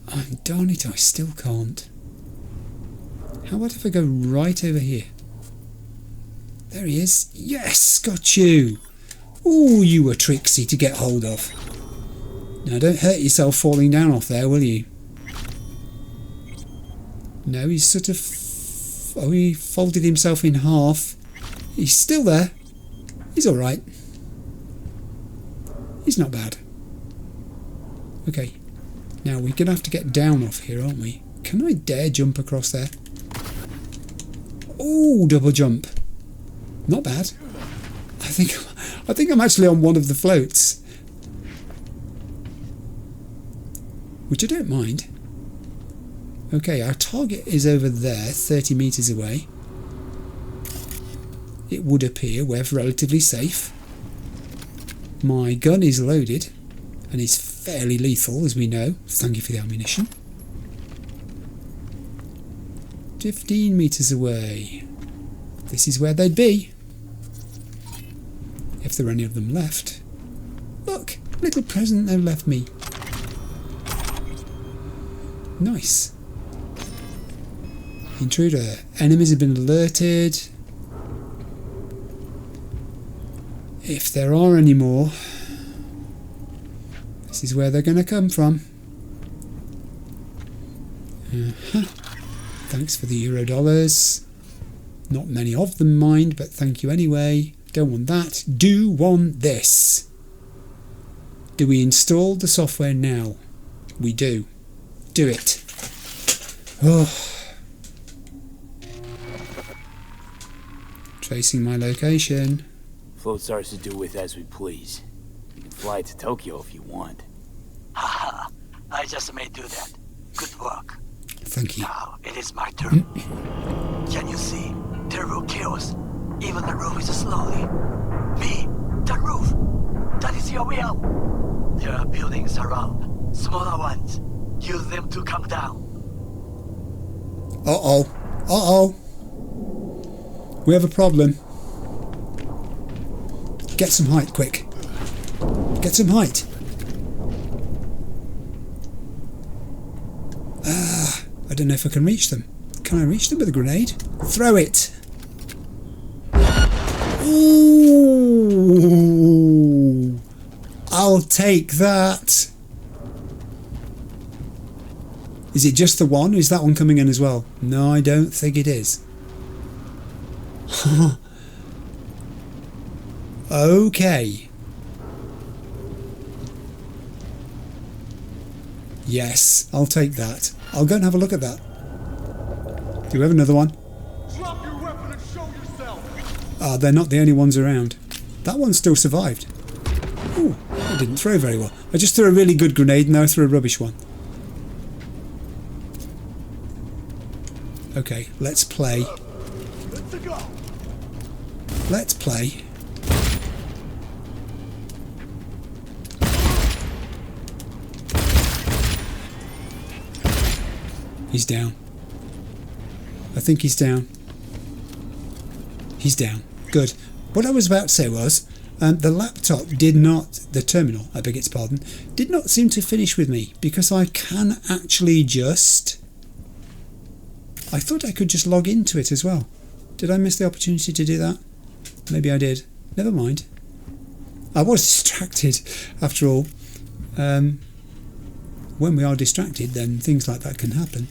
And darn it, I still can't. How about if I go right over here? There he is. Yes, got you. Ooh, you were tricksy to get hold of. Now don't hurt yourself falling down off there, will you? No, he's sort of... Oh, he folded himself in half. He's still there. He's alright. He's not bad. Okay. Now we're going to have to get down off here, aren't we? Can I dare jump across there? Oh, double jump. Not bad. I think I'm actually on one of the floats. Which I don't mind. Okay, our target is over there, 30 metres away. It would appear we're relatively safe. My gun is loaded and is fairly lethal, as we know. Thank you for the ammunition. 15 metres away. This is where they'd be. If there are any of them left. Look, little present they've left me. Nice. Intruder. Enemies have been alerted. If there are any more, this is where they're going to come from. Thanks for the $. Not many of them, mind, but thank you anyway. Don't want that. Do want this. Do we install the software now? We do. Do it. Oh. Tracing my location. Float's ours to do with as we please. You can fly to Tokyo if you want. Haha, I just may do that. Good work. Thank you. Now it is my turn. Can you see? Terrible chaos. Even the roof is slowly. Me, the roof. That is your will. There are buildings around, smaller ones. Use them to come down. Uh-oh. Uh-oh. We have a problem. Get some height, quick. Get some height. I don't know if I can reach them. Can I reach them with a grenade? Throw it. Ooh. I'll take that. Is it just the one? Is that one coming in as well? No, I don't think it is. Okay. Yes, I'll take that. I'll go and have a look at that. Do we have another one? Drop your weapon and show yourself. Ah, they're not the only ones around. That one still survived. Ooh, I didn't throw very well. I just threw a really good grenade and now I threw a rubbish one. Okay, let's play. Let's play. He's down. I think he's down. He's down. Good. What I was about to say was, the terminal, I beg its pardon, did not seem to finish with me, because I can actually I thought I could just log into it as well. Did I miss the opportunity to do that? Maybe I did. Never mind. I was distracted, after all. When we are distracted, then things like that can happen.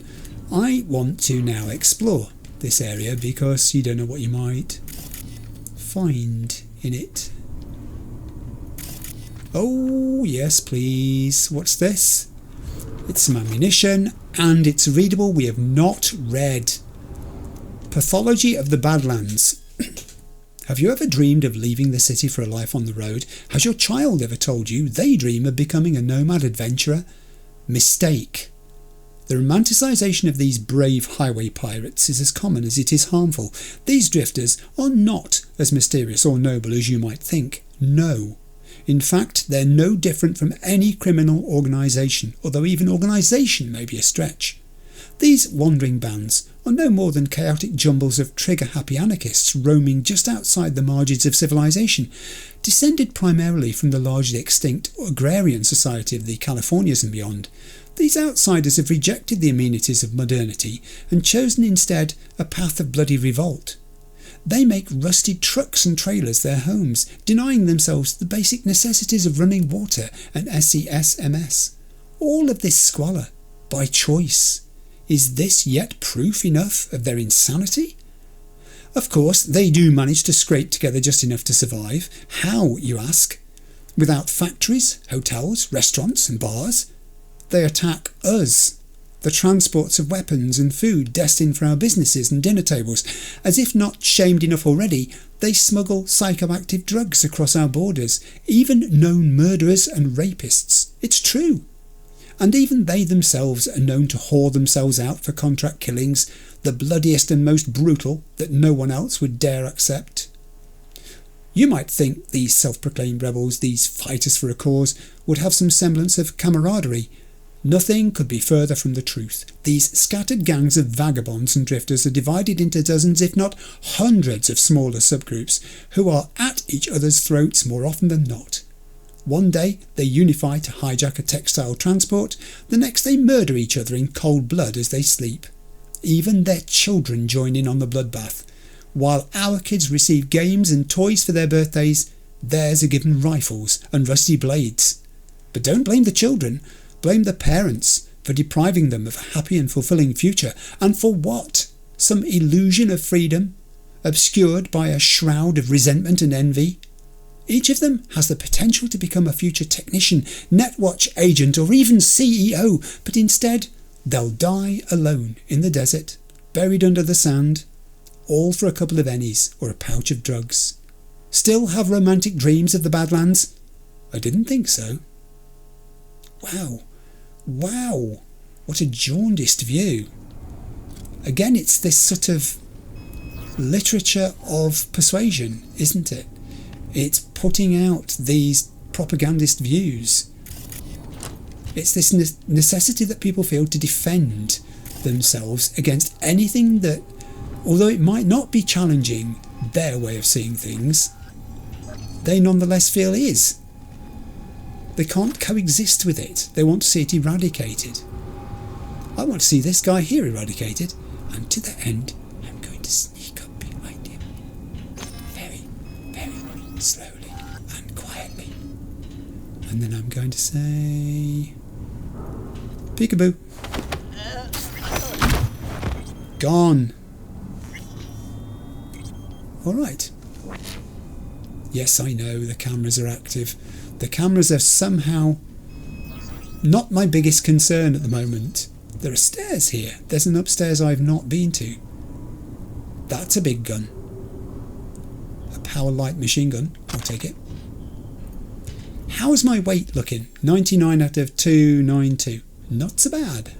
I want to now explore this area because you don't know what you might find in it. Oh, yes, please. What's this? It's some ammunition, and it's readable. We have not read Pathology of the Badlands. Have you ever dreamed of leaving the city for a life on the road? Has your child ever told you they dream of becoming a nomad adventurer? Mistake. The romanticisation of these brave highway pirates is as common as it is harmful. These drifters are not as mysterious or noble as you might think. No. In fact, they're no different from any criminal organisation, although even organisation may be a stretch. These wandering bands are no more than chaotic jumbles of trigger-happy anarchists roaming just outside the margins of civilization, descended primarily from the largely extinct agrarian society of the Californias and beyond. These outsiders have rejected the amenities of modernity and chosen instead a path of bloody revolt. They make rusted trucks and trailers their homes, denying themselves the basic necessities of running water and SESMS. All of this squalor, by choice. Is this yet proof enough of their insanity? Of course, they do manage to scrape together just enough to survive. How, you ask? Without factories, hotels, restaurants and bars? They attack us, the transports of weapons and food destined for our businesses and dinner tables. As if not shamed enough already, they smuggle psychoactive drugs across our borders, even known murderers and rapists. It's true. And even they themselves are known to whore themselves out for contract killings, the bloodiest and most brutal that no one else would dare accept. You might think these self-proclaimed rebels, these fighters for a cause, would have some semblance of camaraderie. Nothing could be further from the truth. These scattered gangs of vagabonds and drifters are divided into dozens, if not hundreds, of smaller subgroups who are at each other's throats more often than not. One day they unify to hijack a textile transport, the next they murder each other in cold blood as they sleep. Even their children join in on the bloodbath. While our kids receive games and toys for their birthdays, theirs are given rifles and rusty blades. But don't blame the children, blame the parents for depriving them of a happy and fulfilling future. And for what? Some illusion of freedom, obscured by a shroud of resentment and envy? Each of them has the potential to become a future technician, netwatch agent or even CEO, but instead they'll die alone in the desert, buried under the sand, all for a couple of ennies or a pouch of drugs. Still have romantic dreams of the Badlands? I didn't think so. Wow, what a jaundiced view. Again, it's this sort of literature of persuasion, isn't it? It's putting out these propagandist views. It's this necessity that people feel to defend themselves against anything that, although it might not be challenging their way of seeing things, they nonetheless feel is. They can't coexist with it. They want to see it eradicated. I want to see this guy here eradicated, and to the end I'm going to sneak up behind him. Very, very slowly and quietly. And then I'm going to say... peekaboo. Gone. Alright. Yes, I know the cameras are active. The cameras are somehow not my biggest concern at the moment. There are stairs here. There's an upstairs I've not been to. That's a big gun. A power light machine gun. I'll take it. How's my weight looking? 99 out of 292. Not so bad.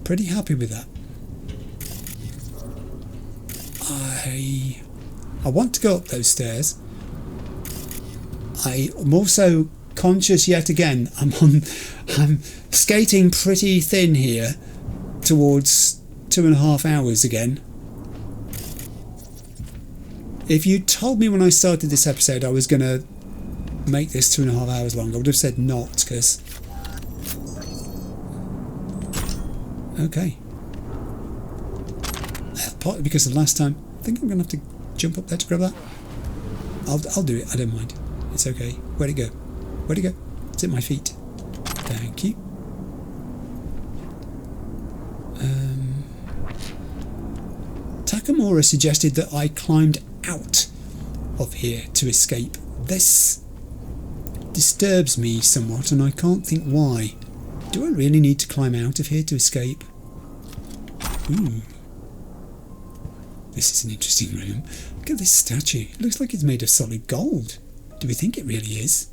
Pretty happy with that. I want to go up those stairs. I'm also conscious yet again. I'm skating pretty thin here towards 2.5 hours again. If you told me when I started this episode I was going to make this 2.5 hours long, I would have said not, because... Okay. Partly because of the last time. I think I'm going to have to jump up there to grab that. I'll do it, I don't mind. It's okay. Where'd it go? Where'd it go? It's at my feet. Thank you. Takamura suggested that I climbed out of here to escape. This disturbs me somewhat, and I can't think why. Do I really need to climb out of here to escape? Ooh. This is an interesting room. Look at this statue. It looks like it's made of solid gold. Do we think it really is?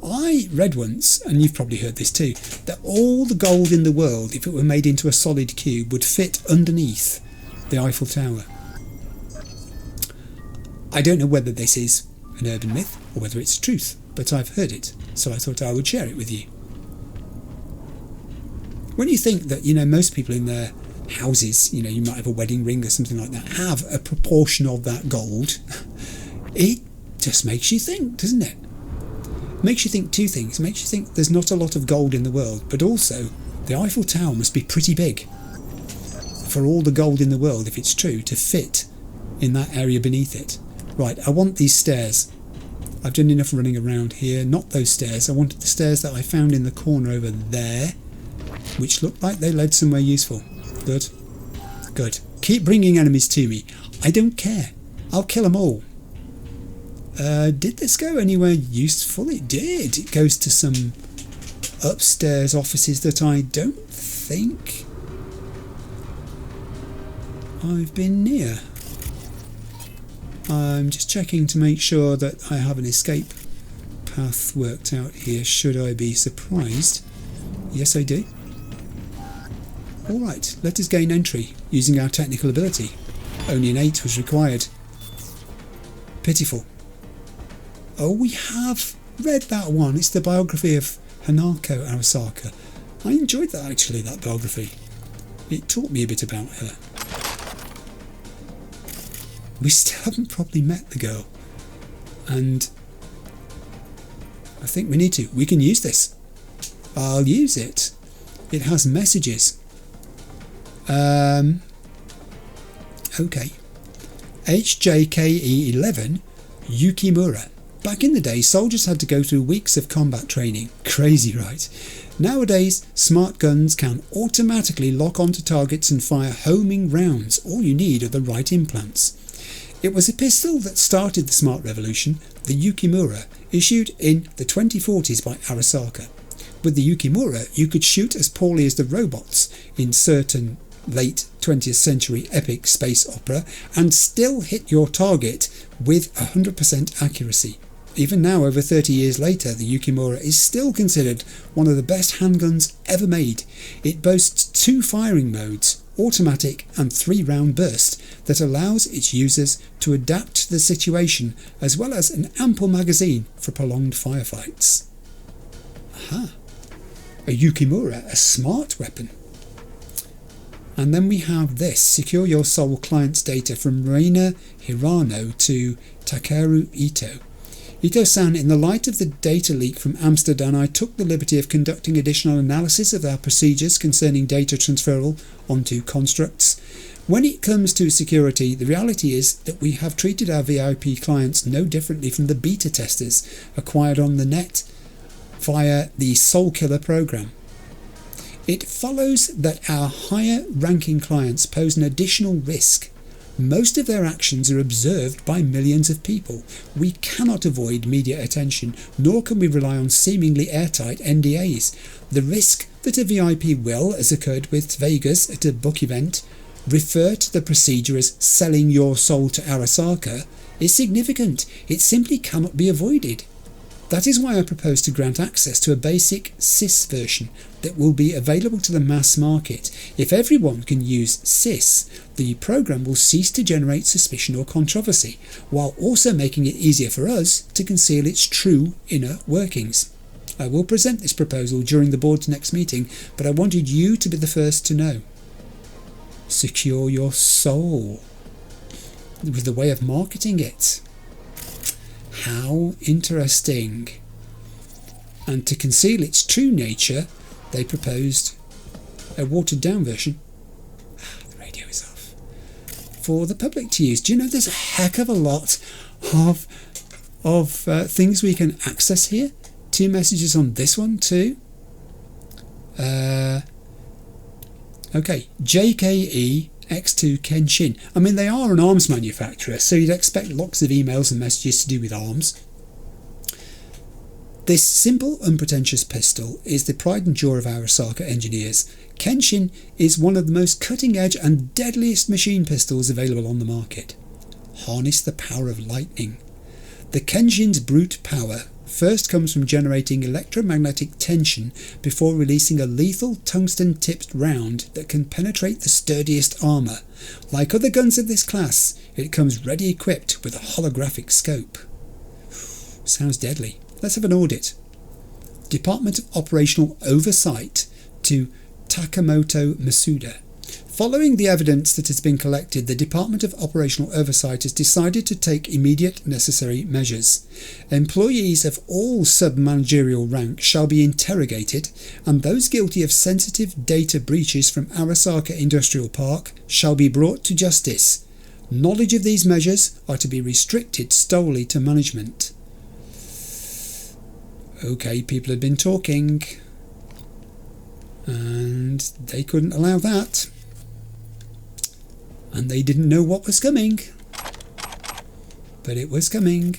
I read once, and you've probably heard this too, that all the gold in the world, if it were made into a solid cube, would fit underneath the Eiffel Tower. I don't know whether this is an urban myth or whether it's truth, but I've heard it, so I thought I would share it with you. When you think that, most people in their houses, you might have a wedding ring or something like that, have a proportion of that gold, it just makes you think, doesn't it? Makes you think two things. Makes you think there's not a lot of gold in the world, but also the Eiffel Tower must be pretty big for all the gold in the world, if it's true, to fit in that area beneath it. Right, I want these stairs. I've done enough running around here. Not those stairs. I wanted the stairs that I found in the corner over there, which looked like they led somewhere useful. Good. Good. Keep bringing enemies to me. I don't care. I'll kill them all. Did this go anywhere useful? It did. It goes to some upstairs offices that I don't think I've been near. I'm just checking to make sure that I have an escape path worked out here, should I be surprised. Yes, I do. Alright, let us gain entry using our technical ability. Only an 8 was required. Pitiful. Oh, we have read that one. It's the biography of Hanako Arasaka. I enjoyed that, actually, that biography. It taught me a bit about her. We still haven't properly met the girl. And I think we need to. We can use this. I'll use it. It has messages. Okay. HJKE11 Yukimura. Back in the day, soldiers had to go through weeks of combat training. Crazy, right? Nowadays, smart guns can automatically lock onto targets and fire homing rounds. All you need are the right implants. It was a pistol that started the smart revolution, the Yukimura, issued in the 2040s by Arasaka. With the Yukimura, you could shoot as poorly as the robots in certain late 20th century epic space opera and still hit your target with 100% accuracy. Even now, over 30 years later, the Yukimura is still considered one of the best handguns ever made. It boasts 2 firing modes, automatic and 3-round burst, that allows its users to adapt to the situation, as well as an ample magazine for prolonged firefights. Aha! A Yukimura, a smart weapon. And then we have this: secure your sole client's data from Reina Hirano to Takeru Ito. Ito-san, in the light of the data leak from Amsterdam, I took the liberty of conducting additional analysis of our procedures concerning data transferal onto constructs. When it comes to security, the reality is that we have treated our VIP clients no differently from the beta testers acquired on the net via the Soul Killer program. It follows that our higher ranking clients pose an additional risk. Most of their actions are observed by millions of people. We cannot avoid media attention, nor can we rely on seemingly airtight NDAs. The risk that a VIP will, as occurred with Vegas at a book event, refer to the procedure as selling your soul to Arasaka is significant. It simply cannot be avoided. That is why I propose to grant access to a basic SIS version that will be available to the mass market. If everyone can use SIS, the program will cease to generate suspicion or controversy, while also making it easier for us to conceal its true inner workings. I will present this proposal during the board's next meeting, but I wanted you to be the first to know. secure your soul with the way of marketing it. How interesting. And to conceal its true nature, they proposed a watered down version. The radio is off. For the public to use. Do you know there's a heck of a lot of things we can access here? 2 messages on this one too. Okay, JKE X2 Kenshin. I mean, they are an arms manufacturer, so you'd expect lots of emails and messages to do with arms. This simple, unpretentious pistol is the pride and joy of Arasaka engineers. Kenshin is one of the most cutting-edge and deadliest machine pistols available on the market. Harness the power of lightning. The Kenshin's brute power first comes from generating electromagnetic tension before releasing a lethal tungsten-tipped round that can penetrate the sturdiest armour. Like other guns of this class, it comes ready equipped with a holographic scope. Sounds deadly. Let's have an audit. Department of Operational Oversight to Takamoto Masuda. Following the evidence that has been collected, the Department of Operational Oversight has decided to take immediate necessary measures. Employees of all sub-managerial rank shall be interrogated, and those guilty of sensitive data breaches from Arasaka Industrial Park shall be brought to justice. Knowledge of these measures are to be restricted solely to management. Okay, people had been talking, and they couldn't allow that. And they didn't know what was coming. But it was coming.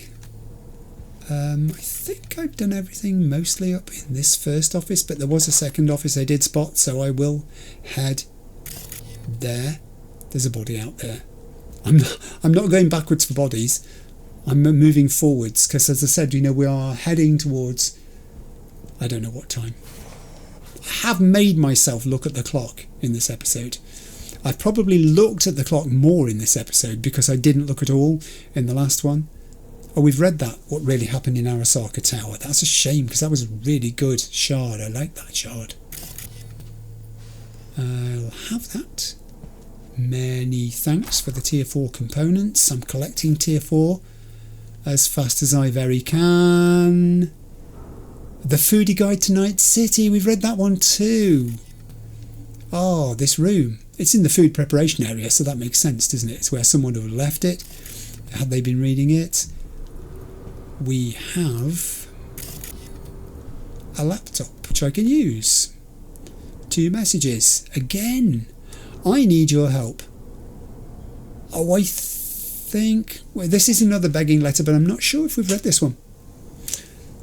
I think I've done everything mostly up in this first office, but there was a second office I did spot, so I will head there. There's a body out there. I'm not going backwards for bodies. I'm moving forwards, because as I said, you know, we are heading towards, I don't know what time. I have made myself look at the clock in this episode. I've probably looked at the clock more in this episode because I didn't look at all in the last one. Oh, we've read that, what really happened in Arasaka Tower. That's a shame because that was a really good shard. I like that shard. I'll have that. Many thanks for the tier 4 components. I'm collecting tier 4 as fast as I very can. The Foodie Guide to Night City. We've read that one too. Oh, this room. It's in the food preparation area, so that makes sense, doesn't it? It's where someone would have left it, had they been reading it. We have a laptop, which I can use. 2 messages. Again, I need your help. Oh, I think... Well, this is another begging letter, but I'm not sure if we've read this one.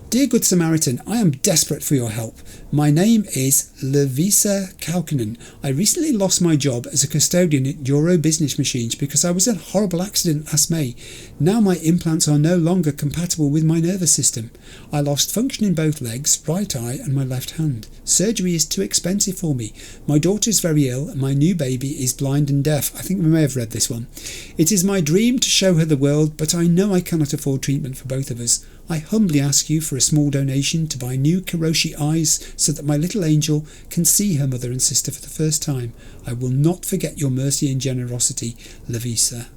Dear Good Samaritan, I am desperate for your help. My name is Levisa Kaukinen. I recently lost my job as a custodian at Euro Business Machines because I was in a horrible accident last May. Now my implants are no longer compatible with my nervous system. I lost function in both legs, right eye and my left hand. Surgery is too expensive for me. My daughter is very ill and my new baby is blind and deaf. I think we may have read this one. It is my dream to show her the world, but I know I cannot afford treatment for both of us. I humbly ask you for a small donation to buy new Kiroshi eyes so that my little angel can see her mother and sister for the first time. I will not forget your mercy and generosity, Levisa.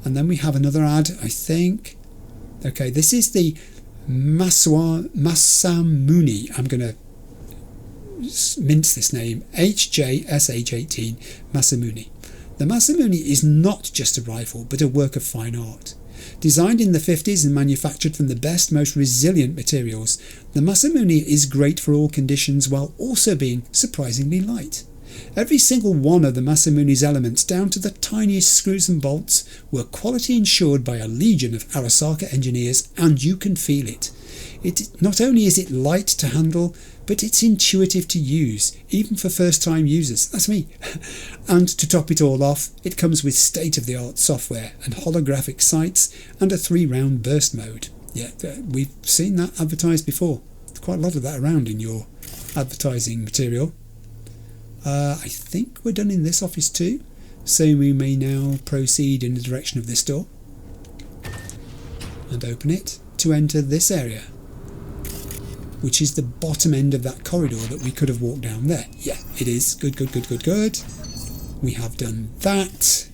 And then we have another ad, I think. Okay, this is the Masamune. I'm going to mince this name. HJSH18 Masamune. The Masamune is not just a rifle, but a work of fine art. Designed in the 50s and manufactured from the best, most resilient materials, the Masamune is great for all conditions while also being surprisingly light. Every single one of the Masamune's elements, down to the tiniest screws and bolts, were quality ensured by a legion of Arasaka engineers, and you can feel it. Not only is it light to handle, but it's intuitive to use, even for first-time users. That's me. And to top it all off, it comes with state-of-the-art software and holographic sights and a 3-round burst mode. Yeah, we've seen that advertised before. There's quite a lot of that around in your advertising material. I think we're done in this office too, so we may now proceed in the direction of this door and open it to enter this area, which is the bottom end of that corridor that we could have walked down there. Yeah, it is. Good. We have done that.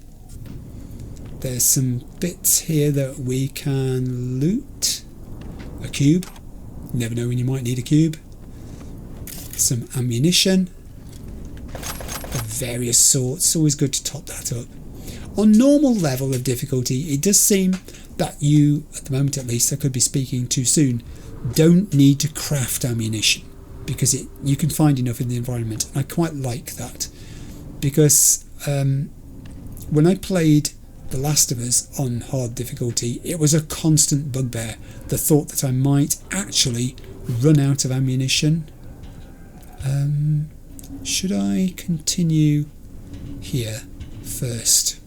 There's some bits here that we can loot. A cube. You never know when you might need a cube. Some ammunition of various sorts. Always good to top that up. On normal level of difficulty, it does seem that you, at the moment at least, I could be speaking too soon, don't need to craft ammunition, because you can find enough in the environment. And I quite like that, because when I played The Last of Us on hard difficulty, it was a constant bugbear, the thought that I might actually run out of ammunition. Should I continue here first?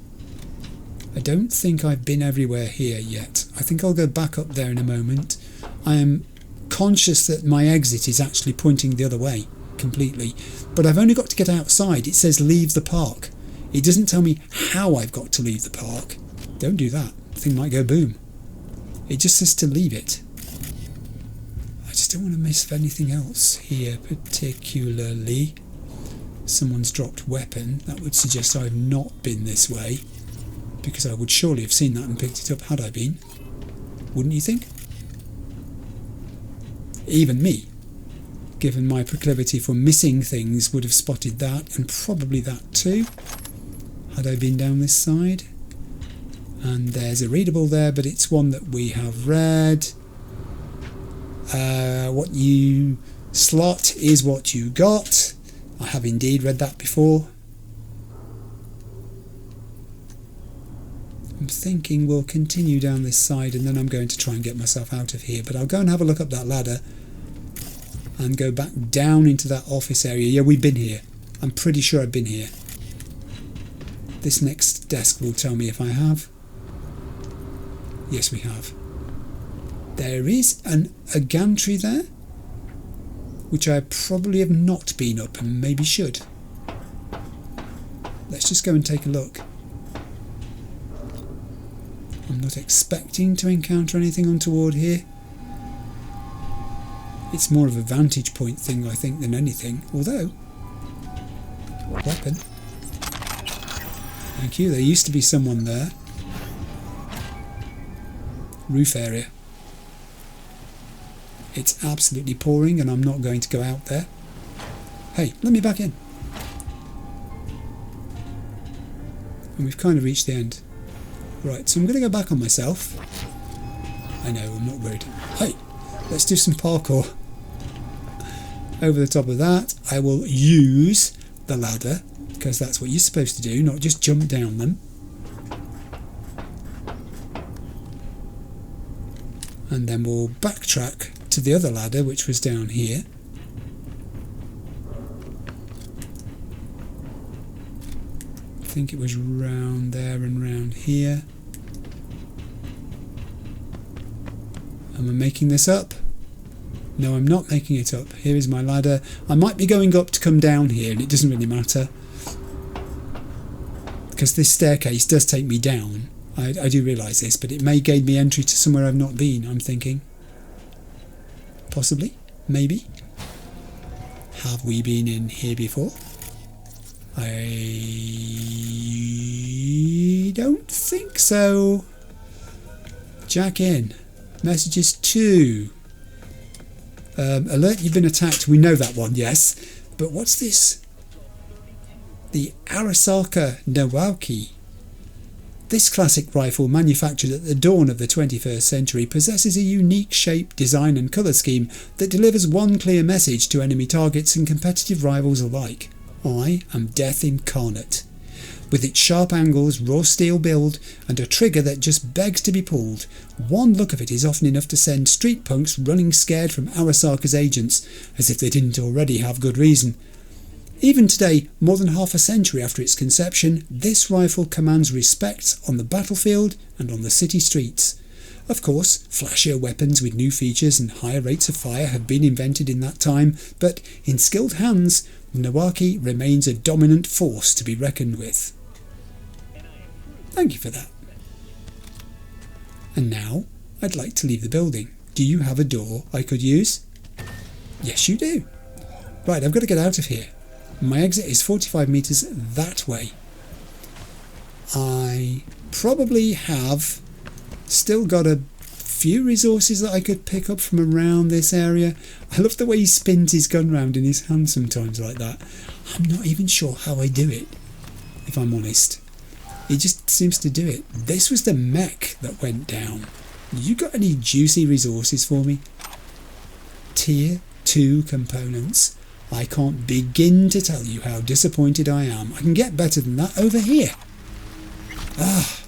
I don't think I've been everywhere here yet. I think I'll go back up there in a moment. I am conscious that my exit is actually pointing the other way completely, but I've only got to get outside. It says leave the park. It doesn't tell me how I've got to leave the park. Don't do that. The thing might go boom. It just says to leave it. I just don't want to miss anything else here particularly. Someone's dropped weapon. That would suggest I've not been this way, because I would surely have seen that and picked it up had I been. Wouldn't you think? Even me, given my proclivity for missing things, would have spotted that, and probably that too, had I been down this side. And there's a readable there, but it's one that we have read. What you slot is what you got. I have indeed read that before. I'm thinking we'll continue down this side, and then I'm going to try and get myself out of here. But I'll go and have a look up that ladder and go back down into that office area. Yeah, we've been here. I'm pretty sure I've been here. This next desk will tell me if I have. Yes, we have. There is a gantry there, which I probably have not been up and maybe should. Let's just go and take a look. I'm not expecting to encounter anything untoward here. It's more of a vantage point thing, I think, than anything. Although, weapon. Thank you. There used to be someone there. Roof area. It's absolutely pouring, and I'm not going to go out there. Hey, let me back in. And we've kind of reached the end. Right, so I'm going to go back on myself. I know, I'm not worried. Hey, let's do some parkour. Over the top of that, I will use the ladder, because that's what you're supposed to do, not just jump down them. And then we'll backtrack to the other ladder, which was down here. I think it was round there and round here. Am I making this up? No, I'm not making it up. Here is my ladder. I might be going up to come down here, and it doesn't really matter, because this staircase does take me down. I do realise this, but it may gain me entry to somewhere I've not been, I'm thinking. Possibly. Maybe. Have we been in here before? I don't think so. Jack in. Messages 2. Alert, you've been attacked. We know that one, yes. But what's this? The Arasaka Nawaki. This classic rifle, manufactured at the dawn of the 21st century, possesses a unique shape, design and colour scheme that delivers one clear message to enemy targets and competitive rivals alike. I am death incarnate. With its sharp angles, raw steel build and a trigger that just begs to be pulled, one look of it is often enough to send street punks running scared from Arasaka's agents, as if they didn't already have good reason. Even today, more than half a century after its conception, this rifle commands respect on the battlefield and on the city streets. Of course, flashier weapons with new features and higher rates of fire have been invented in that time, but in skilled hands, Nawaki remains a dominant force to be reckoned with. Thank you for that. And now, I'd like to leave the building. Do you have a door I could use? Yes, you do. Right, I've got to get out of here. My exit is 45 metres that way. I probably have still got a few resources that I could pick up from around this area. I love the way he spins his gun round in his hand sometimes like that. I'm not even sure how I do it, if I'm honest. He just seems to do it. This was the mech that went down. You got any juicy resources for me? Tier 2 components. I can't begin to tell you how disappointed I am. I can get better than that over here. Ah.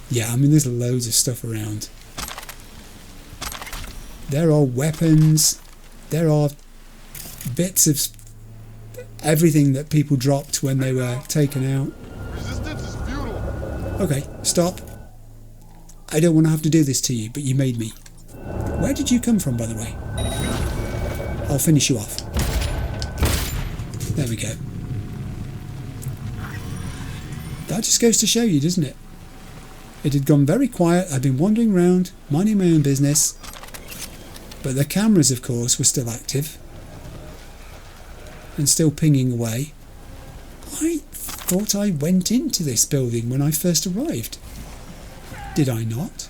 Yeah, I mean, there's loads of stuff around. There are weapons. There are bits of everything that people dropped when they were taken out. Resistance is futile. Okay, stop. I don't want to have to do this to you, but you made me. Where did you come from, by the way? I'll finish you off. There we go. That just goes to show you, doesn't it? It had gone very quiet. I'd been wandering around, minding my own business. But the cameras, of course, were still active. And still pinging away. I thought I went into this building when I first arrived. Did I not?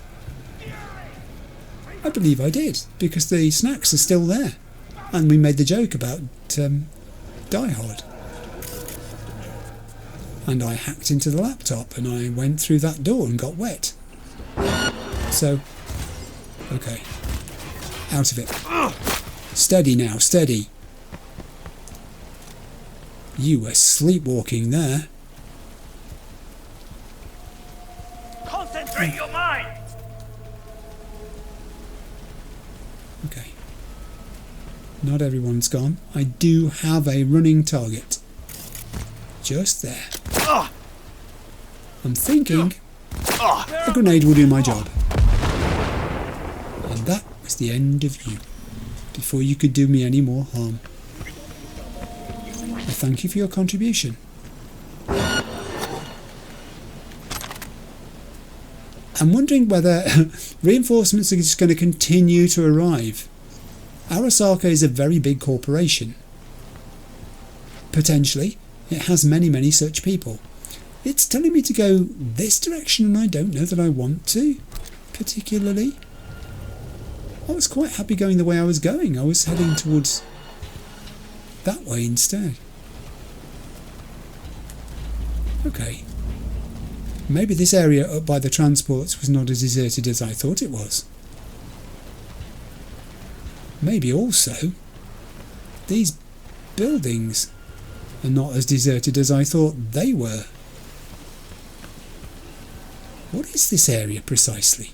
I believe I did, because the snacks are still there. And we made the joke about Die Hard. And I hacked into the laptop and I went through that door and got wet. So, okay. Out of it. Steady now, steady. You were sleepwalking there. Concentrate your mind! Okay. Not everyone's gone. I do have a running target. Just there. I'm thinking a grenade will do my job. And that was the end of you. Before you could do me any more harm. I thank you for your contribution. I'm wondering whether reinforcements are just going to continue to arrive. Arasaka is a very big corporation. Potentially, it has many such people. It's telling me to go this direction and I don't know that I want to, particularly. I was quite happy going the way I was going. I was heading towards that way instead. Okay. Maybe this area up by the transports was not as deserted as I thought it was. Maybe also these buildings are not as deserted as I thought they were. What is this area precisely?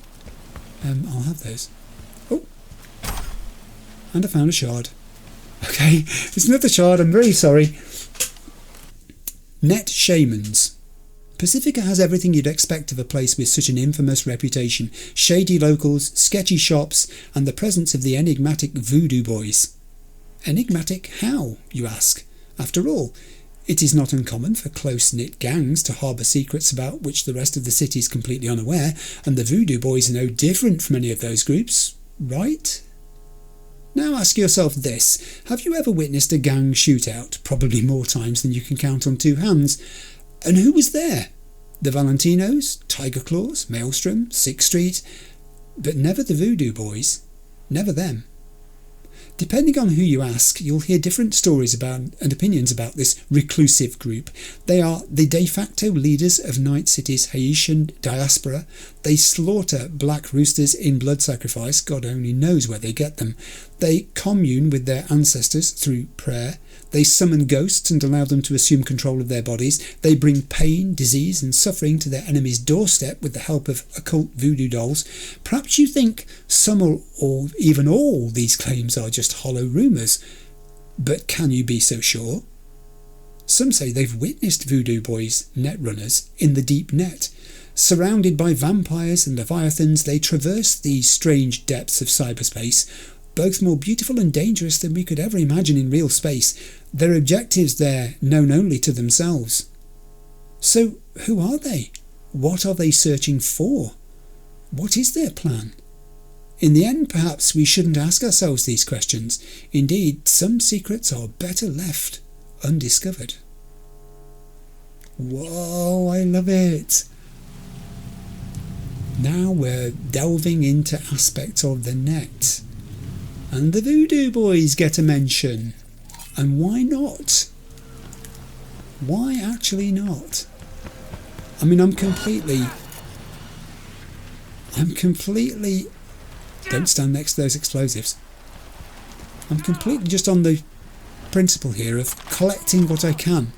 I'll have those. Oh, and I found a shard. Okay, it's another shard, I'm very sorry. Net Shamans. Pacifica has everything you'd expect of a place with such an infamous reputation. Shady locals, sketchy shops, and the presence of the enigmatic voodoo boys. Enigmatic how, you ask? After all, it is not uncommon for close-knit gangs to harbour secrets about which the rest of the city is completely unaware, and the voodoo boys are no different from any of those groups, right? Now ask yourself this. Have you ever witnessed a gang shootout? Probably more times than you can count on two hands. And who was there? The Valentinos, Tiger Claws, Maelstrom, 6th Street, but never the Voodoo Boys. Never them. Depending on who you ask, you'll hear different stories about and opinions about this reclusive group. They are the de facto leaders of Night City's Haitian diaspora. They slaughter black roosters in blood sacrifice. God only knows where they get them. They commune with their ancestors through prayer. They summon ghosts and allow them to assume control of their bodies. They bring pain, disease and suffering to their enemy's doorstep with the help of occult voodoo dolls. Perhaps you think some or even all these claims are just hollow rumours. But can you be so sure? Some say they've witnessed voodoo boys, netrunners, in the deep net. Surrounded by vampires and leviathans, they traverse these strange depths of cyberspace, both more beautiful and dangerous than we could ever imagine in real space. Their objectives there known only to themselves. So who are they? What are they searching for? What is their plan? In the end, perhaps we shouldn't ask ourselves these questions. Indeed, some secrets are better left undiscovered. Whoa, I love it. Now we're delving into aspects of the net. And the Voodoo Boys get a mention. And why not? Why actually not? I mean, I'm completely... Don't stand next to those explosives. I'm completely just on the principle here of collecting what I can.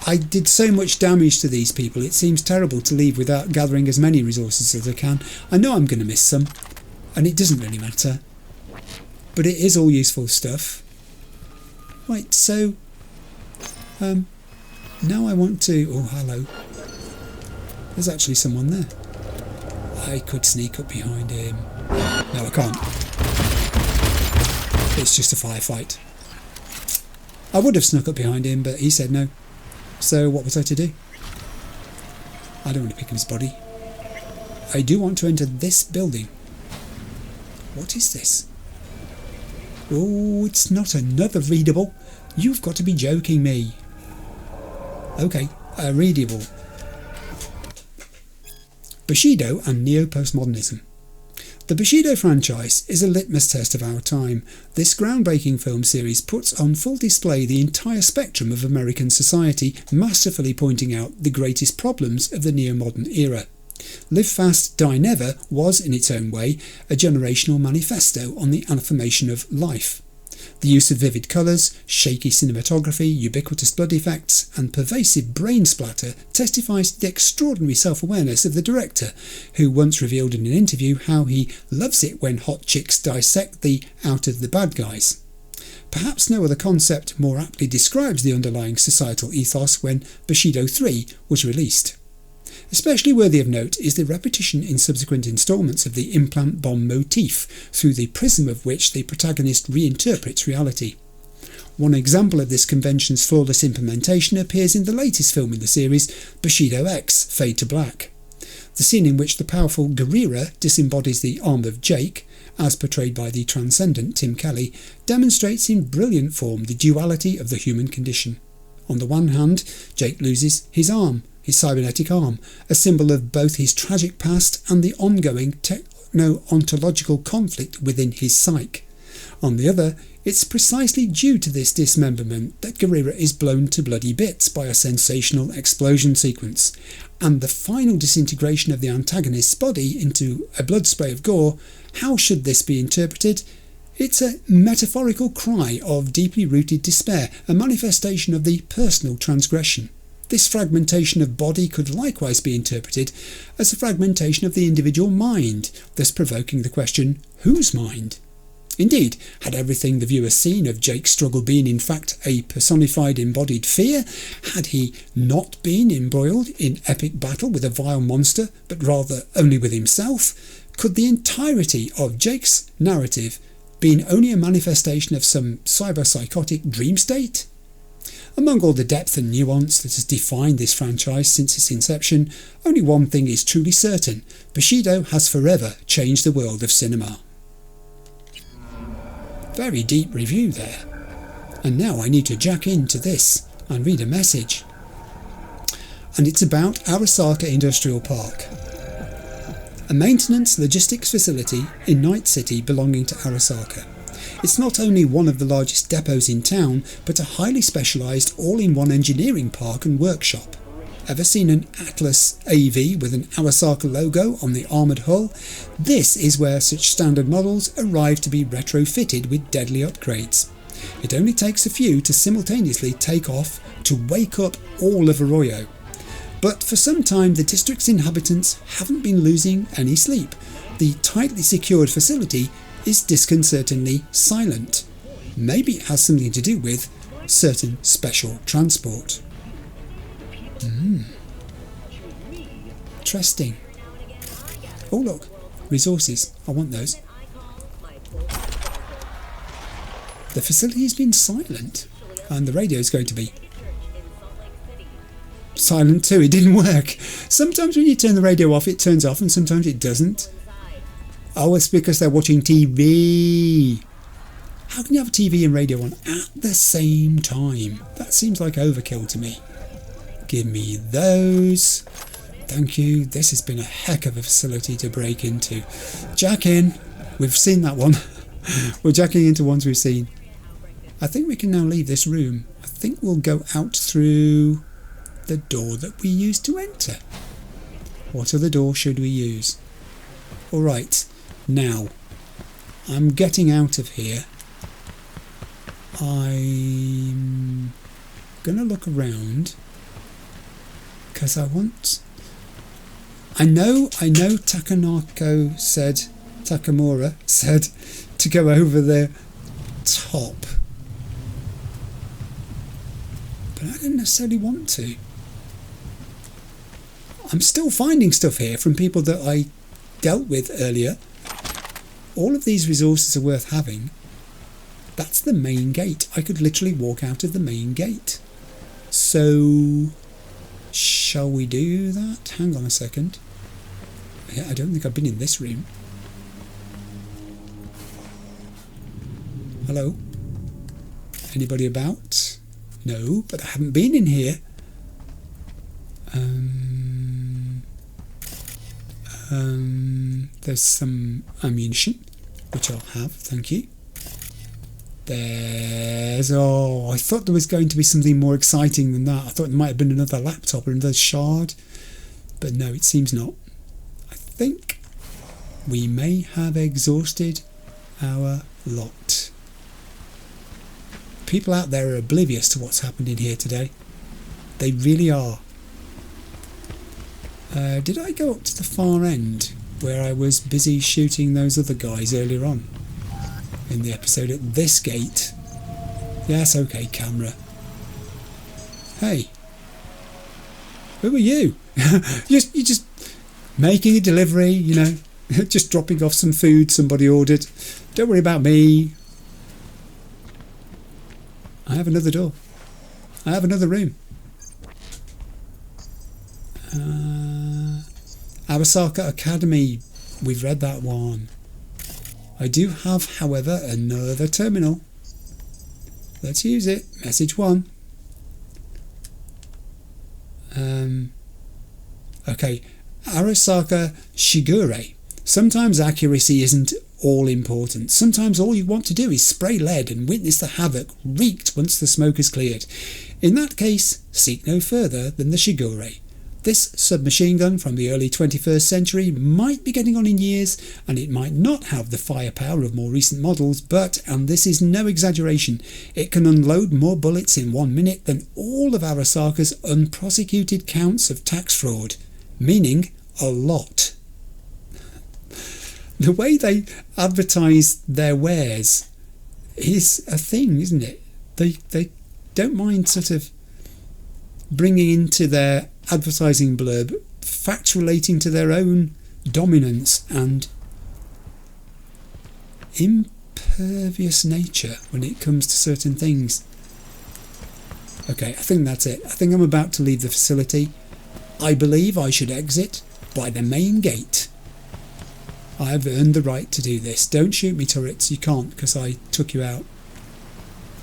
I did so much damage to these people, it seems terrible to leave without gathering as many resources as I can. I know I'm going to miss some, and it doesn't really matter. But it is all useful stuff. Right, so... now I want to... Oh, hello. There's actually someone there. I could sneak up behind him. No, I can't. It's just a firefight. I would have snuck up behind him, but he said no. So what was I to do? I don't want to pick up his body. I do want to enter this building. What is this? Oh, it's not another readable. You've got to be joking me. Okay, a readable. Bushido and Neo-Postmodernism. The Bushido franchise is a litmus test of our time. This groundbreaking film series puts on full display the entire spectrum of American society, masterfully pointing out the greatest problems of the neo-modern era. Live Fast, Die Never was, in its own way, a generational manifesto on the affirmation of life. The use of vivid colours, shaky cinematography, ubiquitous blood effects, and pervasive brain splatter testifies to the extraordinary self-awareness of the director, who once revealed in an interview how he loves it when hot chicks dissect the out of the bad guys. Perhaps no other concept more aptly describes the underlying societal ethos when Bushido 3 was released. Especially worthy of note is the repetition in subsequent instalments of the implant bomb motif, through the prism of which the protagonist reinterprets reality. One example of this convention's flawless implementation appears in the latest film in the series, Bushido X, Fade to Black. The scene in which the powerful Guerrera disembodies the arm of Jake, as portrayed by the transcendent Tim Kelly, demonstrates in brilliant form the duality of the human condition. On the one hand, Jake loses his arm, his cybernetic arm, a symbol of both his tragic past and the ongoing techno-ontological conflict within his psyche. On the other, it's precisely due to this dismemberment that Guerrera is blown to bloody bits by a sensational explosion sequence, and the final disintegration of the antagonist's body into a blood spray of gore. How should this be interpreted? It's a metaphorical cry of deeply rooted despair, a manifestation of the personal transgression. This fragmentation of body could likewise be interpreted as a fragmentation of the individual mind, thus provoking the question, whose mind? Indeed, had everything the viewer seen of Jake's struggle been in fact a personified embodied fear, had he not been embroiled in epic battle with a vile monster, but rather only with himself, could the entirety of Jake's narrative been only a manifestation of some cyber-psychotic dream state? Among all the depth and nuance that has defined this franchise since its inception, only one thing is truly certain: Bushido has forever changed the world of cinema. Very deep review there. And now I need to jack into this and read a message. And it's about Arasaka Industrial Park, a maintenance logistics facility in Night City belonging to Arasaka. It's not only one of the largest depots in town, but a highly specialised all-in-one engineering park and workshop. Ever seen an Atlas AV with an Arasaka logo on the armoured hull? This is where such standard models arrive to be retrofitted with deadly upgrades. It only takes a few to simultaneously take off to wake up all of Arroyo. But for some time the district's inhabitants haven't been losing any sleep. The tightly secured facility is disconcertingly silent. Maybe it has something to do with certain special transport. Interesting. Oh look, resources. I want those. The facility has been silent, and the radio is going to be silent too. It didn't work. Sometimes when you turn the radio off, it turns off, and sometimes it doesn't. Oh, it's because they're watching TV. How can you have TV and radio on at the same time? That seems like overkill to me. Give me those. Thank you. This has been a heck of a facility to break into. Jack in. We've seen that one. We're jacking into ones we've seen. I think we can now leave this room. I think we'll go out through the door that we used to enter. What other door should we use? Alright, now I'm getting out of here. I'm gonna look around because I know Takamura said to go over the top, but I don't necessarily want to. I'm still finding stuff here from people that I dealt with earlier. All of these resources are worth having. That's the main gate. I could literally walk out of the main gate. So, shall we do that? Hang on a second. I don't think I've been in this room. Hello? Anybody about? No, but I haven't been in here. There's some ammunition, which I'll have, thank you. Oh, I thought there was going to be something more exciting than that. I thought there might have been another laptop or another shard, but no, it seems not. I think we may have exhausted our lot. People out there are oblivious to what's happened in here today. They really are. Did I go up to the far end where I was busy shooting those other guys earlier on in the episode at this gate? Yes, okay, camera. Hey, who are you? You're just making a delivery, you know, just dropping off some food somebody ordered. Don't worry about me. I have another door. I have another room. Arasaka Academy. We've read that one. I do have, however, another terminal. Let's use it. Message 1. Okay. Arasaka Shigure. Sometimes accuracy isn't all important. Sometimes all you want to do is spray lead and witness the havoc wreaked once the smoke is cleared. In that case, seek no further than the Shigure. This submachine gun from the early 21st century might be getting on in years, and it might not have the firepower of more recent models, but, and this is no exaggeration, it can unload more bullets in 1 minute than all of Arasaka's unprosecuted counts of tax fraud, meaning a lot. The way they advertise their wares is a thing, isn't it? They don't mind sort of bringing into their advertising blurb facts relating to their own dominance and impervious nature when it comes to certain things. Okay, I think that's it. I think I'm about to leave the facility. I believe I should exit by the main gate. I have earned the right to do this. Don't shoot me, turrets. You can't, because I took you out.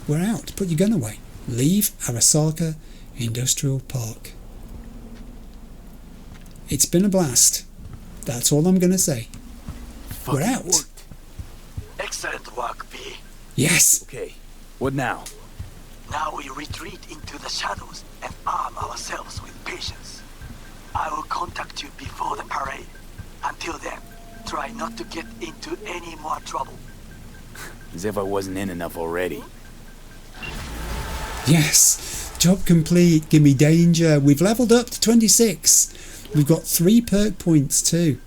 We're out. Put your gun away. Leave Arasaka Industrial Park. It's been a blast. That's all I'm going to say. We're out. Work. Excellent work, B. Yes. Okay, what now? Now we retreat into the shadows and arm ourselves with patience. I will contact you before the parade. Until then, try not to get into any more trouble. As if I wasn't in enough already. Yes. Job complete. Give me danger. We've levelled up to 26. We've got 3 perk points too.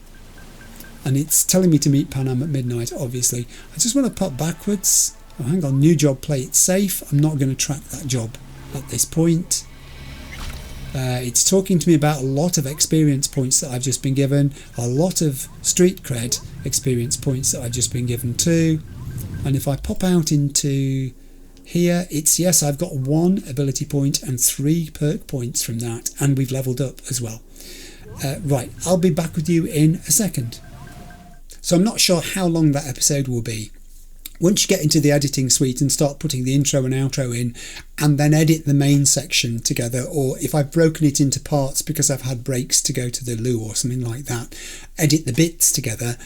And it's telling me to meet Panam at midnight, obviously. I just want to pop backwards. Oh, hang on. New job, play it safe. I'm not going to track that job at this point. It's talking to me about a lot of experience points that I've just been given. A lot of street cred experience points that I've just been given too. And if I pop out into here, it's yes, I've got 1 ability point and 3 perk points from that. And we've levelled up as well. Right, I'll be back with you in a second. So I'm not sure how long that episode will be. once you get into the editing suite and start putting the intro and outro in, and then edit the main section together, or if I've broken it into parts because I've had breaks to go to the loo or something like that, edit the bits together,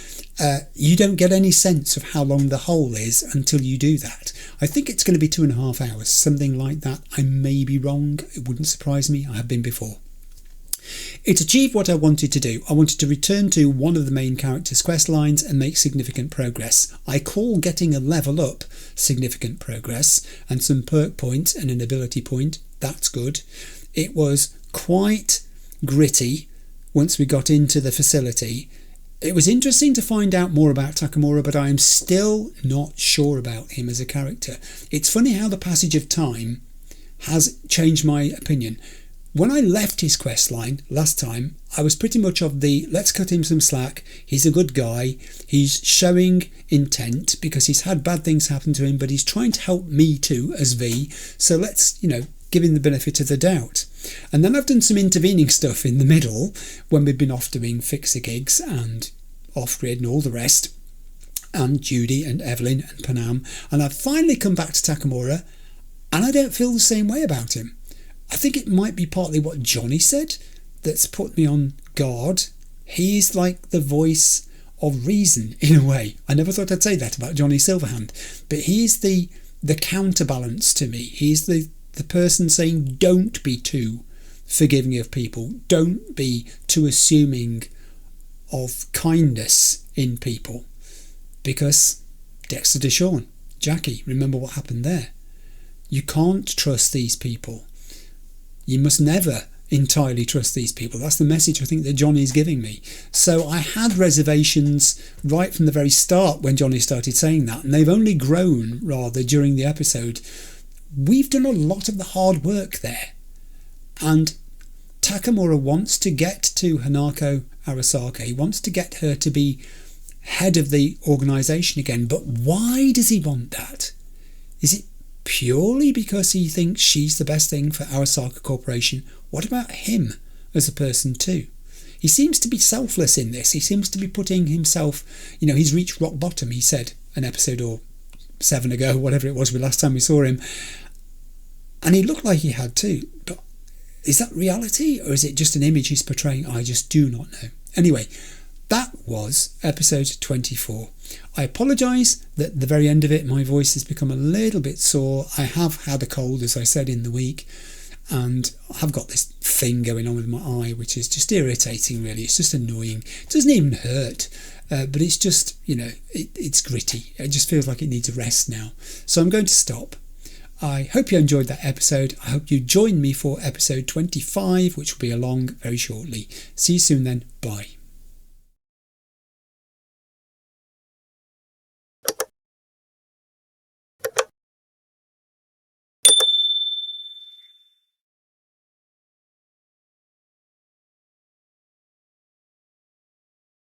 you don't get any sense of how long the whole is until you do that. I think it's going to be 2.5 hours, something like that. I may be wrong. It wouldn't surprise me. I have been before. It achieved what I wanted to do. I wanted to return to one of the main characters' quest lines and make significant progress. I call getting a level up significant progress, and some perk points and an ability point. That's good. It was quite gritty once we got into the facility. It was interesting to find out more about Takamura, but I am still not sure about him as a character. It's funny how the passage of time has changed my opinion. When I left his quest line last time, I was pretty much of the let's cut him some slack, he's a good guy, he's showing intent because he's had bad things happen to him, but he's trying to help me too as V, so let's, give him the benefit of the doubt. And then I've done some intervening stuff in the middle when we've been off doing fixer gigs and off-grid and all the rest, and Judy and Evelyn and Panam, and I've finally come back to Takamura, and I don't feel the same way about him. I think it might be partly what Johnny said that's put me on guard. He's like the voice of reason in a way. I never thought I'd say that about Johnny Silverhand, but he's the counterbalance to me. He's the person saying don't be too forgiving of people, don't be too assuming of kindness in people, because Dexter Deshawn, Jackie, remember what happened there. You can't trust these people. You must never entirely trust these people. That's the message I think that Johnny's giving me. So I had reservations right from the very start when Johnny started saying that, and they've only grown rather during the episode. We've done a lot of the hard work there, and Takamura wants to get to Hanako Arasaka. He wants to get her to be head of the organisation again, but why does he want that? Is it purely because he thinks she's the best thing for Arasaka Corporation? What about him as a person too? He seems to be selfless in this. He seems to be putting himself, he's reached rock bottom, he said an episode or 7 ago, whatever it was the last time we saw him, and he looked like he had too. But is that reality, or is it just an image he's portraying? I just do not know. Anyway, that was episode 24. I apologise that at the very end of it my voice has become a little bit sore. I have had a cold, as I said, in the week, and I've got this thing going on with my eye which is just irritating really. It's just annoying. It doesn't even hurt, but it's just, it's gritty. It just feels like it needs a rest now. So I'm going to stop. I hope you enjoyed that episode. I hope you join me for episode 25, which will be along very shortly. See you soon then. Bye.